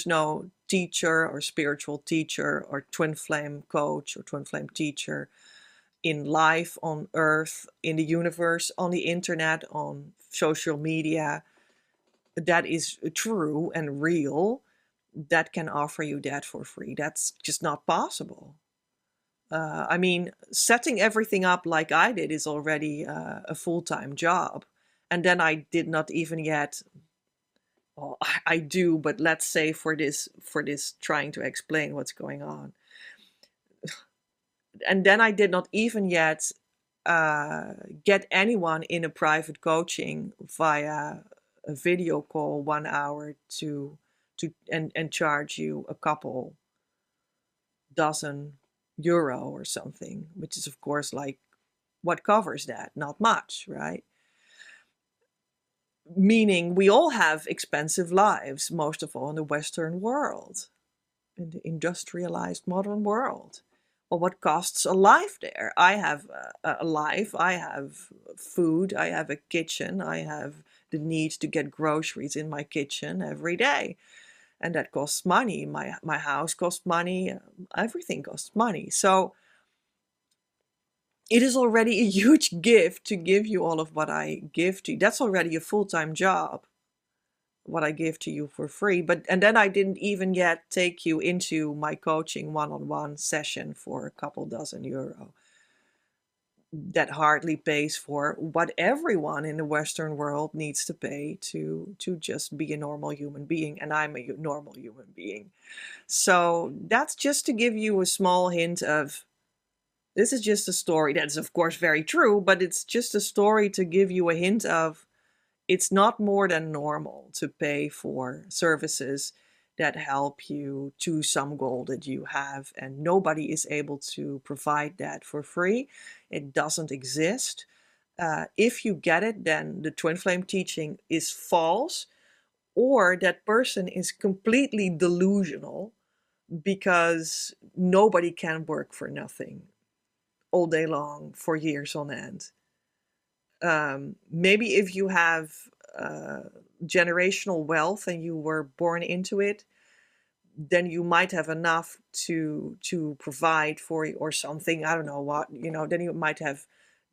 no teacher or spiritual teacher or twin flame coach or twin flame teacher in life, on earth, in the universe, on the internet, on social media, that is true and real, that can offer you that for free. That's just not possible. I mean, setting everything up like I did is already a full-time job. And then I did not even yet, well, I do, but let's say for this trying to explain what's going on. And then I did not even yet get anyone in a private coaching via a video call 1 hour and charge you a couple dozen euro or something, which is of course like what covers that? Not much, right? Meaning we all have expensive lives, most of all in the Western world, in the industrialized modern world. Well, what costs a life there? I have a life, I have food, I have a kitchen, I have the need to get groceries in my kitchen every day. And that costs money. My house costs money. Everything costs money. So it is already a huge gift to give you all of what I give to you. That's already a full-time job, what I give to you for free. And then I didn't even yet take you into my coaching one-on-one session for a couple dozen euro. That hardly pays for what everyone in the Western world needs to pay to just be a normal human being. And I'm a normal human being. So that's just to give you a small hint of, this is just a story that's of course very true, but it's just a story to give you a hint of, it's not more than normal to pay for services that help you to some goal that you have, and nobody is able to provide that for free. It doesn't exist. If you get it, then the twin flame teaching is false, or that person is completely delusional, because nobody can work for nothing all day long for years on end. Maybe if you have generational wealth and you were born into it, then you might have enough to provide for you or something. I don't know what, then you might have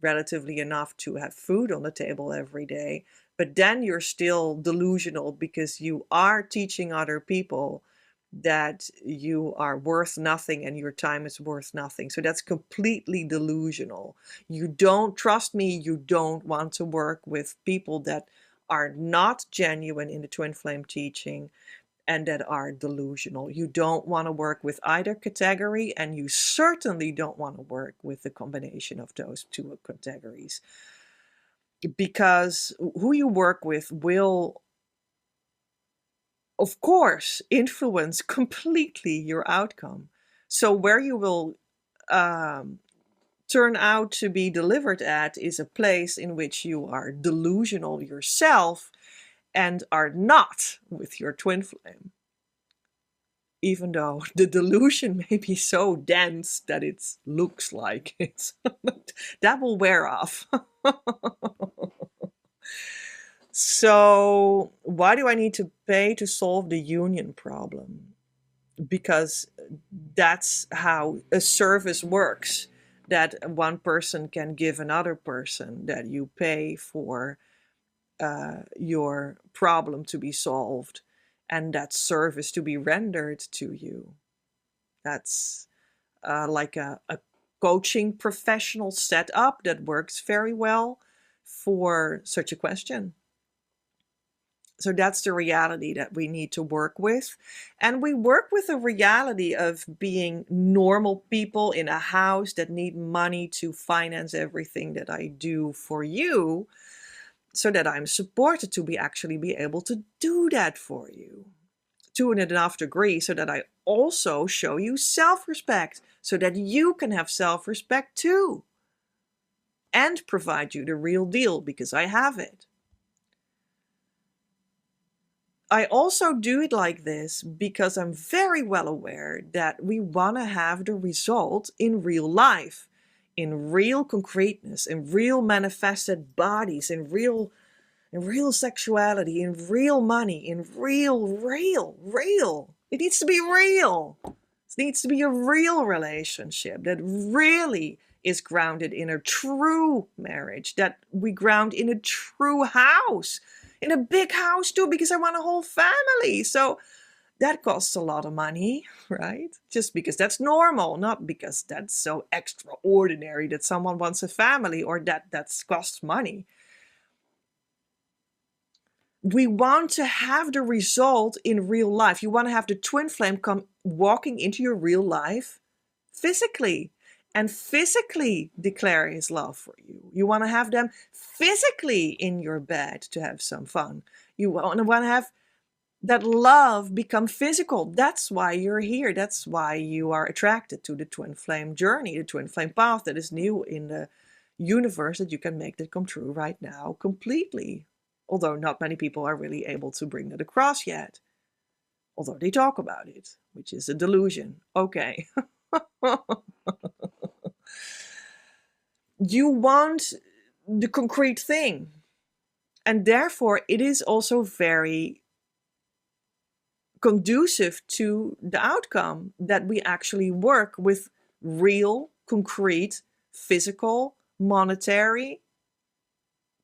relatively enough to have food on the table every day. But then you're still delusional, because you are teaching other people that you are worth nothing and your time is worth nothing. So that's completely delusional. You don't trust me. You don't want to work with people that are not genuine in the twin flame teaching and that are delusional. You don't want to work with either category, and you certainly don't want to work with the combination of those two categories, because who you work with will, of course, influence completely your outcome. So where you will turn out to be delivered at is a place in which you are delusional yourself and are not with your twin flame. Even though the delusion may be so dense that it looks like it's that will wear off. So why do I need to pay to solve the union problem? Because that's how a service works, that one person can give another person, that you pay for your problem to be solved and that service to be rendered to you. That's like a coaching professional setup that works very well for such a question. So that's the reality that we need to work with. And we work with the reality of being normal people in a house that need money to finance everything that I do for you, so that I'm supported to actually be able to do that for you to enough degree, so that I also show you self-respect, so that you can have self-respect too, and provide you the real deal because I have it. I also do it like this because I'm very well aware that we want to have the result in real life, in real concreteness, in real manifested bodies, in real sexuality, in real money, in real. It needs to be real. It needs to be a real relationship that really is grounded in a true marriage, that we ground in a true house, in a big house too, because I want a whole family. So that costs a lot of money, right? Just because that's normal, not because that's so extraordinary that someone wants a family or that costs money. We want to have the result in real life. You want to have the twin flame come walking into your real life physically and physically declare his love for you. You want to have them physically in your bed to have some fun. You want to have that love become physical. That's why you're here. That's why you are attracted to the twin flame journey, the twin flame path that is new in the universe, that you can make that come true right now completely. Although not many people are really able to bring that across yet. Although they talk about it, which is a delusion. Okay. You want the concrete thing. And therefore, it is also very conducive to the outcome that we actually work with real, concrete, physical, monetary,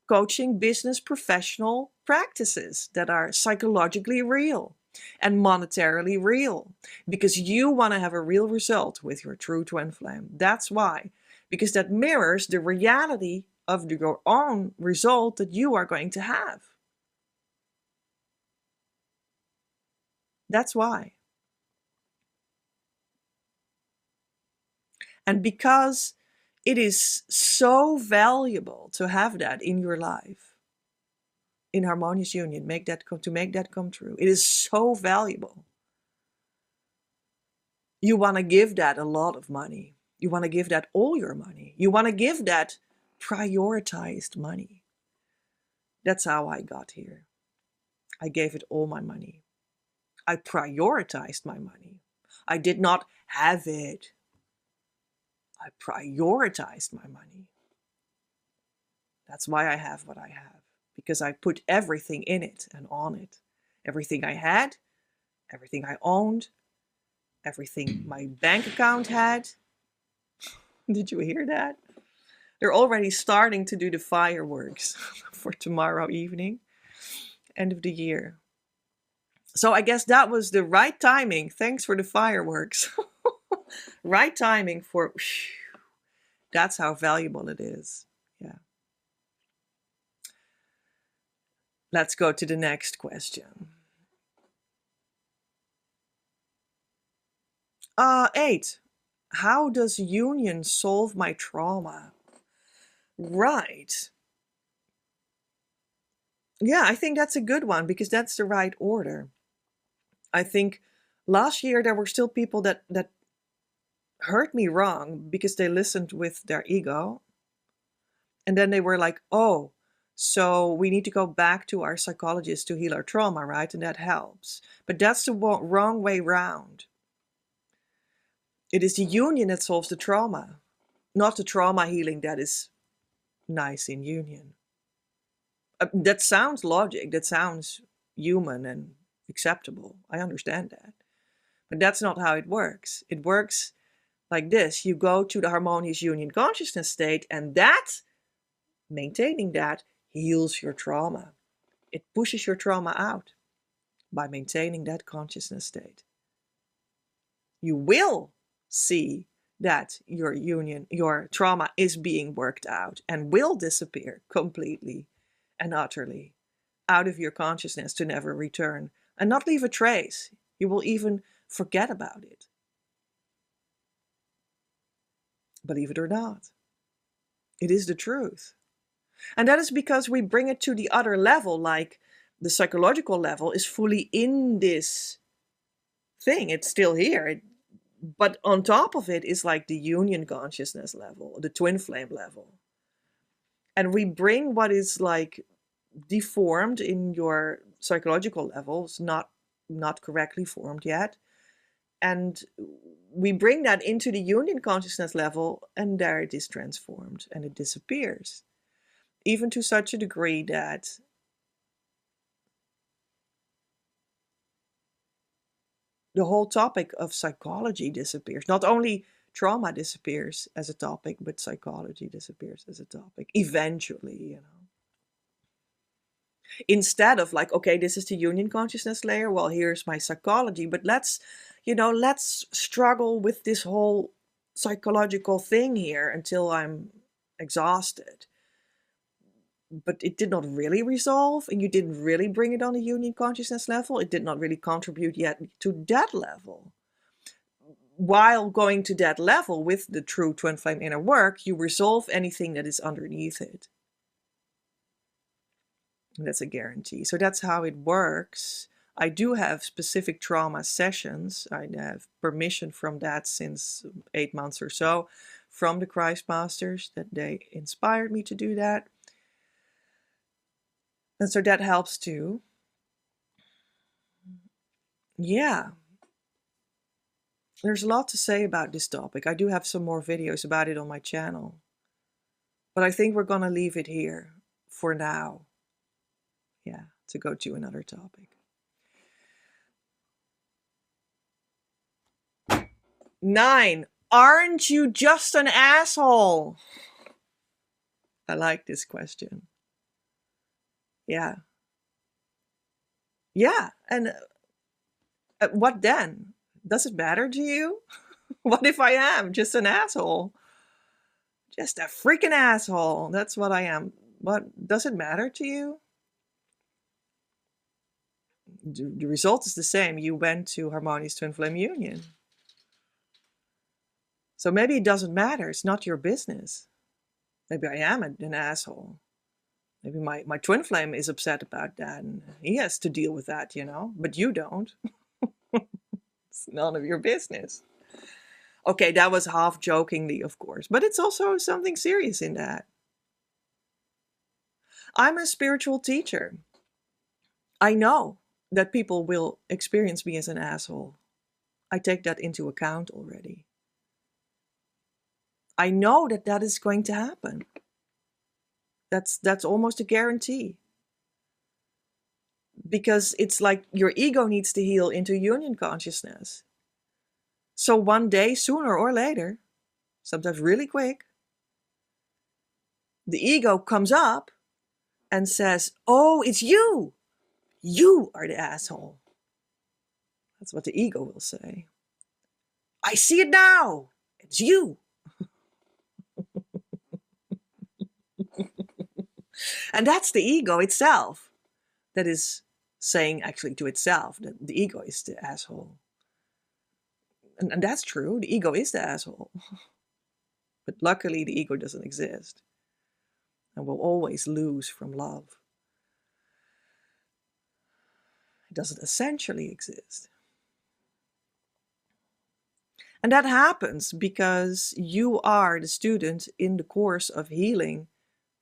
coaching, business, professional practices that are psychologically real and monetarily real, because you want to have a real result with your true twin flame. That's why, because that mirrors the reality of your own result that you are going to have. That's why. And because it is so valuable to have that in your life, in harmonious union, to make that come true. It is so valuable. You want to give that a lot of money. You want to give that all your money. You want to give that prioritized money. That's how I got here. I gave it all my money. I prioritized my money. I did not have it. I prioritized my money. That's why I have what I have, because I put everything in it and on it. Everything I had, everything I owned, everything my bank account had. Did you hear that? They're already starting to do the fireworks for tomorrow evening, end of the year. So I guess that was the right timing. Thanks for the fireworks. Right timing for, that's how valuable it is. Yeah. Let's go to the next question. 8. How does union solve my trauma? Right. Yeah, I think that's a good one, because that's the right order. I think last year there were still people that hurt me wrong because they listened with their ego. And then they were like, oh, so we need to go back to our psychologist to heal our trauma, right? And that helps. But that's the wrong way round. It is the union that solves the trauma, not the trauma healing that is nice in union. That sounds logic, that sounds human and acceptable. I understand that. But that's not how it works. It works like this. You go to the harmonious union consciousness state, and that, maintaining that, heals your trauma. It pushes your trauma out by maintaining that consciousness state. You will see that your trauma is being worked out and will disappear completely and utterly out of your consciousness to never return and not leave a trace. You will even forget about it. Believe it or not, it is the truth. And that is because we bring it to the other level, like the psychological level is fully in this thing. It's still here. But on top of it is like the union consciousness level, the twin flame level. And we bring what is like deformed in your psychological levels, not correctly formed yet. And we bring that into the union consciousness level, and there it is transformed and it disappears. Even to such a degree that the whole topic of psychology disappears. Not only trauma disappears as a topic, but psychology disappears as a topic eventually, you know. Instead of like, okay, this is the union consciousness layer, well, here's my psychology, but let's struggle with this whole psychological thing here until I'm exhausted. But it did not really resolve, and you didn't really bring it on a union consciousness level. It did not really contribute yet to that level. While going to that level with the true twin flame inner work, you resolve anything that is underneath it. And that's a guarantee. So that's how it works. I do have specific trauma sessions. I have permission from that since 8 months or so from the Christ Masters, that they inspired me to do that. And so that helps too. Yeah. There's a lot to say about this topic. I do have some more videos about it on my channel. But I think we're going to leave it here for now. Yeah, to go to another topic. 9. Aren't you just an asshole? I like this question. Yeah. Yeah, and what then? Does it matter to you? What if I am just an asshole? Just a freaking asshole. That's what I am. What does it matter to you? The result is the same. You went to harmonious twin flame union. So maybe it doesn't matter. It's not your business. Maybe I am an asshole. Maybe my twin flame is upset about that and he has to deal with that, you know, but you don't. It's none of your business. Okay, that was half jokingly, of course, but it's also something serious in that. I'm a spiritual teacher. I know that people will experience me as an asshole. I take that into account already. I know that that is going to happen. That's almost a guarantee. Because it's like your ego needs to heal into union consciousness. So one day, sooner or later, sometimes really quick, the ego comes up and says, oh, it's you. You are the asshole. That's what the ego will say. I see it now. It's you. And that's the ego itself that is saying actually to itself that the ego is the asshole. And that's true. The ego is the asshole. But luckily, the ego doesn't exist and will always lose from love. It doesn't essentially exist. And that happens because you are the student in the course of healing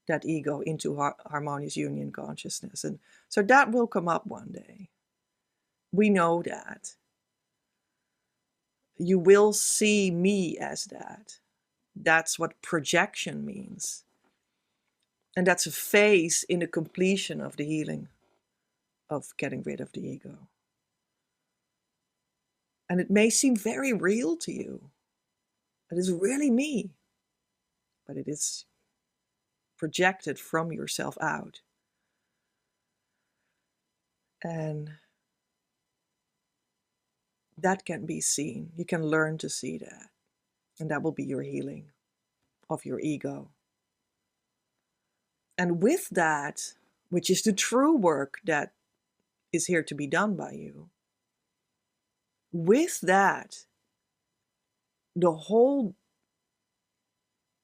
that ego into harmonious union consciousness. And so that will come up one day. We know that. You will see me as that. That's what projection means. And that's a phase in the completion of the healing of getting rid of the ego. And it may seem very real to you. It is really me. But it is projected from yourself out. And that can be seen. You can learn to see that. And that will be your healing of your ego. And with that, which is the true work that is here to be done by you, with that, the whole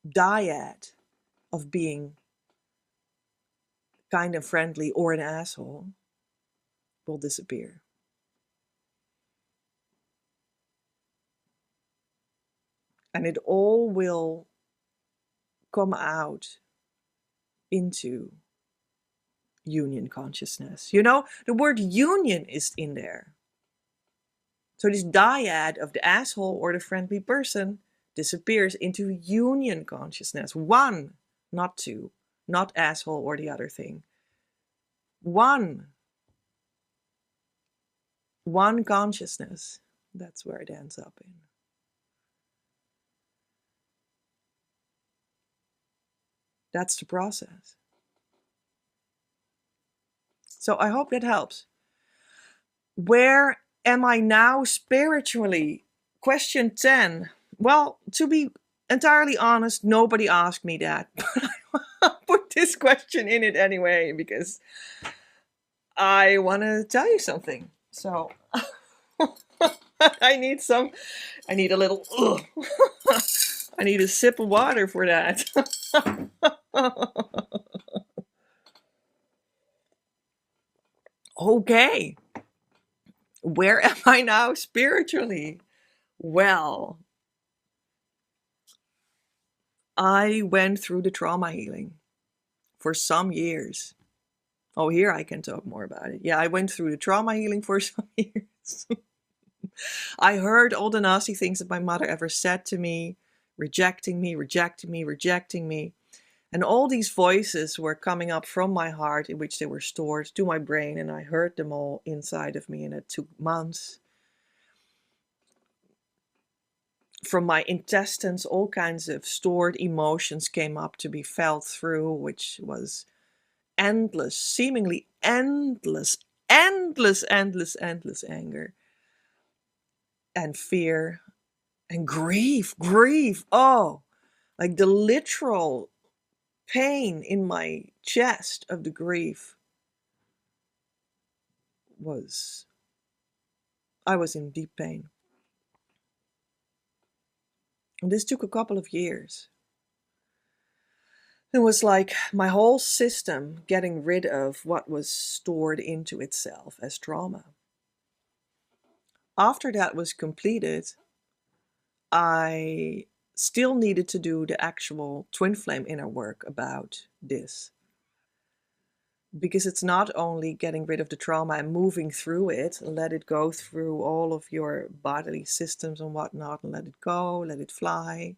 dyad of being kind and friendly or an asshole will disappear. And it all will come out into union consciousness. You know, the word union is in there. So this dyad of the asshole or the friendly person disappears into union consciousness. One, not two, not asshole or the other thing. One consciousness. That's where it ends up in. That's the process. So I hope that helps. Where am I now spiritually? Question 10. Well, to be entirely honest, nobody asked me that. But I put this question in it anyway because I want to tell you something. So I need a little, I need a sip of water for that. Okay. Where am I now spiritually? Well, I went through the trauma healing for some years. Oh, here I can talk more about it. Yeah, I went through the trauma healing for some years. I heard all the nasty things that my mother ever said to me, rejecting me, rejecting me, rejecting me. And all these voices were coming up from my heart, in which they were stored, to my brain, and I heard them all inside of me, and it took months. From my intestines, all kinds of stored emotions came up to be felt through, which was endless, seemingly endless anger and fear and grief. Oh, like the literal pain in my chest of the grief I was in deep pain. And this took a couple of years. It was like my whole system getting rid of what was stored into itself as trauma. After that was completed, I still needed to do the actual twin flame inner work about this. Because it's not only getting rid of the trauma and moving through it, let it go through all of your bodily systems and whatnot, and let it go, let it fly.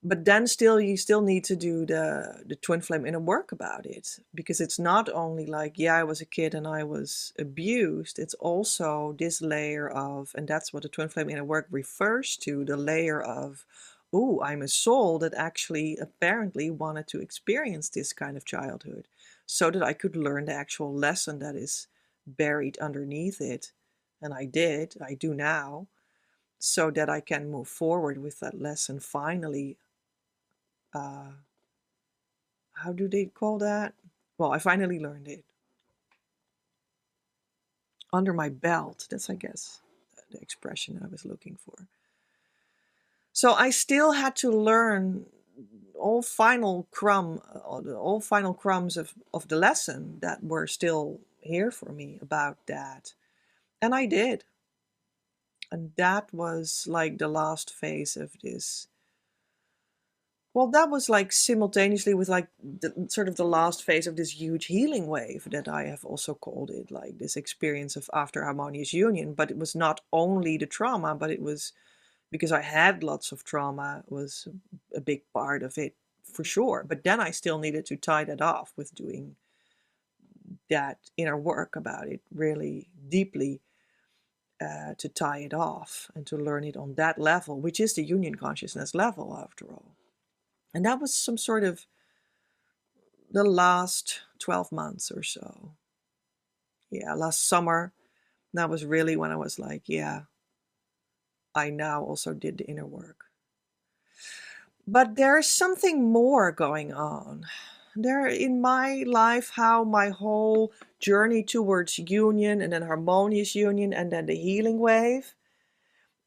But then you still need to do the twin flame inner work about it. Because it's not only like, yeah, I was a kid and I was abused. It's also this layer of, and that's what the twin flame inner work refers to, the layer of, oh, I'm a soul that actually apparently wanted to experience this kind of childhood so that I could learn the actual lesson that is buried underneath it. And I do now, so that I can move forward with that lesson finally. How do they call that? Well, I finally learned it. Under my belt, that's, I guess, the expression I was looking for. So I still had to learn all final crumbs of the lesson that were still here for me about that. And I did. And that was like the last phase of this. Well, that was like simultaneously with like the last phase of this huge healing wave that I have also called it, like this experience of after harmonious union. But it was not only the trauma, but it was because I had lots of trauma was a big part of it for sure. But then I still needed to tie that off with doing that inner work about it really deeply, to tie it off and to learn it on that level, which is the union consciousness level after all. And that was some sort of the last 12 months or so. Yeah, last summer That was really when I was like, yeah, I now also did the inner work. But there is something more going on. There in my life, how my whole journey towards union and then harmonious union and then the healing wave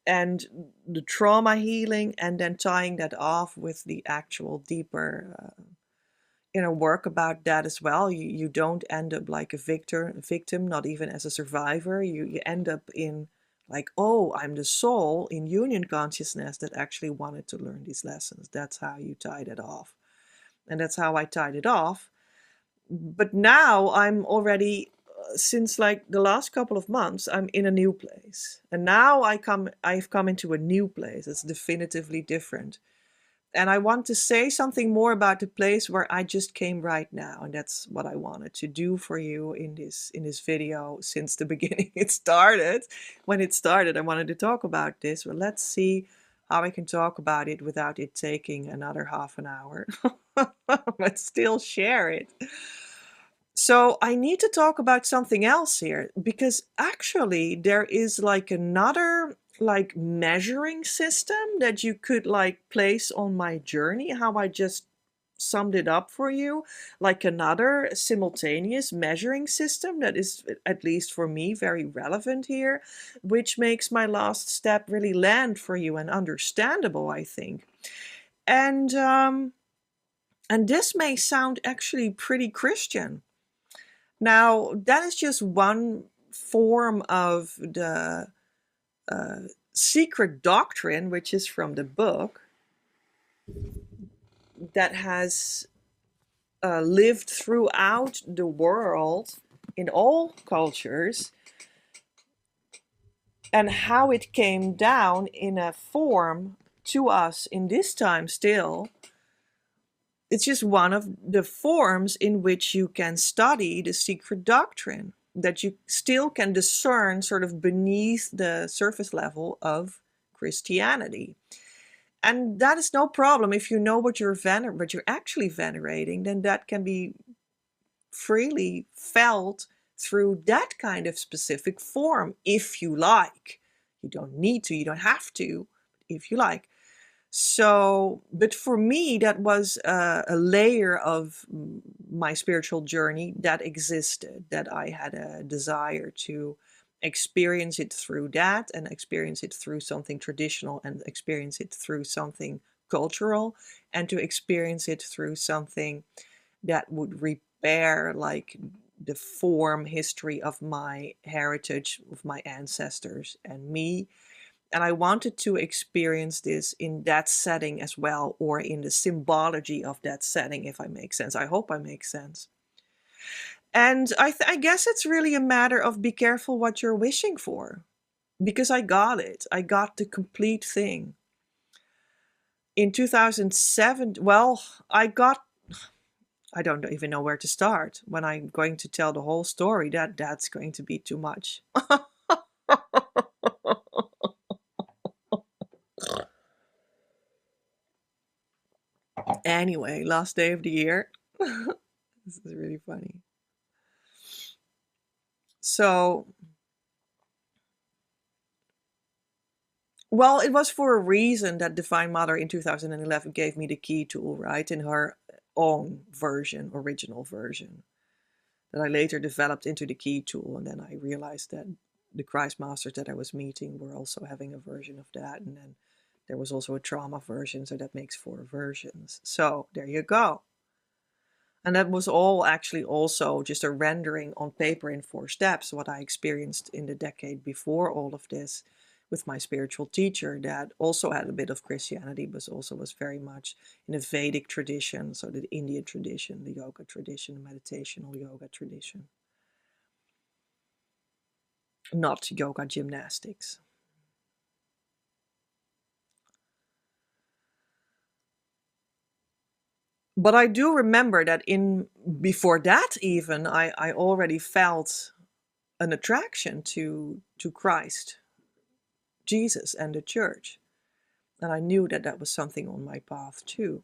and the trauma healing and then tying that off with the actual deeper inner work about that as well. You don't end up like a victim, not even as a survivor. You end up in like, oh, I'm the soul in union consciousness that actually wanted to learn these lessons. That's how you tied it off. And that's how I tied it off. But now I'm already since like the last couple of months, I'm in a new place. And now I've come into a new place. It's definitively different. And I want to say something more about the place where I just came right now. And that's what I wanted to do for you in this video since the beginning it started. When it started, I wanted to talk about this. But let's see how I can talk about it without it taking another half an hour. But still share it. So I need to talk about something else here, because actually there is like another like measuring system that you could like place on my journey, how I just summed it up for you, like another simultaneous measuring system that is, at least for me, very relevant here, which makes my last step really land for you and understandable, I think. And this may sound actually pretty Christian. Now, that is just one form of the secret doctrine, which is from the book, that has lived throughout the world in all cultures, and how it came down in a form to us in this time still. It's just one of the forms in which you can study the secret doctrine, that you still can discern sort of beneath the surface level of Christianity. And that is no problem if you know what you're actually venerating, then that can be freely felt through that kind of specific form, if you like. You don't need to, you don't have to, if you like. So, but for me, that was a layer of my spiritual journey that existed, that I had a desire to experience it through that, and experience it through something traditional, and experience it through something cultural, and to experience it through something that would repair like the form history of my heritage, of my ancestors and me. And I wanted to experience this in that setting as well, or in the symbology of that setting, if I make sense. I hope I make sense. And I guess it's really a matter of be careful what you're wishing for, because I got it. I got the complete thing. In 2007, well, I don't even know where to start. When I'm going to tell the whole story, that's going to be too much. Anyway, last day of the year. This is really funny. So, well, it was for a reason that Divine Mother in 2011 gave me the key tool, right? In her own version, original version, that I later developed into the key tool. And then I realized that the Christ Masters that I was meeting were also having a version of that. And then there was also a trauma version, so that makes 4 versions. So there you go. And that was all actually also just a rendering on paper in 4 steps, what I experienced in the decade before all of this with my spiritual teacher, that also had a bit of Christianity, but also was very much in a Vedic tradition, so the Indian tradition, the yoga tradition, the meditational yoga tradition. Not yoga gymnastics. But I do remember that before that even, I already felt an attraction to Christ, Jesus, and the church. And I knew that that was something on my path too.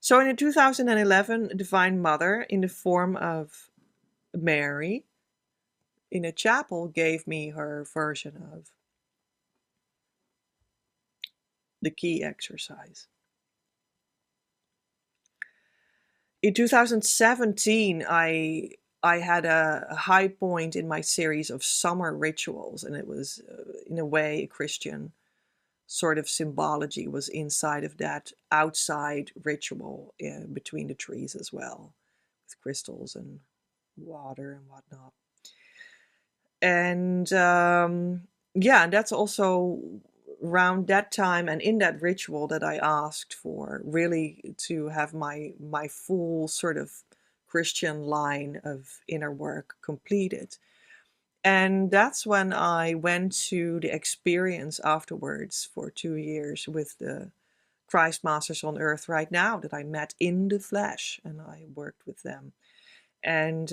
So in 2011, Divine Mother, in the form of Mary, in a chapel gave me her version of the key exercise. In 2017, I had a high point in my series of summer rituals, and it was, in a way, a Christian sort of symbology was inside of that outside ritual between the trees as well, with crystals and water and whatnot. And yeah, and that's also around that time and in that ritual that I asked for really to have my full sort of Christian line of inner work completed. And that's when I went to the experience afterwards for 2 years with the Christ Masters on Earth right now that I met in the flesh, and I worked with them. And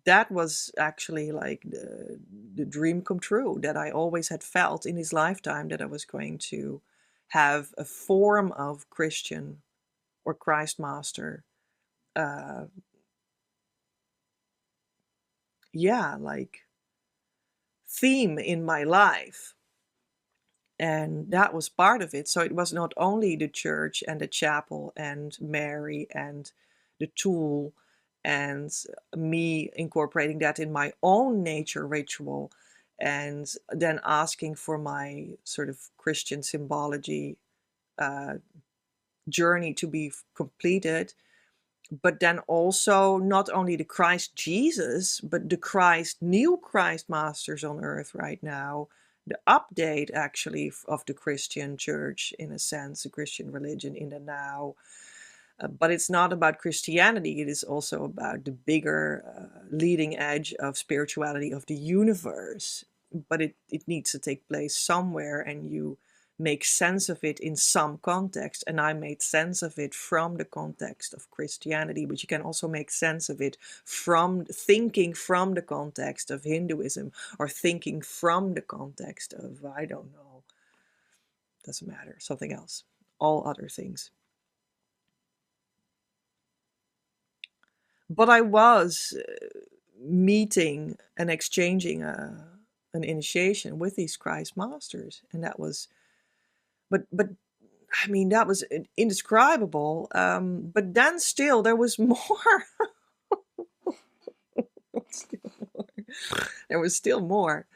that was actually like the dream come true that I always had felt in this lifetime, that I was going to have a form of Christian or Christ Master, like theme in my life. And that was part of it. So it was not only the church and the chapel and Mary and the tool and me incorporating that in my own nature ritual, and then asking for my sort of Christian symbology journey to be completed. But then also not only the Christ Jesus, but the new Christ Masters on Earth right now, the update actually of the Christian church, in a sense, the Christian religion in the now. But it's not about Christianity, it is also about the bigger leading edge of spirituality of the universe. But it needs to take place somewhere, and you make sense of it in some context. And I made sense of it from the context of Christianity, but you can also make sense of it from thinking from the context of Hinduism, or thinking from the context of, I don't know, doesn't matter, something else, all other things. But I was meeting and exchanging an initiation with these Christ Masters, and that was, but I mean, that was indescribable. But then still there was more. There was still more.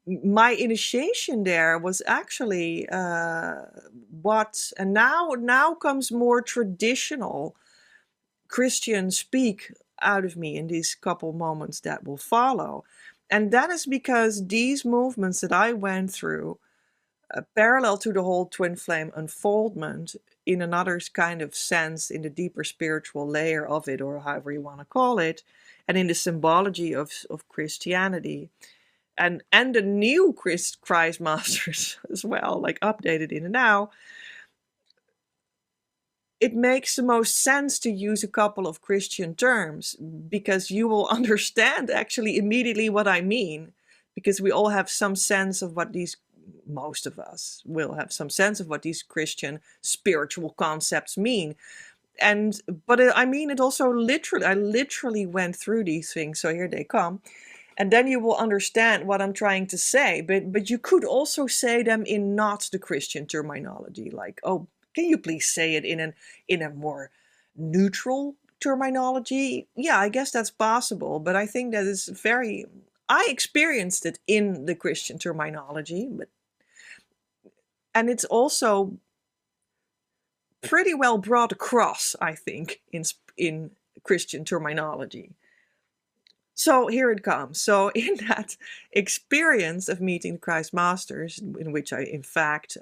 My initiation there was actually and now comes more traditional Christian speak out of me in these couple moments that will follow. And that is because these movements that I went through, parallel to the whole twin flame unfoldment, in another kind of sense, in the deeper spiritual layer of it, or however you want to call it, and in the symbology of Christianity, and the new Christ Masters as well, like updated in the now, it makes the most sense to use a couple of Christian terms, because you will understand actually immediately what I mean, because we all have some sense of what most of us will have some sense of what these Christian spiritual concepts mean. But I mean it also literally. I literally went through these things, so here they come. And then you will understand what I'm trying to say. But you could also say them in not the Christian terminology, like, oh, can you please say it in a more neutral terminology? Yeah, I guess that's possible, but I think that is I experienced it in the Christian terminology, and it's also pretty well brought across, I think, in Christian terminology. So here it comes. So in that experience of meeting Christ Masters, in which I, in fact,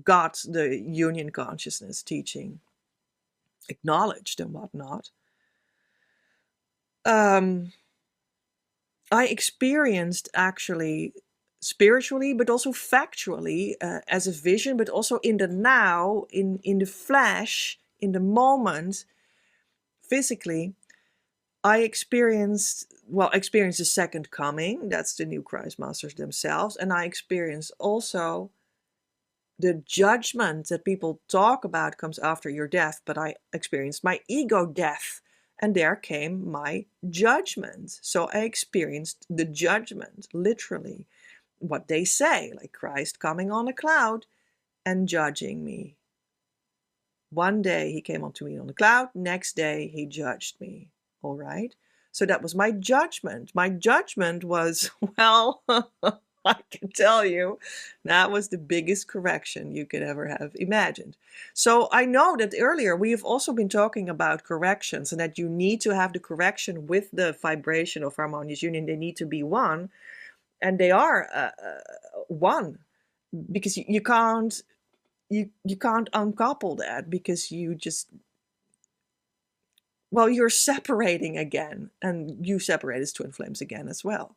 got the union consciousness teaching acknowledged and whatnot, I experienced actually spiritually, but also factually, as a vision, but also in the now, in the flesh, in the moment, physically, I experienced the second coming. That's the new Christ Masters themselves. And I experienced also The judgment that people talk about comes after your death, but I experienced my ego death, and there came my judgment. So I experienced the judgment, literally, what they say, like Christ coming on a cloud and judging me. One day he came onto me on the cloud, next day he judged me. All right. So that was my judgment. My judgment was, well, I can tell you, that was the biggest correction you could ever have imagined. So I know that earlier we have also been talking about corrections, and that you need to have the correction with the vibration of harmonious union. They need to be one, and they are one, because you can't uncouple that, because you just, well, you're separating again, and you separate as twin flames again as well.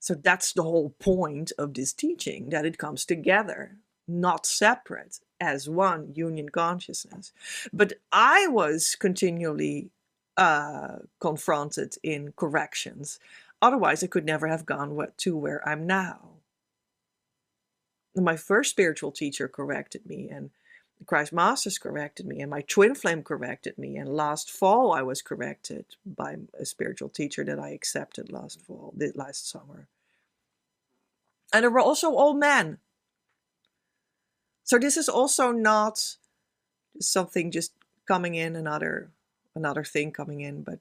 So that's the whole point of this teaching, that it comes together, not separate, as one union consciousness. But I was continually confronted in corrections. Otherwise, I could never have gone to where I'm now. My first spiritual teacher corrected me, and Christ Masters corrected me, and my twin flame corrected me, and last fall I was corrected by a spiritual teacher that I accepted last summer. And there were also all men. So this is also not something just coming in, another thing coming in, but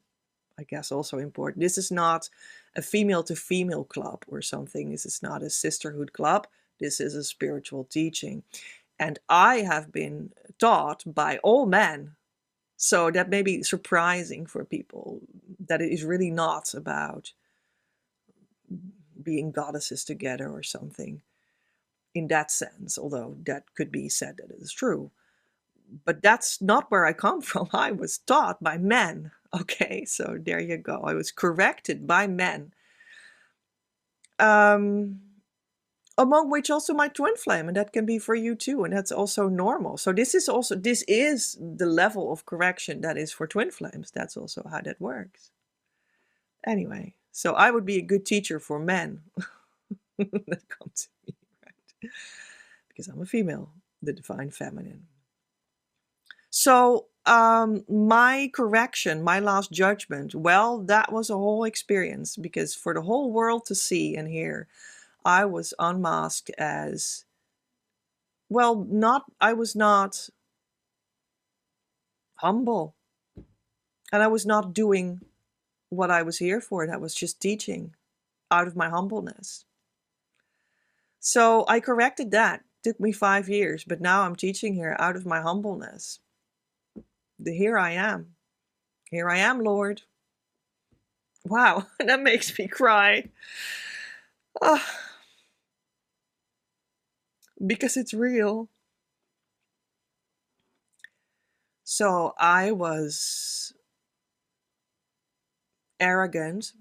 I guess also important. This is not a female to female club or something. This is not a sisterhood club. This is a spiritual teaching. And I have been taught by all men. So that may be surprising for people, that it is really not about being goddesses together or something in that sense, although that could be said that it is true. But that's not where I come from. I was taught by men. Okay, so there you go. I was corrected by men. Among which also my twin flame, and that can be for you too, and that's also normal. So this is the level of correction that is for twin flames. That's also how that works. Anyway, so I would be a good teacher for men that come to me, right? Because I'm a female, the divine feminine. So my correction, my last judgment, well, that was a whole experience, because for the whole world to see and hear, I was unmasked as, well, I was not humble. And I was not doing what I was here for. That was just teaching out of my humbleness. So I corrected that. It took me 5 years, but now I'm teaching here out of my humbleness. Here I am. Here I am, Lord. Wow, that makes me cry. Because it's real. So I was arrogant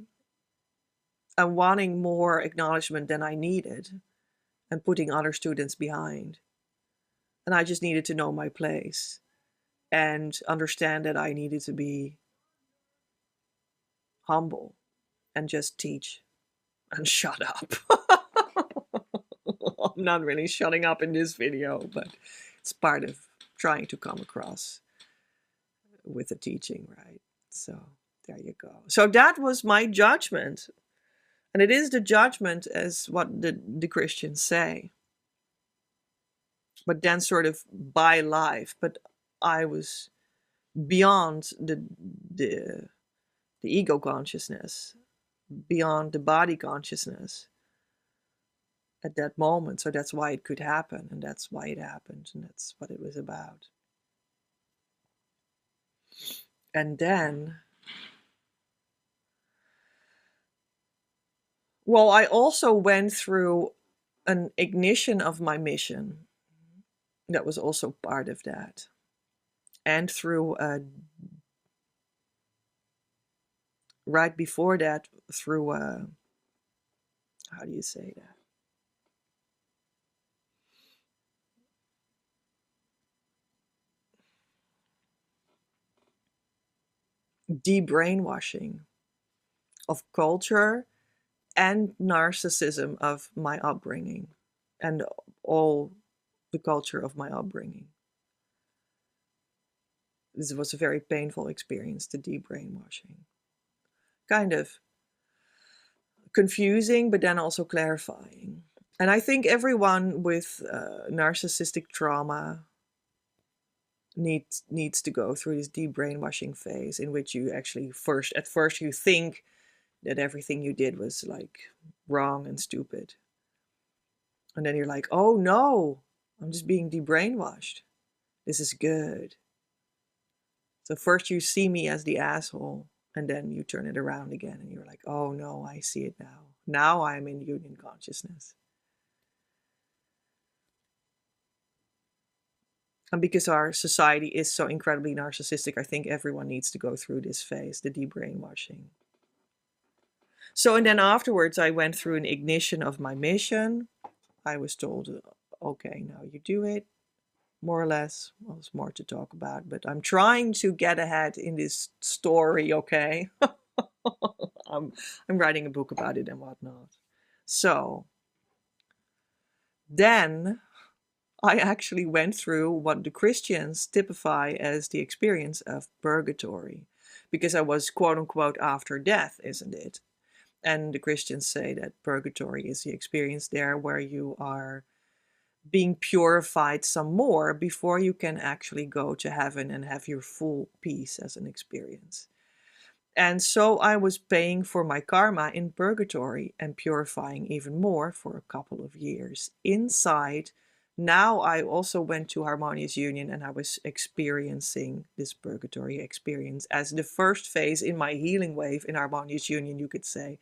and wanting more acknowledgement than I needed, and putting other students behind. And I just needed to know my place and understand that I needed to be humble and just teach and shut up. I'm not really shutting up in this video, but it's part of trying to come across with the teaching, right? So there you go. So that was my judgment. And it is the judgment as what the Christians say. But then sort of by life. But I was beyond the ego consciousness, beyond the body consciousness at that moment. So that's why it could happen, and that's why it happened, and that's what it was about. And then, well, I also went through an ignition of my mission. That was also part of that. And through, right before that, through, how do you say that? De-brainwashing of culture and narcissism of my upbringing and all the culture of my upbringing. This was a very painful experience, the deep brainwashing. Kind of confusing, but then also clarifying. And I think everyone with narcissistic trauma needs to go through this deep brainwashing phase, in which you actually at first you think that everything you did was like wrong and stupid. And then you're like, oh no, I'm just being debrainwashed. This is good. So first you see me as the asshole, and then you turn it around again and you're like, oh no, I see it now. Now I'm in union consciousness. And because our society is so incredibly narcissistic, I think everyone needs to go through this phase, the debrainwashing. So, and then afterwards, I went through an ignition of my mission. I was told, okay, now you do it, more or less. Well, there's more to talk about, but I'm trying to get ahead in this story, okay? I'm writing a book about it and whatnot. So, then I actually went through what the Christians typify as the experience of purgatory, because I was quote unquote after death, isn't it? And the Christians say that purgatory is the experience there where you are being purified some more before you can actually go to heaven and have your full peace as an experience. And so I was paying for my karma in purgatory and purifying even more for a couple of years. Inside, now I also went to harmonious union, and I was experiencing this purgatory experience as the first phase in my healing wave in harmonious union, you could say.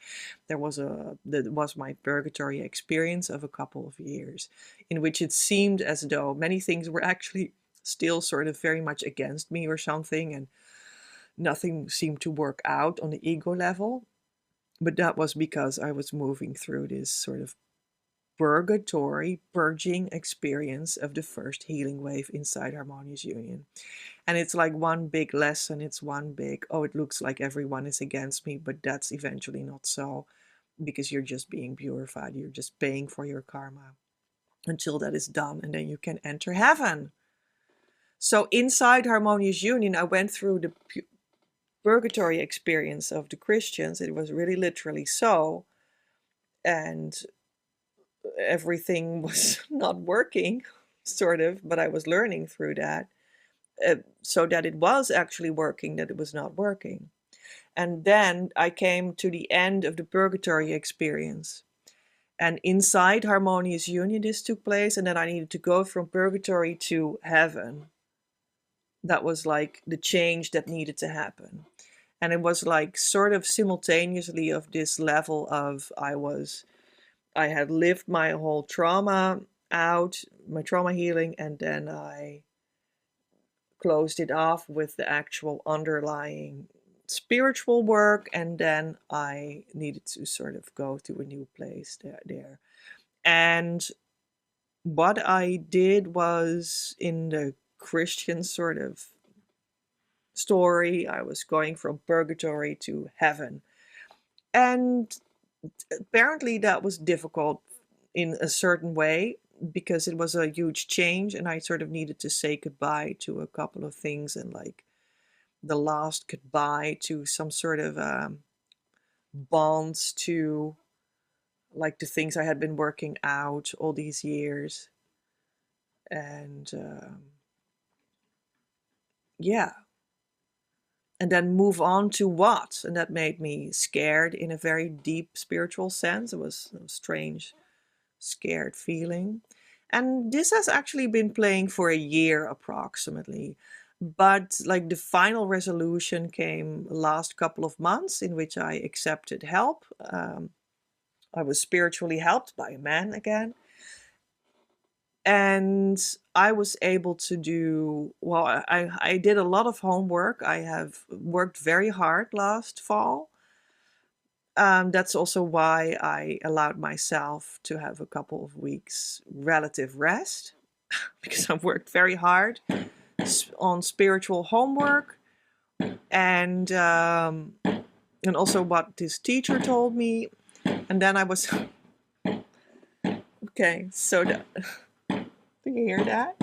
That was my purgatory experience of a couple of years, in which it seemed as though many things were actually still sort of very much against me or something, and nothing seemed to work out on the ego level. But that was because I was moving through this sort of purgatory, purging experience of the first healing wave inside harmonious union. And it's like one big lesson. It's one big, oh, it looks like everyone is against me, but that's eventually not so, because you're just being purified. You're just paying for your karma until that is done, and then you can enter heaven. So inside harmonious union, I went through the purgatory experience of the Christians. It was really literally so. And everything was not working, sort of, but I was learning through that, so that it was actually working, that it was not working. And then I came to the end of the purgatory experience. And inside harmonious union, this took place, and then I needed to go from purgatory to heaven. That was like the change that needed to happen. And it was like sort of simultaneously of this level of I had lived my whole trauma out, my trauma healing, and then I closed it off with the actual underlying spiritual work, and then I needed to sort of go to a new place there. And what I did was, in the Christian sort of story, I was going from purgatory to heaven. And apparently that was difficult in a certain way, because it was a huge change, and I sort of needed to say goodbye to a couple of things, and like the last goodbye to some sort of bonds to like the things I had been working out all these years. And yeah. And then move on to what? And that made me scared in a very deep spiritual sense. It was a strange, scared feeling. And this has actually been playing for a year approximately. But like the final resolution came last couple of months, in which I accepted help. I was spiritually helped by a man again. And I was able to do, well, I did a lot of homework. I have worked very hard last fall. That's also why I allowed myself to have a couple of weeks relative rest, because I've worked very hard on spiritual homework, and also what this teacher told me. And then I was okay. So Do you hear that?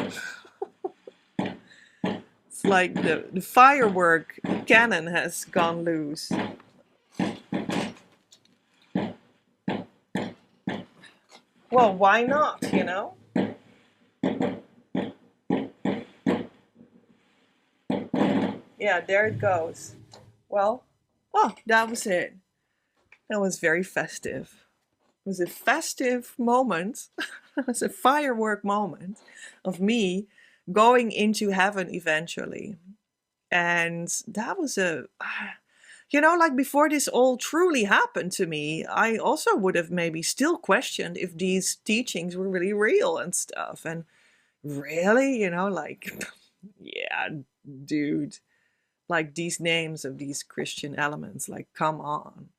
It's like the firework cannon has gone loose. Well, why not, you know? Yeah, there it goes. Well, oh, that was it. That was very festive. It was a festive moment. It was a firework moment of me going into heaven eventually. And that was you know, like before this all truly happened to me, I also would have maybe still questioned if these teachings were really real and stuff. And really, you know, like, yeah, dude, like these names of these Christian elements, like, come on.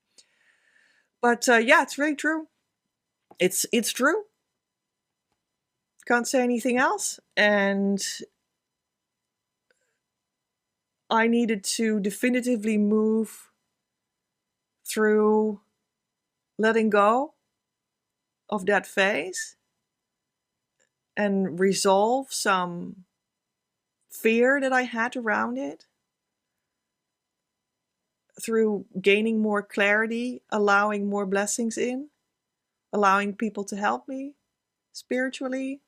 But yeah, it's really true. It's true. Can't say anything else. And I needed to definitively move through letting go of that phase and resolve some fear that I had around it through gaining more clarity, allowing more blessings in, allowing people to help me spiritually,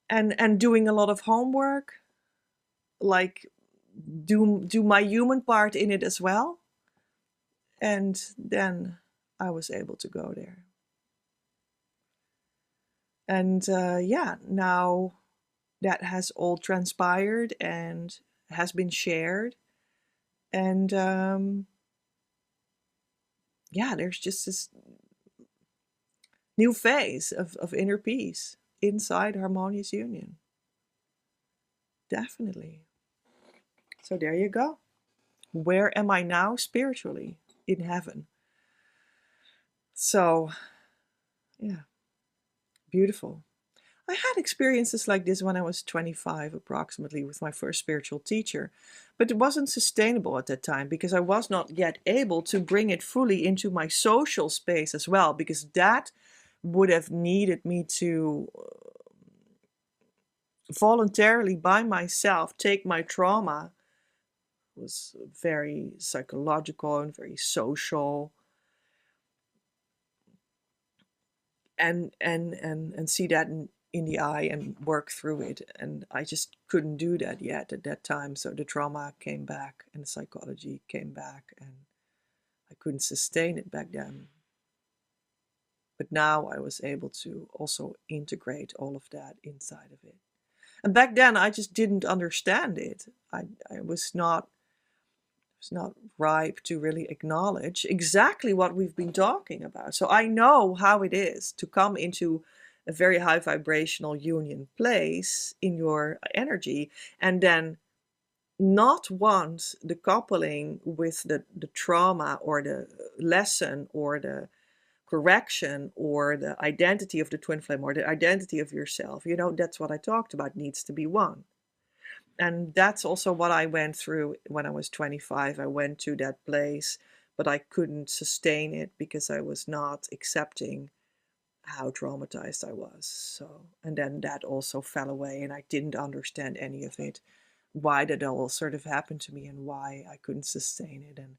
and doing a lot of homework, like do my human part in it as well. And then I was able to go there. And yeah, now that has all transpired and has been shared. And yeah, there's just this new phase of inner peace inside harmonious union. Definitely. So there you go. Where am I now spiritually? In heaven. So, yeah, beautiful. I had experiences like this when I was 25 approximately with my first spiritual teacher, but it wasn't sustainable at that time because I was not yet able to bring it fully into my social space as well, because that would have needed me to voluntarily by myself take my trauma. It was very psychological and very social, and see that in the eye and work through it. And I just couldn't do that yet at that time. So the trauma came back and the psychology came back, and I couldn't sustain it back then. But now I was able to also integrate all of that inside of it. And back then I just didn't understand it. I was not ripe to really acknowledge exactly what we've been talking about. So I know how it is to come into a very high vibrational union place in your energy and then not want the coupling with the trauma or the lesson or the correction or the identity of the twin flame or the identity of yourself. You know, that's what I talked about, needs to be one. And that's also what I went through when I was 25. I went to that place, but I couldn't sustain it because I was not accepting how traumatized I was. So, and then that also fell away, and I didn't understand any of it, why that all sort of happened to me and why I couldn't sustain it. And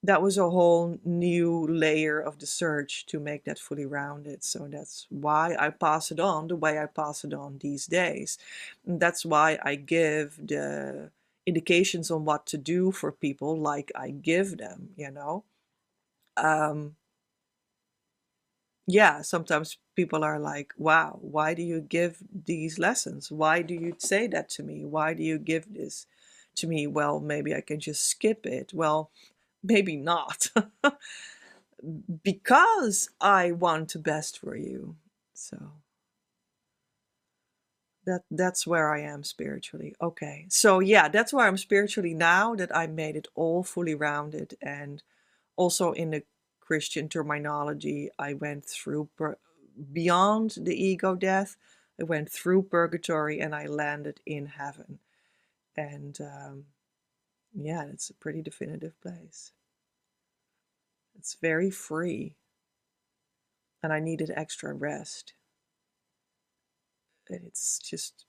that was a whole new layer of the search to make that fully rounded. So that's why I pass it on the way I pass it on these days. And that's why I give the indications on what to do for people like I give them, you know. Yeah, sometimes people are like, wow, why do you give these lessons? Why do you say that to me? Why do you give this to me? Well, maybe I can just skip it. Well, maybe not. Because I want the best for you. So that's where I am spiritually. Okay. So yeah, that's where I'm spiritually now, that I made it all fully rounded. And also in the Christian terminology, I went through beyond the ego death. I went through purgatory and I landed in heaven. And yeah, it's a pretty definitive place. It's very free. And I needed extra rest. that it's just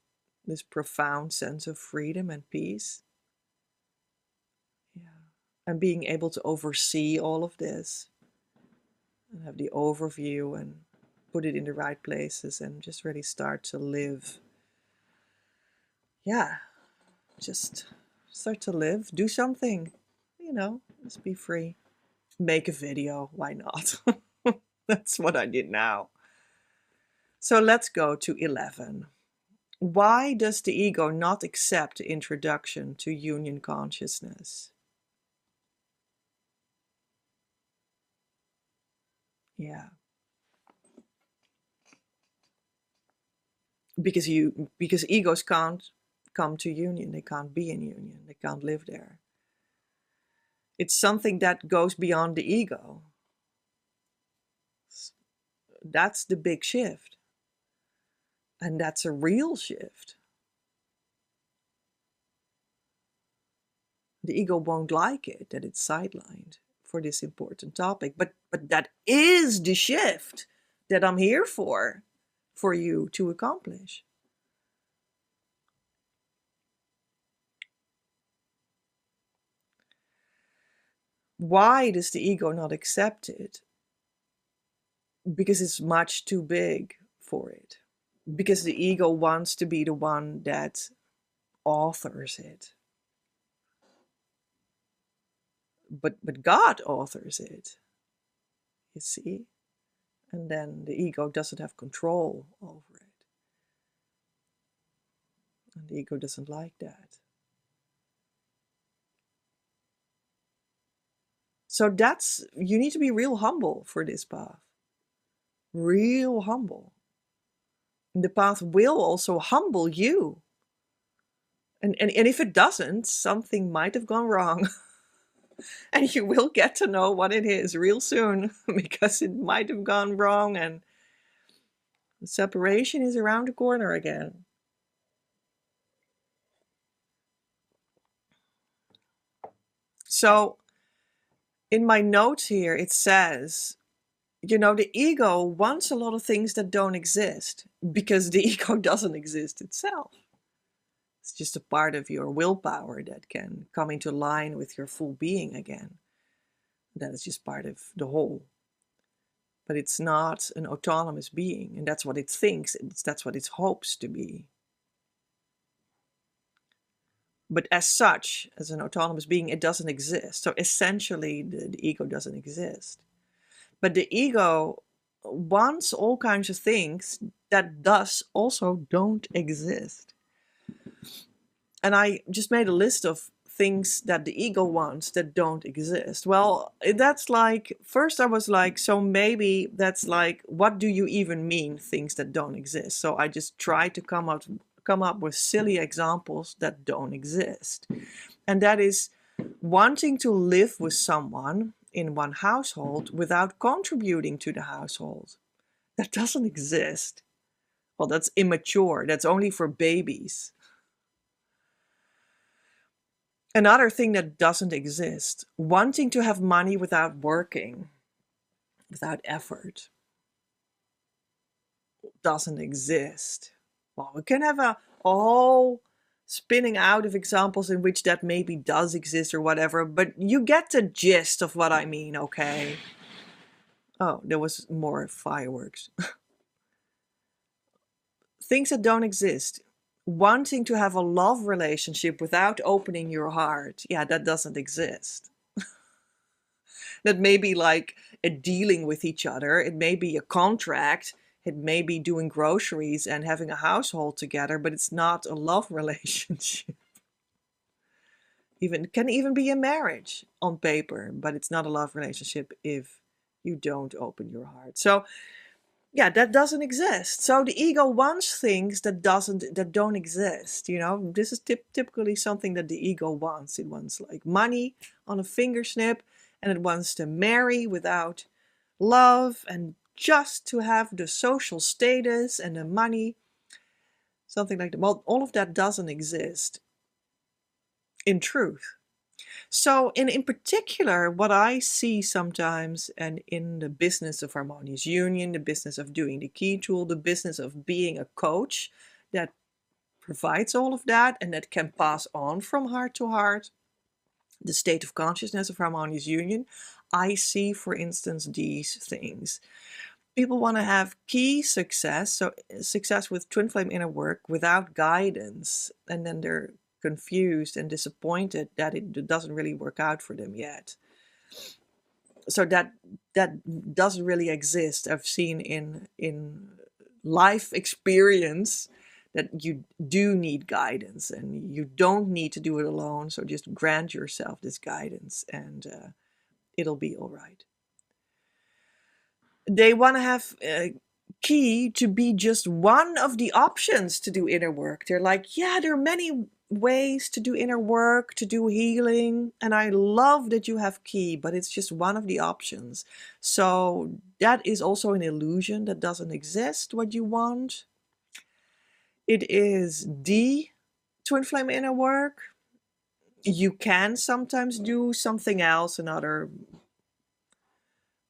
this profound sense of freedom and peace. Yeah. And being able to oversee all of this and have the overview and put it in the right places and just really start to live. Yeah, just start to live, do something, just be free. Make a video, why not? That's what I did now. So let's go to 11. Why does the ego not accept the introduction to union consciousness? Yeah. Because egos can't come to union. They can't be in union. They can't live there. It's something that goes beyond the ego. That's the big shift. And that's a real shift. The ego won't like it that it's sidelined for this important topic. But that is the shift that I'm here for you to accomplish. Why does the ego not accept it? Because it's much too big for it. Because the ego wants to be the one that authors it. But God authors it, you see? And then the ego doesn't have control over it. And the ego doesn't like that. So you need to be real humble for this path. Real humble. And the path will also humble you. And if it doesn't, something might have gone wrong. And you will get to know what it is real soon, because it might have gone wrong and the separation is around the corner again. So in my notes here, it says, the ego wants a lot of things that don't exist because the ego doesn't exist itself. It's just a part of your willpower that can come into line with your full being again. That is just part of the whole. But it's not an autonomous being, and that's what it thinks, that's what it hopes to be. But as such, as an autonomous being, it doesn't exist. So essentially, the ego doesn't exist. But the ego wants all kinds of things that thus also don't exist. And I just made a list of things that the ego wants that don't exist. Well, that's like, first I was like, so maybe that's like, what do you even mean, things that don't exist? So I just tried to come up with silly examples that don't exist. And that is wanting to live with someone in one household without contributing to the household. That doesn't exist. Well, that's immature. That's only for babies. Another thing that doesn't exist, wanting to have money without working, without effort, doesn't exist. Well, we can have a whole spinning out of examples in which that maybe does exist or whatever, but you get the gist of what I mean, okay? Oh, there was more fireworks. Things that don't exist. Wanting to have a love relationship without opening your heart. Yeah, that doesn't exist. That may be like a dealing with each other. It may be a contract. It may be doing groceries and having a household together, but it's not a love relationship. It can even be a marriage on paper, but it's not a love relationship if you don't open your heart. So yeah, that doesn't exist. So the ego wants things that don't exist. This is typically something that the ego wants. It wants like money on a finger snip, and it wants to marry without love, and just to have the social status and the money, something like that. Well, all of that doesn't exist in truth. So in particular, what I see sometimes, and in the business of harmonious union, the business of doing the key tool, the business of being a coach, that provides all of that and that can pass on from heart to heart the state of consciousness of harmonious union, I see, for instance, these things. People want to have key success, so success with twin flame inner work without guidance, and then they're confused and disappointed that it doesn't really work out for them yet. So that doesn't really exist. I've seen in life experience that you do need guidance and you don't need to do it alone. So just grant yourself this guidance and it'll be all right. They want to have key to be just one of the options to do inner work. They're like, yeah, there are many ways to do inner work, to do healing, and I love that you have key, but it's just one of the options. So that is also an illusion. That doesn't exist, what you want. It is the twin flame inner work. You can sometimes do something else, another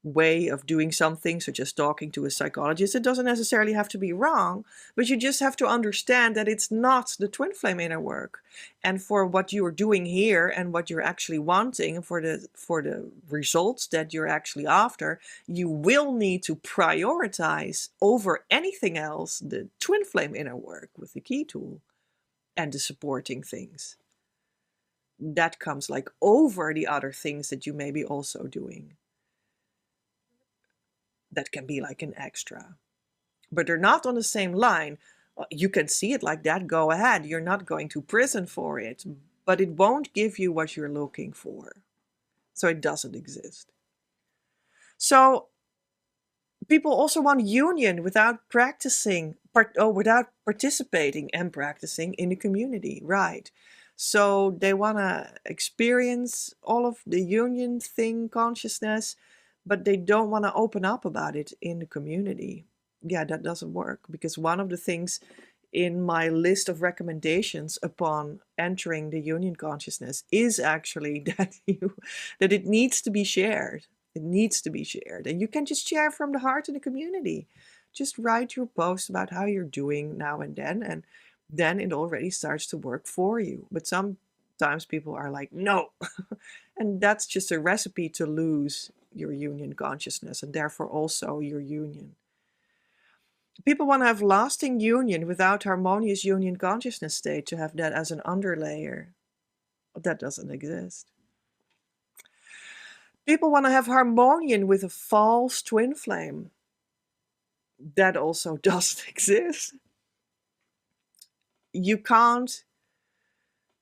way of doing something, such as talking to a psychologist. It doesn't necessarily have to be wrong, but you just have to understand that it's not the twin flame inner work. And for what you're doing here and what you're actually wanting, for the results that you're actually after, you will need to prioritize over anything else the twin flame inner work with the key tool and the supporting things. That comes like over the other things that you may be also doing. That can be like an extra, but they're not on the same line. You can see it like that, go ahead. You're not going to prison for it, but it won't give you what you're looking for. So it doesn't exist. So people also want union without without participating and practicing in the community, right? So they want to experience all of the union thing, consciousness, but they don't want to open up about it in the community. Yeah, that doesn't work, because one of the things in my list of recommendations upon entering the union consciousness is actually that it needs to be shared. It needs to be shared, and you can just share from the heart in the community. Just write your post about how you're doing now and then it already starts to work for you. But sometimes people are like, no, and that's just a recipe to lose your union consciousness and therefore also your union. People want to have lasting union without harmonious union consciousness state, to have that as an underlayer. That doesn't exist. People want to have harmonion with a false twin flame. That also doesn't exist. You can't.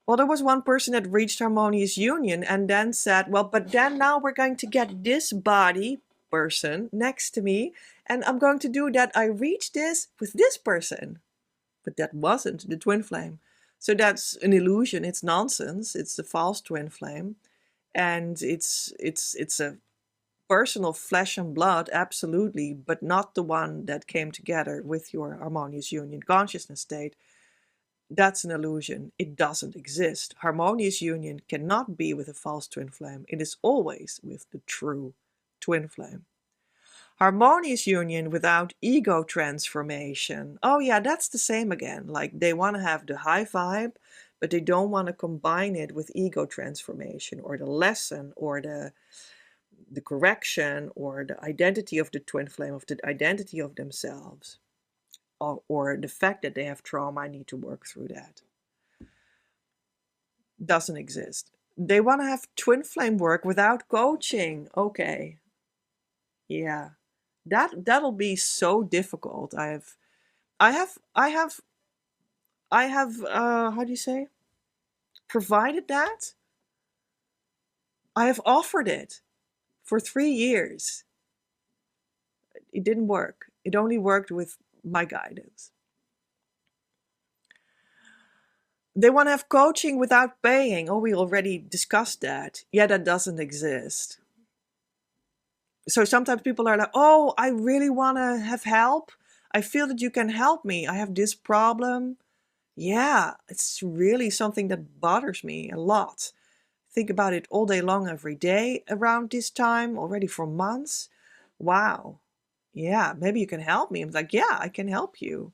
Well, there was one person that reached harmonious union and then said, well, but then now we're going to get this body person next to me, and I'm going to do that. I reached this with this person. But that wasn't the twin flame. So that's an illusion. It's nonsense. It's the false twin flame. And it's a personal flesh and blood, absolutely, but not the one that came together with your harmonious union consciousness state. That's an illusion. It doesn't exist. Harmonious union cannot be with a false twin flame. It is always with the true twin flame. Harmonious union without ego transformation. Oh yeah, that's the same again. Like they want to have the high vibe, but they don't want to combine it with ego transformation or the lesson or the correction or the identity of the twin flame, of the identity of themselves. Or the fact that they have trauma, I need to work through that. Doesn't exist. They want to have twin flame work without coaching. Okay. Yeah. That'll be so difficult. I have how do you say? Provided that. I have offered it for 3 years. It didn't work. It only worked with my guidance. They want to have coaching without paying. Oh, we already discussed that. Yeah, that doesn't exist. So sometimes people are like, oh, I really want to have help. I feel that you can help me. I have this problem. Yeah, it's really something that bothers me a lot. Think about it all day long, every day around this time, already for months. Wow. Yeah, maybe you can help me. I'm like, yeah, I can help you.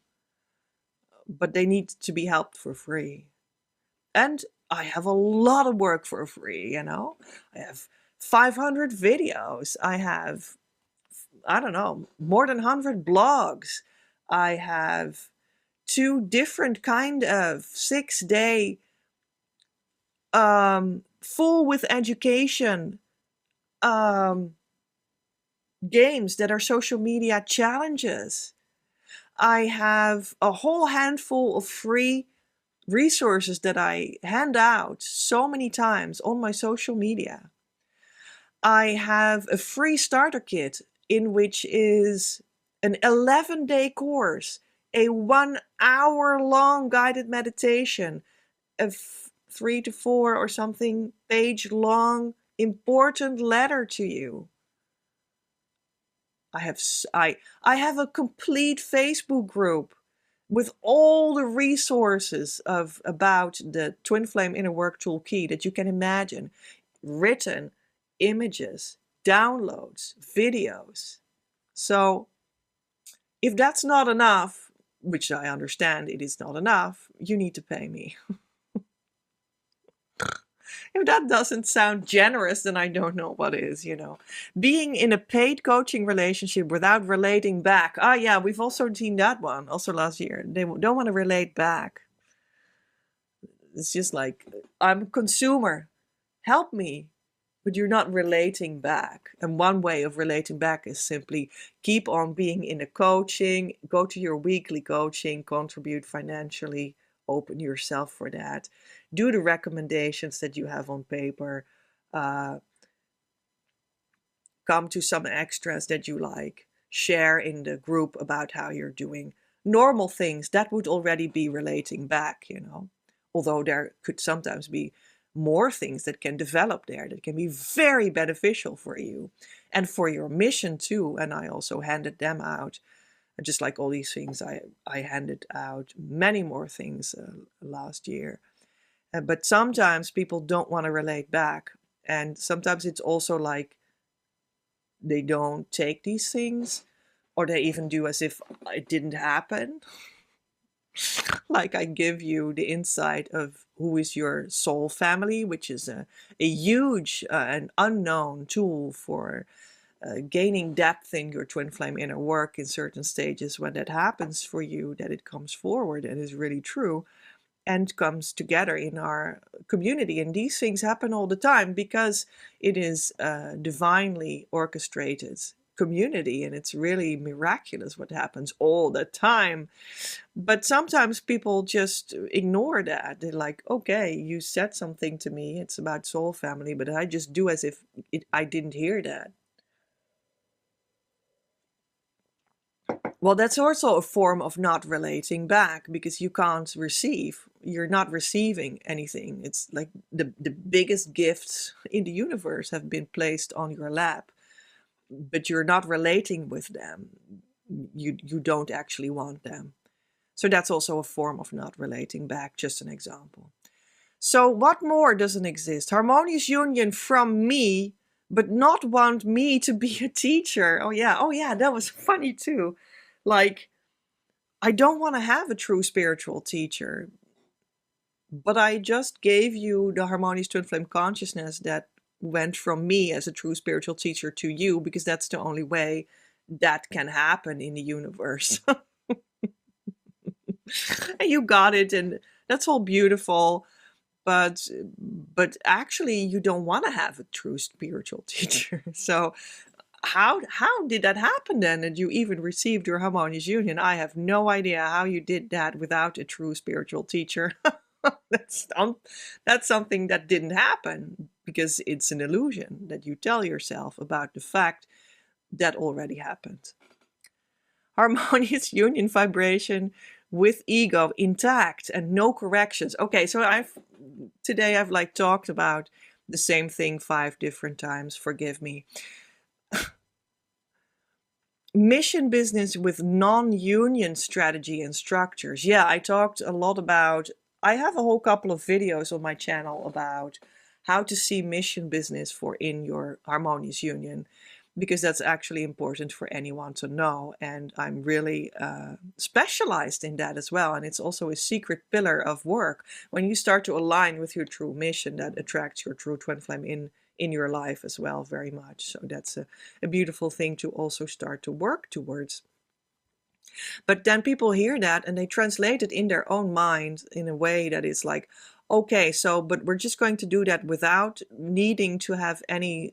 but they need to be helped for free. And I have a lot of work for free, you know. I have 500 videos. I have, I don't know, more than 100 blogs. I have 2 different kind of 6-day full with education games that are social media challenges. I have a whole handful of free resources that I hand out so many times on my social media. I have a free starter kit in which is an 11-day course, a 1-hour long guided meditation, a 3 to 4 or something page long important letter to you. I have a complete Facebook group with all the resources about the Twin Flame Inner Work Tool Key that you can imagine, written, images, downloads, videos. So if that's not enough, which I understand it is not enough, you need to pay me. If that doesn't sound generous, then I don't know what is, you know. Being in a paid coaching relationship without relating back. Ah, yeah, we've also seen that one also last year. They don't want to relate back. It's just like, I'm a consumer. Help me. But you're not relating back. And one way of relating back is simply keep on being in a coaching, go to your weekly coaching, contribute financially, open yourself for that. Do the recommendations that you have on paper. Come to some extras that you like. Share in the group about how you're doing. Normal things, that would already be relating back, you know. Although there could sometimes be more things that can develop there that can be very beneficial for you and for your mission too. And I also handed them out. Just like all these things, I handed out many more things last year. But sometimes people don't want to relate back. And sometimes it's also like they don't take these things, or they even do as if it didn't happen. Like I give you the insight of who is your soul family, which is a huge and unknown tool for gaining depth in your twin flame inner work in certain stages. When that happens for you, that it comes forward and is really true and comes together in our community. And these things happen all the time because it is divinely orchestrated community, and it's really miraculous what happens all the time. But sometimes people just ignore that. They're like, okay, you said something to me, it's about soul family, but I just do as if I didn't hear that. Well, that's also a form of not relating back, because you can't receive. You're not receiving anything. It's like the biggest gifts in the universe have been placed on your lap, but you're not relating with them. You don't actually want them. So that's also a form of not relating back, just an example. So what more doesn't exist? Harmonious union from me, but not want me to be a teacher. Oh yeah, that was funny too. Like, I don't want to have a true spiritual teacher, but I just gave you the harmonious twin flame consciousness that went from me as a true spiritual teacher to you, because that's the only way that can happen in the universe. And you got it, and that's all beautiful, but actually you don't want to have a true spiritual teacher. So how did that happen then, that you even received your harmonious union? I have no idea how you did that without a true spiritual teacher. That's something that didn't happen, because it's an illusion that you tell yourself about the fact that already happened. Harmonious union vibration with ego intact and no corrections. Okay, so today I've like talked about the same thing 5 different times. Forgive me. Mission business with non-union strategy and structures. Yeah, I talked a lot about, I have a whole couple of videos on my channel about how to see mission business for in your harmonious union. because that's actually important for anyone to know. And I'm really specialized in that as well. And it's also a secret pillar of work. When you start to align with your true mission, that attracts your true twin flame in your life as well, very much. So that's a beautiful thing to also start to work towards. But then people hear that and they translate it in their own mind in a way that is like, okay, so, but we're just going to do that without needing to have any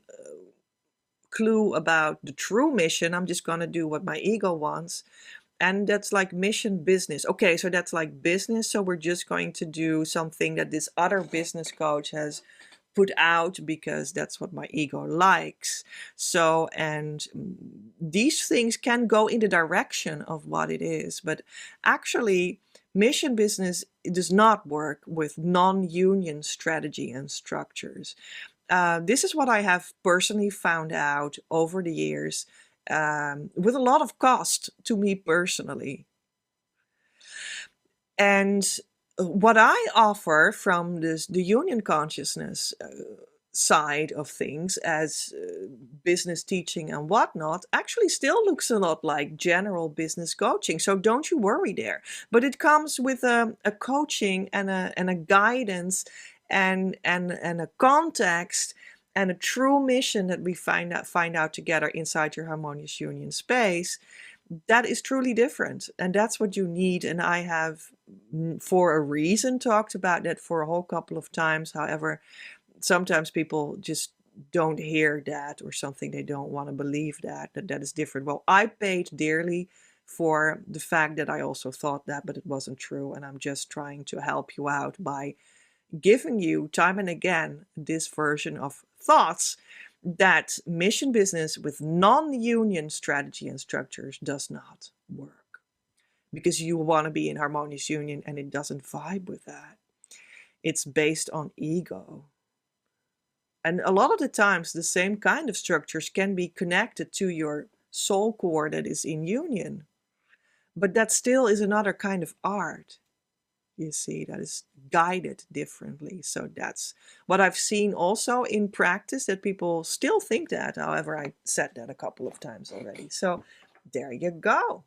clue about the true mission. I'm just going to do what my ego wants. And that's like mission business. Okay, so that's like business. So we're just going to do something that this other business coach has put out because that's what my ego likes. So, and these things can go in the direction of what it is. But actually, mission business does not work with non-union strategy and structures. This is what I have personally found out over the years, with a lot of cost to me personally. And what I offer from the union consciousness side of things as business teaching and whatnot actually still looks a lot like general business coaching. So don't you worry there. But it comes with a coaching and a guidance and a context and a true mission that we find out together inside your harmonious union space. That is truly different, and that's what you need. And I have, for a reason, talked about that for a whole couple of times. However, sometimes people just don't hear that or something. They don't want to believe that is different. Well, I paid dearly for the fact that I also thought that, but it wasn't true. And I'm just trying to help you out by giving you time and again this version of thoughts that mission business with non-union strategy and structures does not work, because you want to be in harmonious union and it doesn't vibe with that. It's based on ego. And a lot of the times the same kind of structures can be connected to your soul core that is in union, but that still is another kind of art. You see, that is guided differently. So that's what I've seen also in practice, that people still think that. However, I said that a couple of times already. So there you go.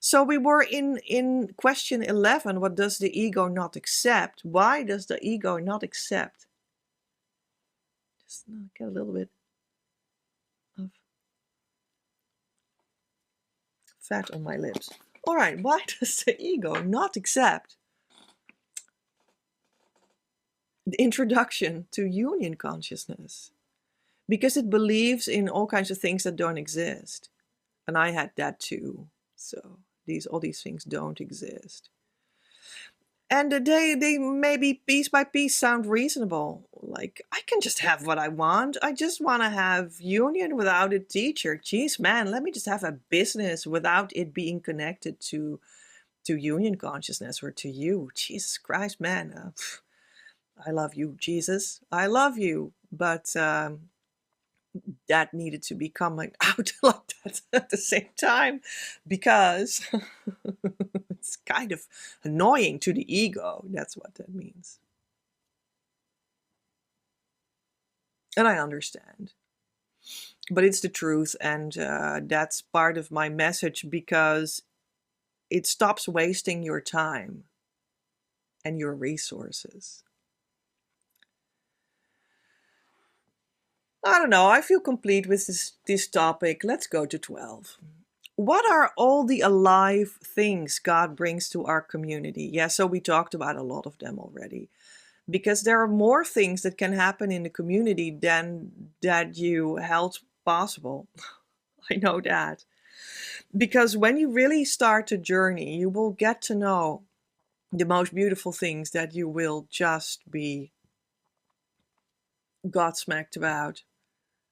So we were in question 11. What does the ego not accept? Why does the ego not accept? Just get a little bit of fat on my lips. All right, why does the ego not accept the introduction to union consciousness? Because it believes in all kinds of things that don't exist. And I had that too. So all these things don't exist. And they maybe piece by piece sound reasonable. Like, I can just have what I want. I just want to have union without a teacher. Geez, man, let me just have a business without it being connected to union consciousness or to you. Jesus Christ, man. I love you, Jesus. I love you. But that needed to be coming out like that at the same time, because it's kind of annoying to the ego. That's what that means. And I understand. But it's the truth, and that's part of my message, because it stops wasting your time and your resources. I don't know, I feel complete with this topic. Let's go to 12. What are all the alive things God brings to our community? Yeah, so we talked about a lot of them already. Because there are more things that can happen in the community than that you held possible. I know that. Because when you really start to journey, you will get to know the most beautiful things that you will just be godsmacked about.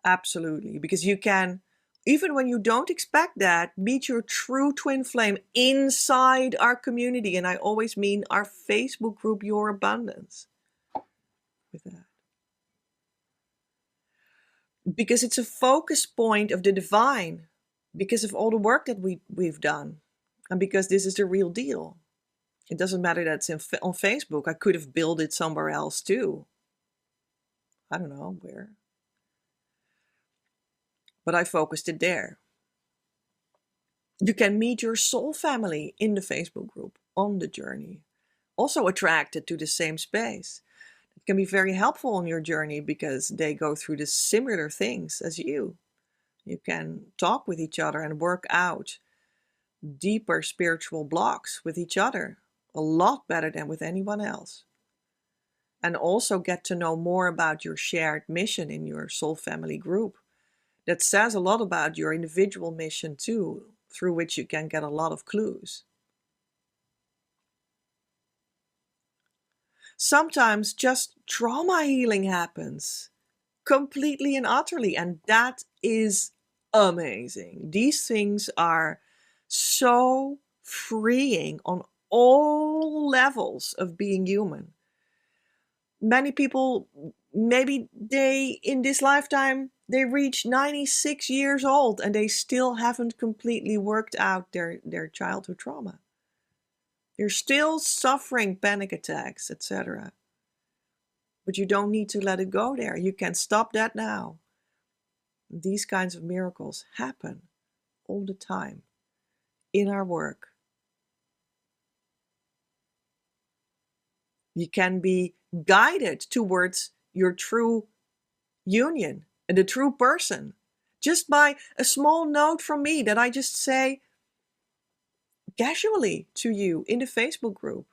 Absolutely. Because you can, even when you don't expect that, meet your true twin flame inside our community. And I always mean our Facebook group, Your Abundance. With that. Because it's a focus point of the divine, because of all the work that we've done, and because this is the real deal. It doesn't matter that it's on Facebook. I could have built it somewhere else too. I don't know where. but I focused it there. You can meet your soul family in the Facebook group on the journey, also attracted to the same space. It can be very helpful on your journey because they go through the similar things as you. You can talk with each other and work out deeper spiritual blocks with each other a lot better than with anyone else. And also get to know more about your shared mission in your soul family group. That says a lot about your individual mission too, through which you can get a lot of clues. Sometimes just trauma healing happens completely and utterly, and that is amazing. These things are so freeing on all levels of being human. Many people, maybe they, in this lifetime, they reach 96 years old and they still haven't completely worked out their childhood trauma. They're still suffering panic attacks, etc. But you don't need to let it go there. You can stop that now. These kinds of miracles happen all the time in our work. You can be guided towards your true union and the true person just by a small note from me that I just say casually to you in the Facebook group.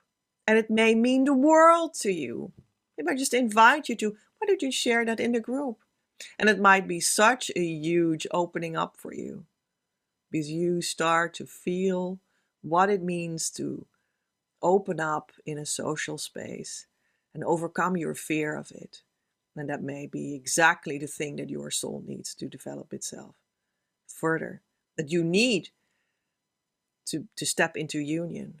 And it may mean the world to you. Maybe I just invite you to, why don't you share that in the group? And it might be such a huge opening up for you because you start to feel what it means to open up in a social space and overcome your fear of it. And that may be exactly the thing that your soul needs to develop itself further, that you need to step into union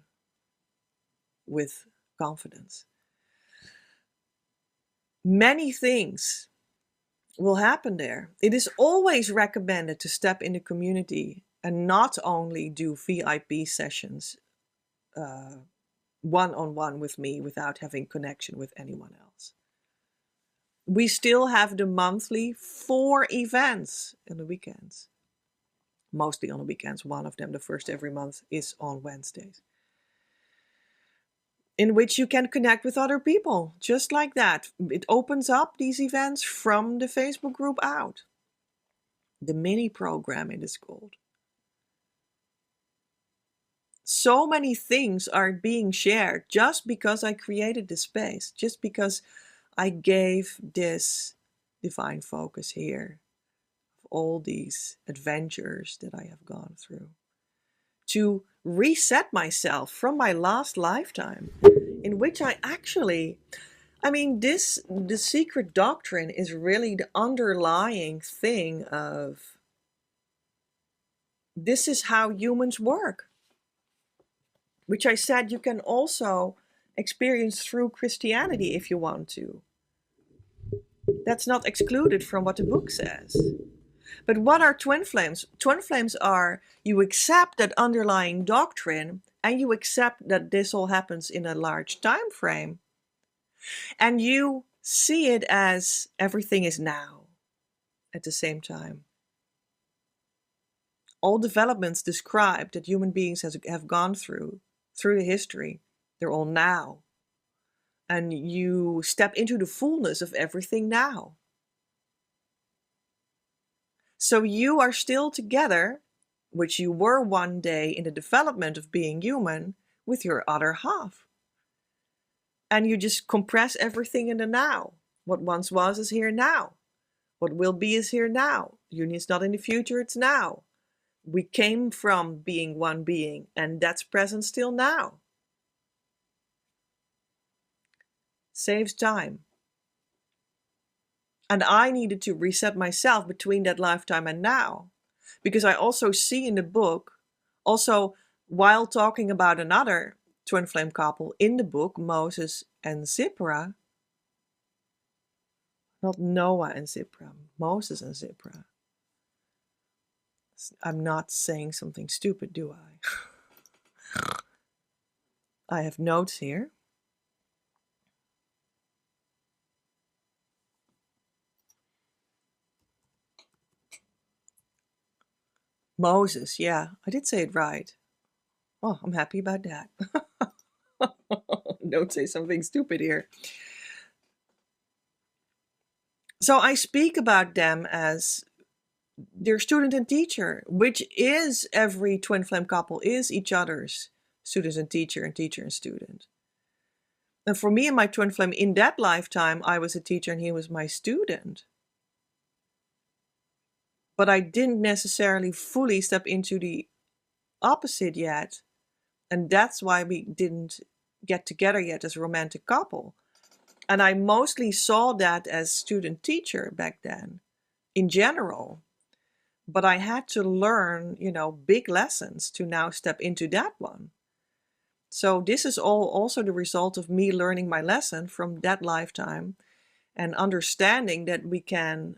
with confidence. Many things will happen there. It is always recommended to step in the community and not only do VIP sessions one-on-one with me without having connection with anyone else. We still have the monthly 4 events in the weekends. Mostly on the weekends. One of them, the first every month, is on Wednesdays. In which you can connect with other people, just like that. It opens up these events from the Facebook group out. The mini program, it is called. So many things are being shared just because I created this space, just because I gave this divine focus here, of all these adventures that I have gone through, to reset myself from my last lifetime, in which I actually, the secret doctrine is really the underlying thing of this is how humans work, which I said you can also experience through Christianity if you want to. That's not excluded from what the book says. But what are twin flames? Twin flames are, you accept that underlying doctrine and you accept that this all happens in a large time frame. And you see it as everything is now at the same time. All developments described that human beings have gone through the history, they're all now. And you step into the fullness of everything now. So you are still together, which you were one day in the development of being human, with your other half. And you just compress everything in the now. What once was is here now. What will be is here now. Union is not in the future, it's now. We came from being one being, and that's present still now. Saves time. And I needed to reset myself between that lifetime and now. Because I also see in the book, also while talking about another twin flame couple in the book, Moses and Zipporah, not Noah and Zipporah, Moses and Zipporah. I'm not saying something stupid, do I? I have notes here. Moses, yeah, I did say it right. Oh, I'm happy about that. Don't say something stupid here. So I speak about them as their student and teacher, which is every twin flame couple is each other's student and teacher and student. And for me and my twin flame in that lifetime, I was a teacher and he was my student. But I didn't necessarily fully step into the opposite yet. And that's why we didn't get together yet as a romantic couple. And I mostly saw that as student teacher back then, in general. But I had to learn, big lessons to now step into that one. So this is all also the result of me learning my lesson from that lifetime and understanding that we can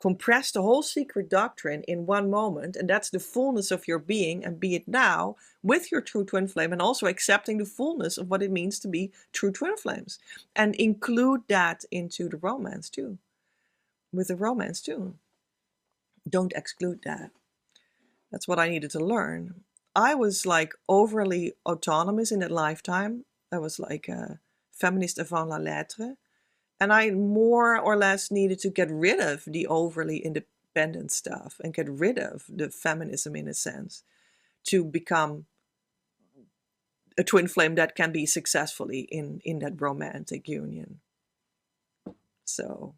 compress the whole secret doctrine in one moment, and that's the fullness of your being, and be it now with your true twin flame, and also accepting the fullness of what it means to be true twin flames, and include that into the romance too. With the romance too. Don't exclude that. That's what I needed to learn. I was overly autonomous in that lifetime. I was like a feminist avant la lettre. And I more or less needed to get rid of the overly independent stuff and get rid of the feminism in a sense to become a twin flame that can be successfully in that romantic union. So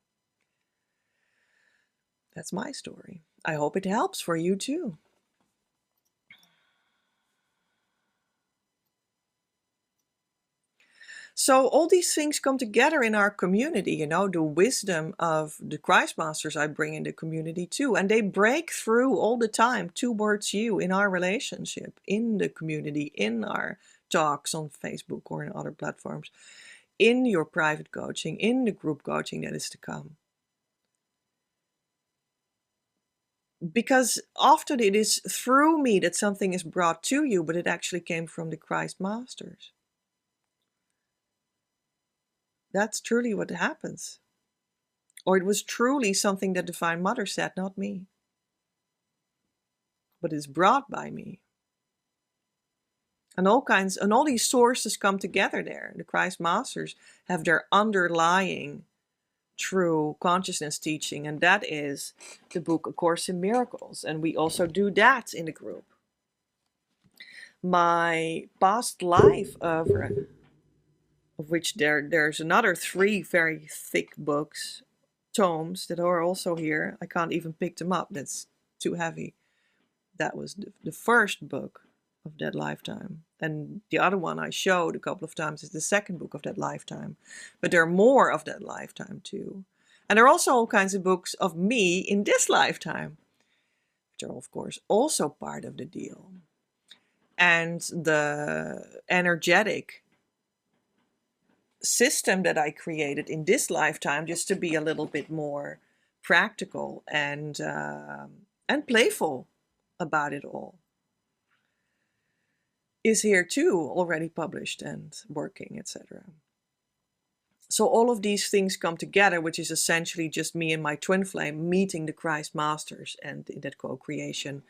that's my story. I hope it helps for you too. So all these things come together in our community, the wisdom of the Christ Masters I bring in the community too. And they break through all the time towards you in our relationship, in the community, in our talks on Facebook or in other platforms, in your private coaching, in the group coaching that is to come. Because often it is through me that something is brought to you, but it actually came from the Christ Masters. That's truly what happens. Or it was truly something that Divine Mother said, not me. But it's brought by me. And all these sources come together there. The Christ Masters have their underlying true consciousness teaching, and that is the book A Course in Miracles. And we also do that in the group. My past life of which there's another 3 very thick books, tomes that are also here. I can't even pick them up. That's too heavy. That was the first book of that lifetime. And the other one I showed a couple of times is the second book of that lifetime. But there are more of that lifetime too. And there are also all kinds of books of me in this lifetime, which are of course also part of the deal. And the energetic system that I created in this lifetime, just to be a little bit more practical and playful about it all, is here too, already published and working, etc. So all of these things come together, which is essentially just me and my twin flame meeting the Christ Masters, and in that co-creation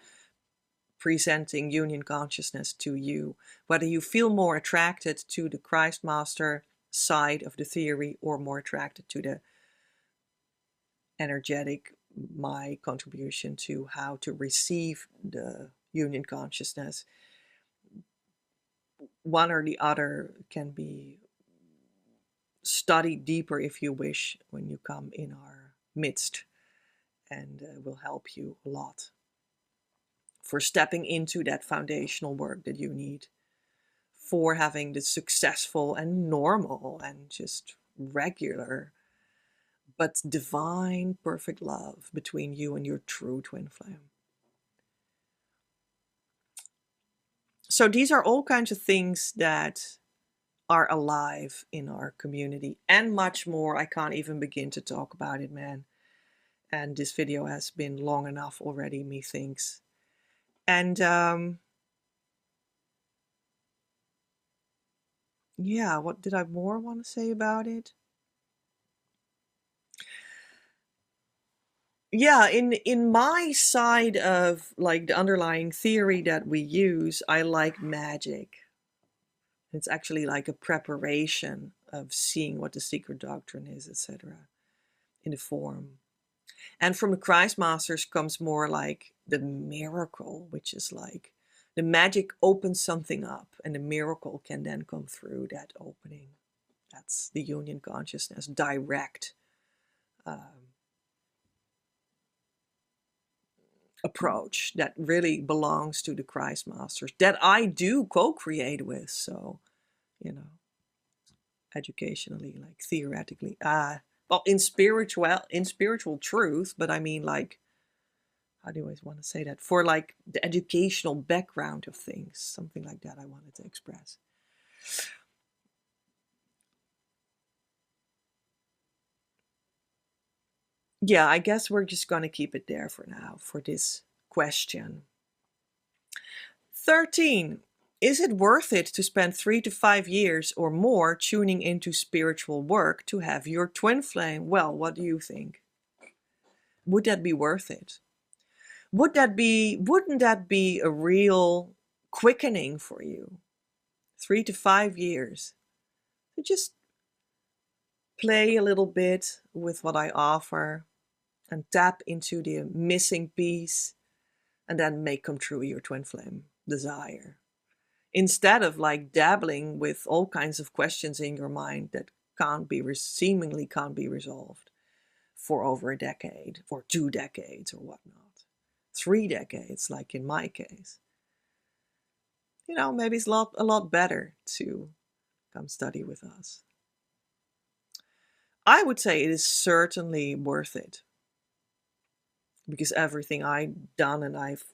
presenting union consciousness to you, whether you feel more attracted to the Christ Master side of the theory or more attracted to the energetic, my contribution to how to receive the union consciousness. One or the other can be studied deeper if you wish when you come in our midst, and will help you a lot for stepping into that foundational work that you need for having the successful and normal and just regular but divine perfect love between you and your true twin flame. So these are all kinds of things that are alive in our community, and much more. I can't even begin to talk about it, man. And this video has been long enough already, methinks. And yeah, what did I more want to say about it? Yeah, in my side of like the underlying theory that we use, I like magic. It's actually like a preparation of seeing what the secret doctrine is, etc., in the form. And from the Christ Masters comes more like the miracle, which is like the magic opens something up, and the miracle can then come through that opening. That's the union consciousness, direct approach that really belongs to the Christ Masters that I do co-create with. So, you know, educationally, like theoretically, well, in spiritual truth, but I mean, like, how do I always want to say that? For like the educational background of things, something like that I wanted to express. Yeah, I guess we're just going to keep it there for now for this question. 13. Is it worth it to spend 3 to 5 years or more tuning into spiritual work to have your twin flame? Well, what do you think? Would that be worth it? Wouldn't that be a real quickening for you? 3 to 5 years to just play a little bit with what I offer and tap into the missing piece and then make come true your twin flame desire. Instead of like dabbling with all kinds of questions in your mind that seemingly can't be resolved for over a decade or 2 decades or whatnot. 3 decades, like in my case. You know, maybe it's a lot better to come study with us. I would say it is certainly worth it because everything I've done and I've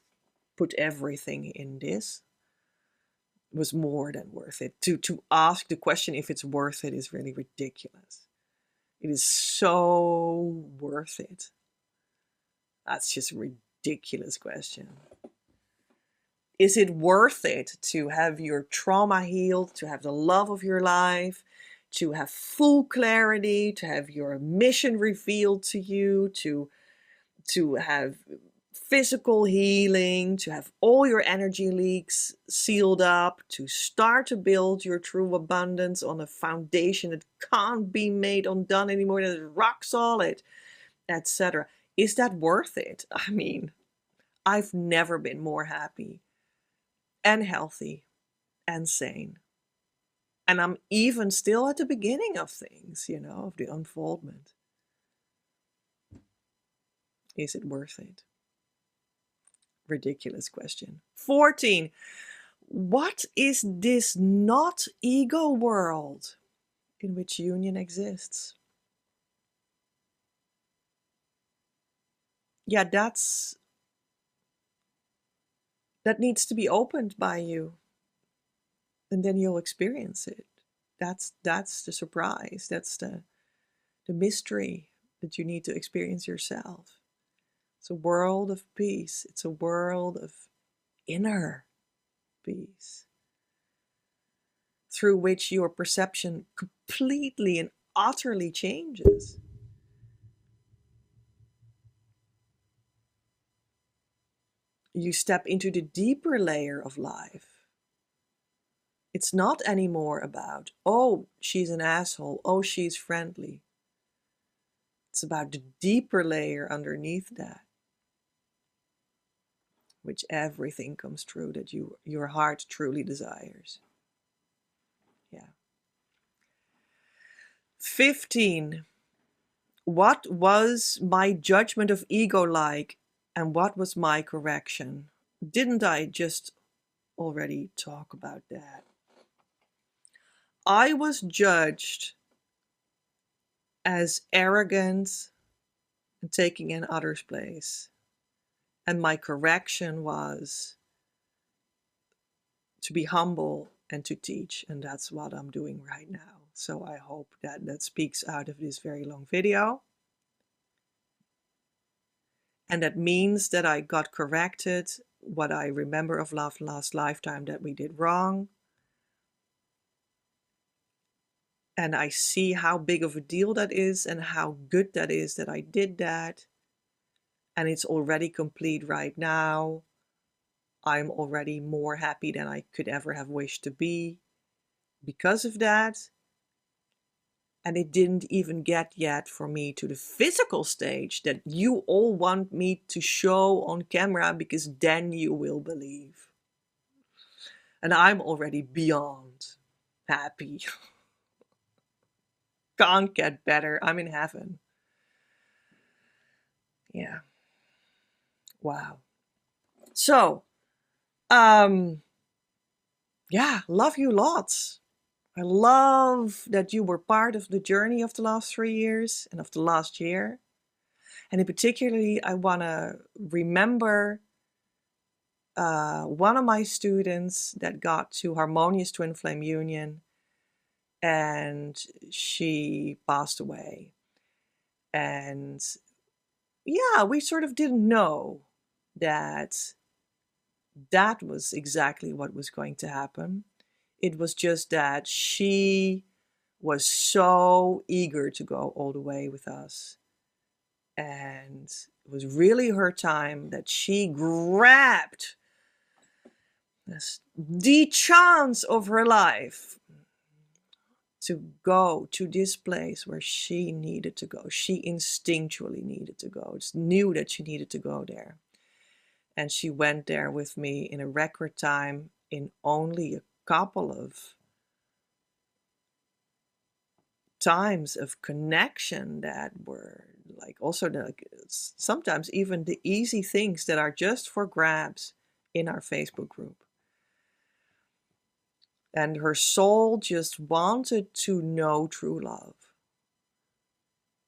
put everything in this was more than worth it. To ask the question if it's worth it is really ridiculous. It is so worth it. That's just a ridiculous question. Is it worth it to have your trauma healed, to have the love of your life, to have full clarity, to have your mission revealed to you, to have physical healing, to have all your energy leaks sealed up, to start to build your true abundance on a foundation that can't be made undone anymore, that is rock solid, etc. Is that worth it? I mean, I've never been more happy and healthy and sane. And I'm even still at the beginning of things, you know, of the unfoldment. Is it worth it? Ridiculous question. 14. What is this not ego world in which union exists? Yeah, that needs to be opened by you, and then you'll experience it. That's the surprise. That's the mystery that you need to experience yourself. It's a world of peace. It's a world of inner peace through which your perception completely and utterly changes. You step into the deeper layer of life. It's not anymore about, oh, she's an asshole, oh, she's friendly. It's about the deeper layer underneath that, which everything comes true that your heart truly desires. Yeah. 15. What was my judgment of ego like, and what was my correction? Didn't I just already talk about that? I was judged as arrogant and taking in others' place. And my correction was to be humble and to teach. And that's what I'm doing right now. So I hope that speaks out of this very long video. And that means that I got corrected what I remember of last lifetime that we did wrong. And I see how big of a deal that is and how good that is that I did that. and it's already complete right now. I'm already more happy than I could ever have wished to be because of that. And it didn't even get yet for me to the physical stage that you all want me to show on camera, because then you will believe. And I'm already beyond happy. Can't get better. I'm in heaven. Yeah. Wow. So, yeah, love you lots. I love that you were part of the journey of the last 3 years and of the last year. And in particularly, I want to remember one of my students that got to harmonious twin flame union, and she passed away. And yeah, we sort of didn't know that that was exactly what was going to happen. It was just that she was so eager to go all the way with us. And it was really her time that she grabbed this, the chance of her life to go to this place where she needed to go. She instinctually needed to go. Just knew that she needed to go there. And she went there with me in a record time, in only a couple of times of connection that were like also sometimes even the easy things that are just for grabs in our Facebook group. And her soul just wanted to know true love.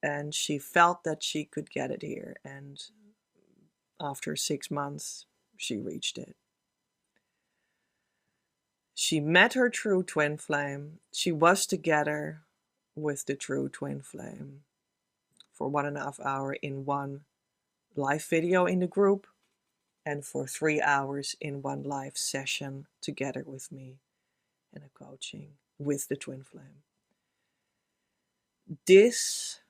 And she felt that she could get it here. And after 6 months, she reached it. She met her true twin flame. She was together with the true twin flame for 1.5 hours in one live video in the group, and for 3 hours in one live session together with me in a coaching with the twin flame. This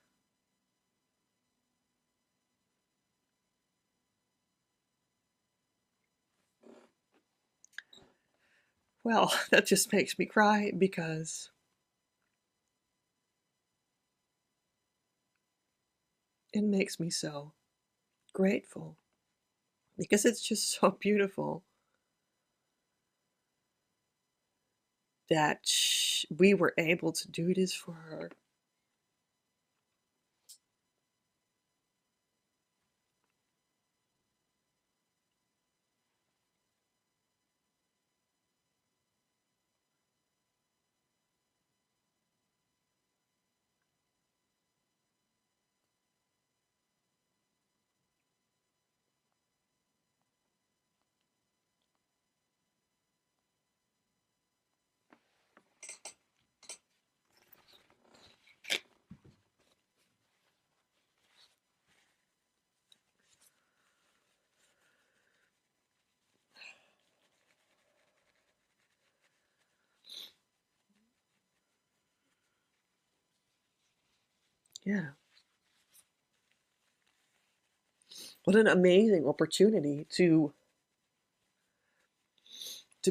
well, that just makes me cry, because it makes me so grateful, because it's just so beautiful that we were able to do this for her. Yeah. What an amazing opportunity to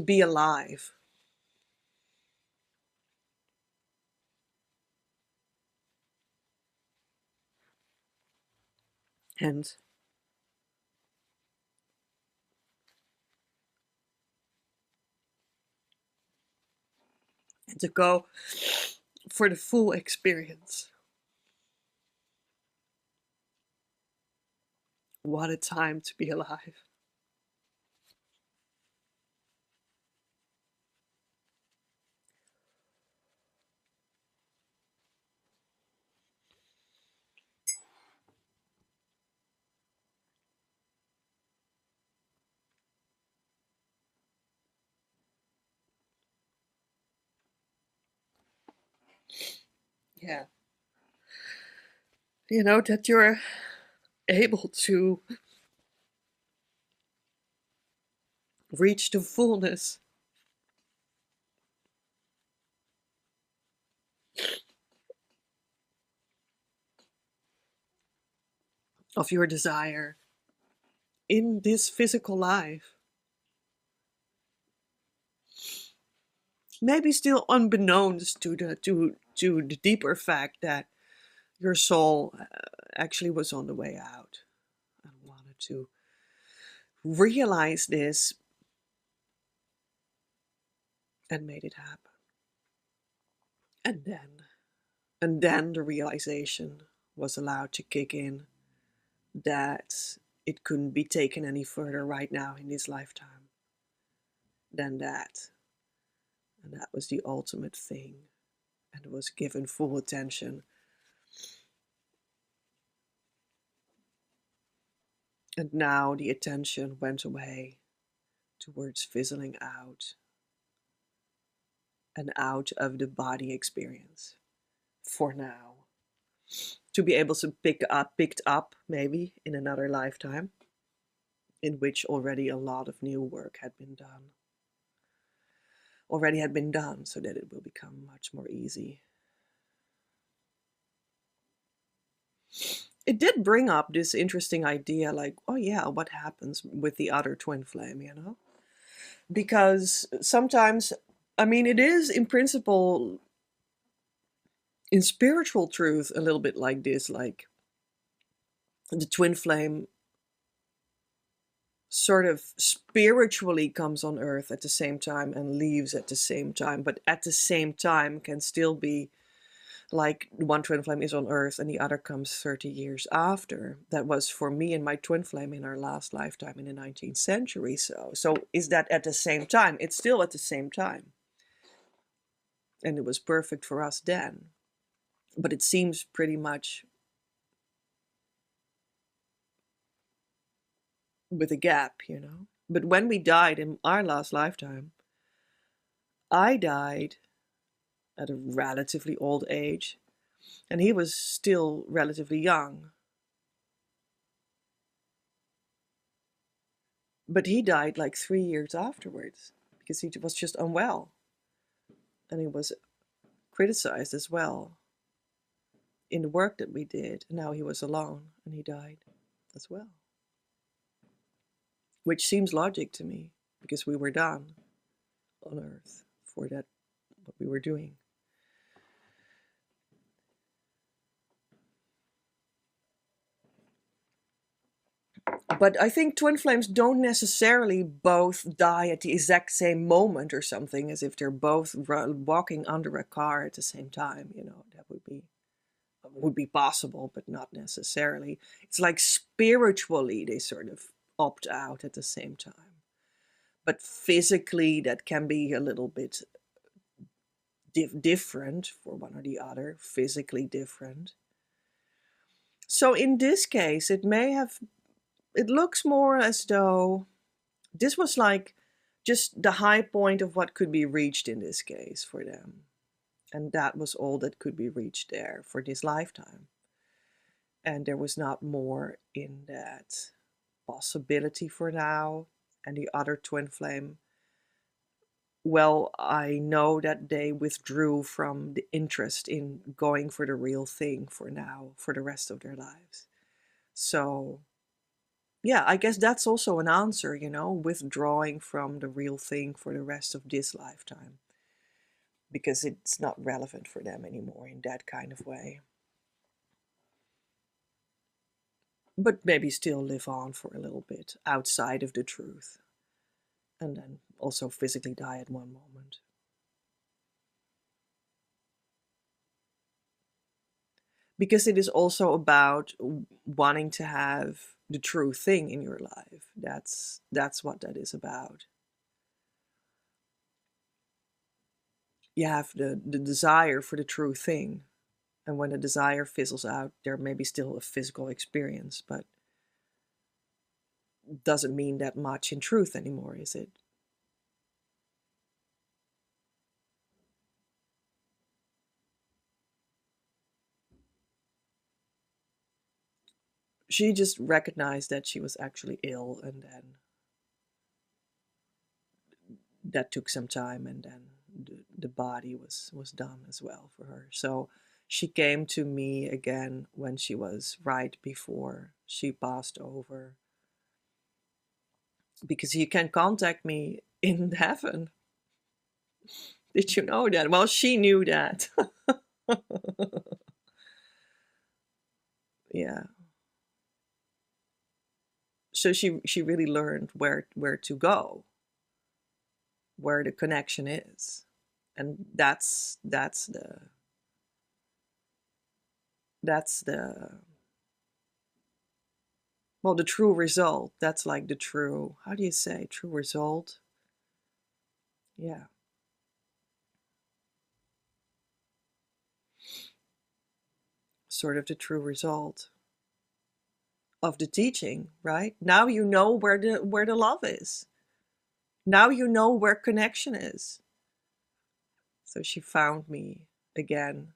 be alive. And to go for the full experience. What a time to be alive. Yeah. You know, that you're able to reach the fullness of your desire in this physical life. Maybe still unbeknownst to the deeper fact that your soul actually was on the way out and wanted to realize this and made it happen. And then the realization was allowed to kick in that it couldn't be taken any further right now in this lifetime than that. And that was the ultimate thing. And it was given full attention. And now the attention went away towards fizzling out and out of the body experience for now. To be able to picked up maybe in another lifetime, in which already a lot of new work had been done. So that it will become much more easy. It did bring up this interesting idea, like, oh yeah, what happens with the other twin flame, you know? Because sometimes, I mean, it is in principle, in spiritual truth, a little bit like this, like the twin flame sort of spiritually comes on earth at the same time and leaves at the same time, but at the same time can still be like one twin flame is on earth and the other comes 30 years after. That was for me and my twin flame in our last lifetime in the 19th century. So is that at the same time? It's still at the same time. And it was perfect for us then. But it seems pretty much with a gap, you know. But when we died in our last lifetime, I died at a relatively old age, and he was still relatively young. But he died like 3 years afterwards because he was just unwell. And he was criticized as well in the work that we did. And now he was alone and he died as well. Which seems logic to me because we were done on earth for that, what we were doing. But I think twin flames don't necessarily both die at the exact same moment or something, as if they're both walking under a car at the same time. You know, that would be possible, but not necessarily. It's like spiritually they sort of opt out at the same time. But physically that can be a little bit different for one or the other, physically different. So in this case, it looks more as though this was like just the high point of what could be reached in this case for them. And that was all that could be reached there for this lifetime. And there was not more in that possibility for now. And the other twin flame, well, I know that they withdrew from the interest in going for the real thing for now, for the rest of their lives. So yeah, I guess that's also an answer, you know, withdrawing from the real thing for the rest of this lifetime. Because it's not relevant for them anymore in that kind of way. But maybe still live on for a little bit outside of the truth. And then also physically die at one moment. Because it is also about wanting to have the true thing in your life. That's what that is about. You have the desire for the true thing. And when the desire fizzles out, there may be still a physical experience, but doesn't mean that much in truth anymore, is it? She just recognized that she was actually ill, and then that took some time, and then the body was done as well for her. So she came to me again when she was right before she passed over. because you can contact me in heaven. Did you know that? Well, she knew that. Yeah. So she really learned where to go, where the connection is, and that's the well, the true result. That's like the true, how do you say, true result? Yeah. Sort of the true result of the teaching, right? Now you know where the love is. Now you know where connection is. So she found me again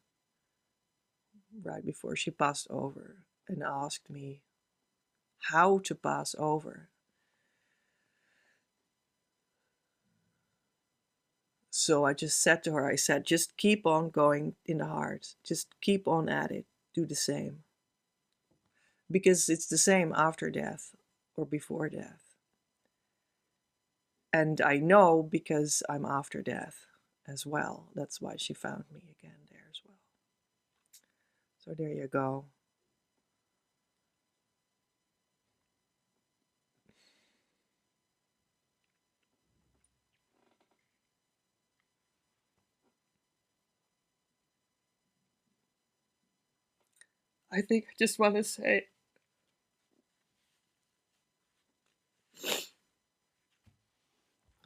right before she passed over and asked me how to pass over. So I just said to her, I said, just keep on going in the heart. Just keep on at it. Do the same. Because it's the same after death or before death. And I know because I'm after death as well. That's why she found me again there as well. So there you go. I think I just want to say,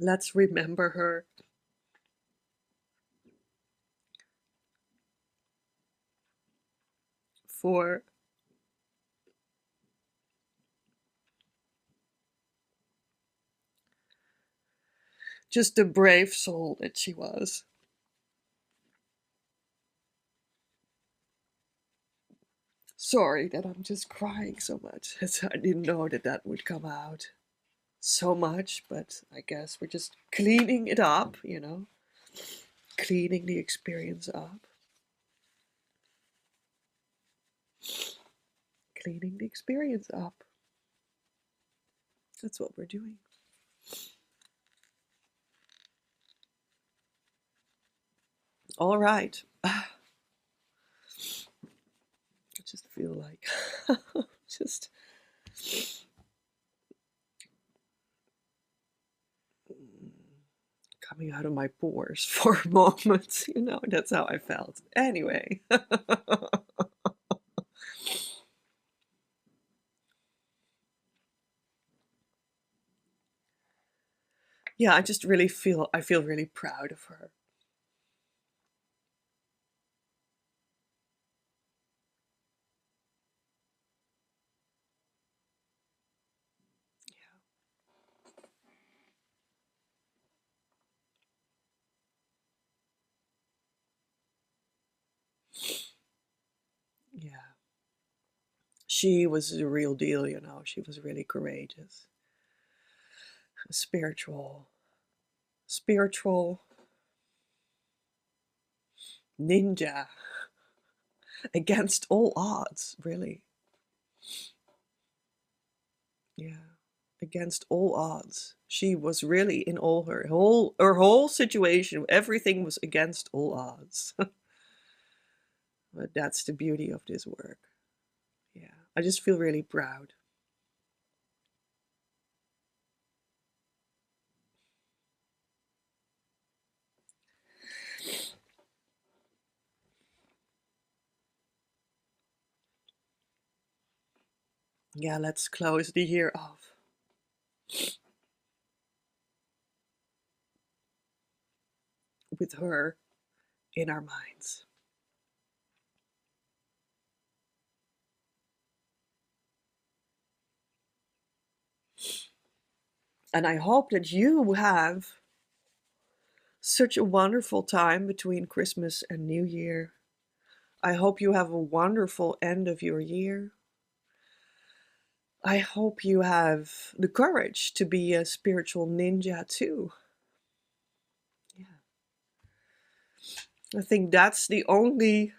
let's remember her. For just the brave soul that she was. Sorry that I'm just crying so much. I didn't know that would come out so much, but I guess we're just cleaning it up, cleaning the experience up. Cleaning the experience up. That's what we're doing. All right. I just feel like just coming out of my pores for a moment. That's how I felt. Anyway. Yeah, I feel really proud of her. Yeah. She was the real deal, She was really courageous. Spiritual ninja against all odds, really. Yeah. Against all odds. She was really in all her whole situation, everything was against all odds. But that's the beauty of this work. Yeah. I just feel really proud. Yeah, let's close the year off with her in our minds. And I hope that you have such a wonderful time between Christmas and New Year. I hope you have a wonderful end of your year. I hope you have the courage to be a spiritual ninja too. Yeah. I think that's the only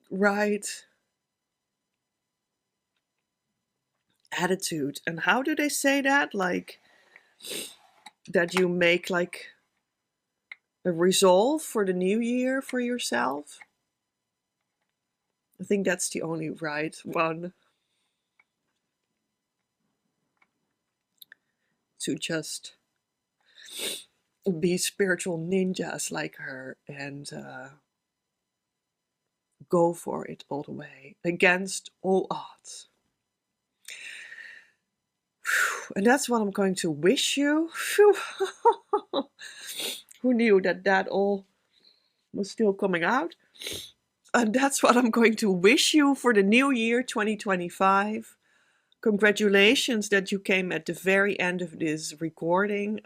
right attitude. And how do they say that? Like, that you make like a resolve for the new year for yourself. I think that's the only right one. To just be spiritual ninjas like her and go for it all the way against all odds. And that's what I'm going to wish you. Who knew that that all was still coming out? And that's what I'm going to wish you for the new year 2025. Congratulations that you came at the very end of this recording.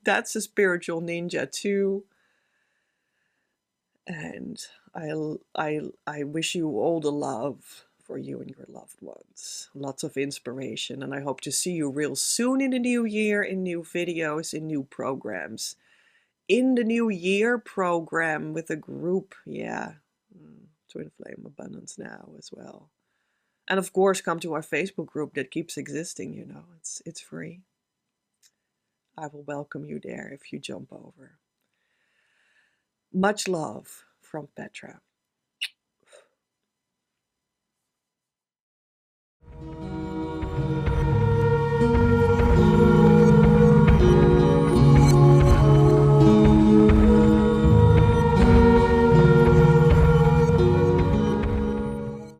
That's a spiritual ninja too. And I wish you all the love for you and your loved ones. Lots of inspiration, and I hope to see you real soon in the new year, in new videos, in new programs. In the New Year program with a group, yeah. Twin Flame Abundance now as well. And of course, come to our Facebook group that keeps existing, you know. It's free. I will welcome you there if you jump over. Much love from Petra.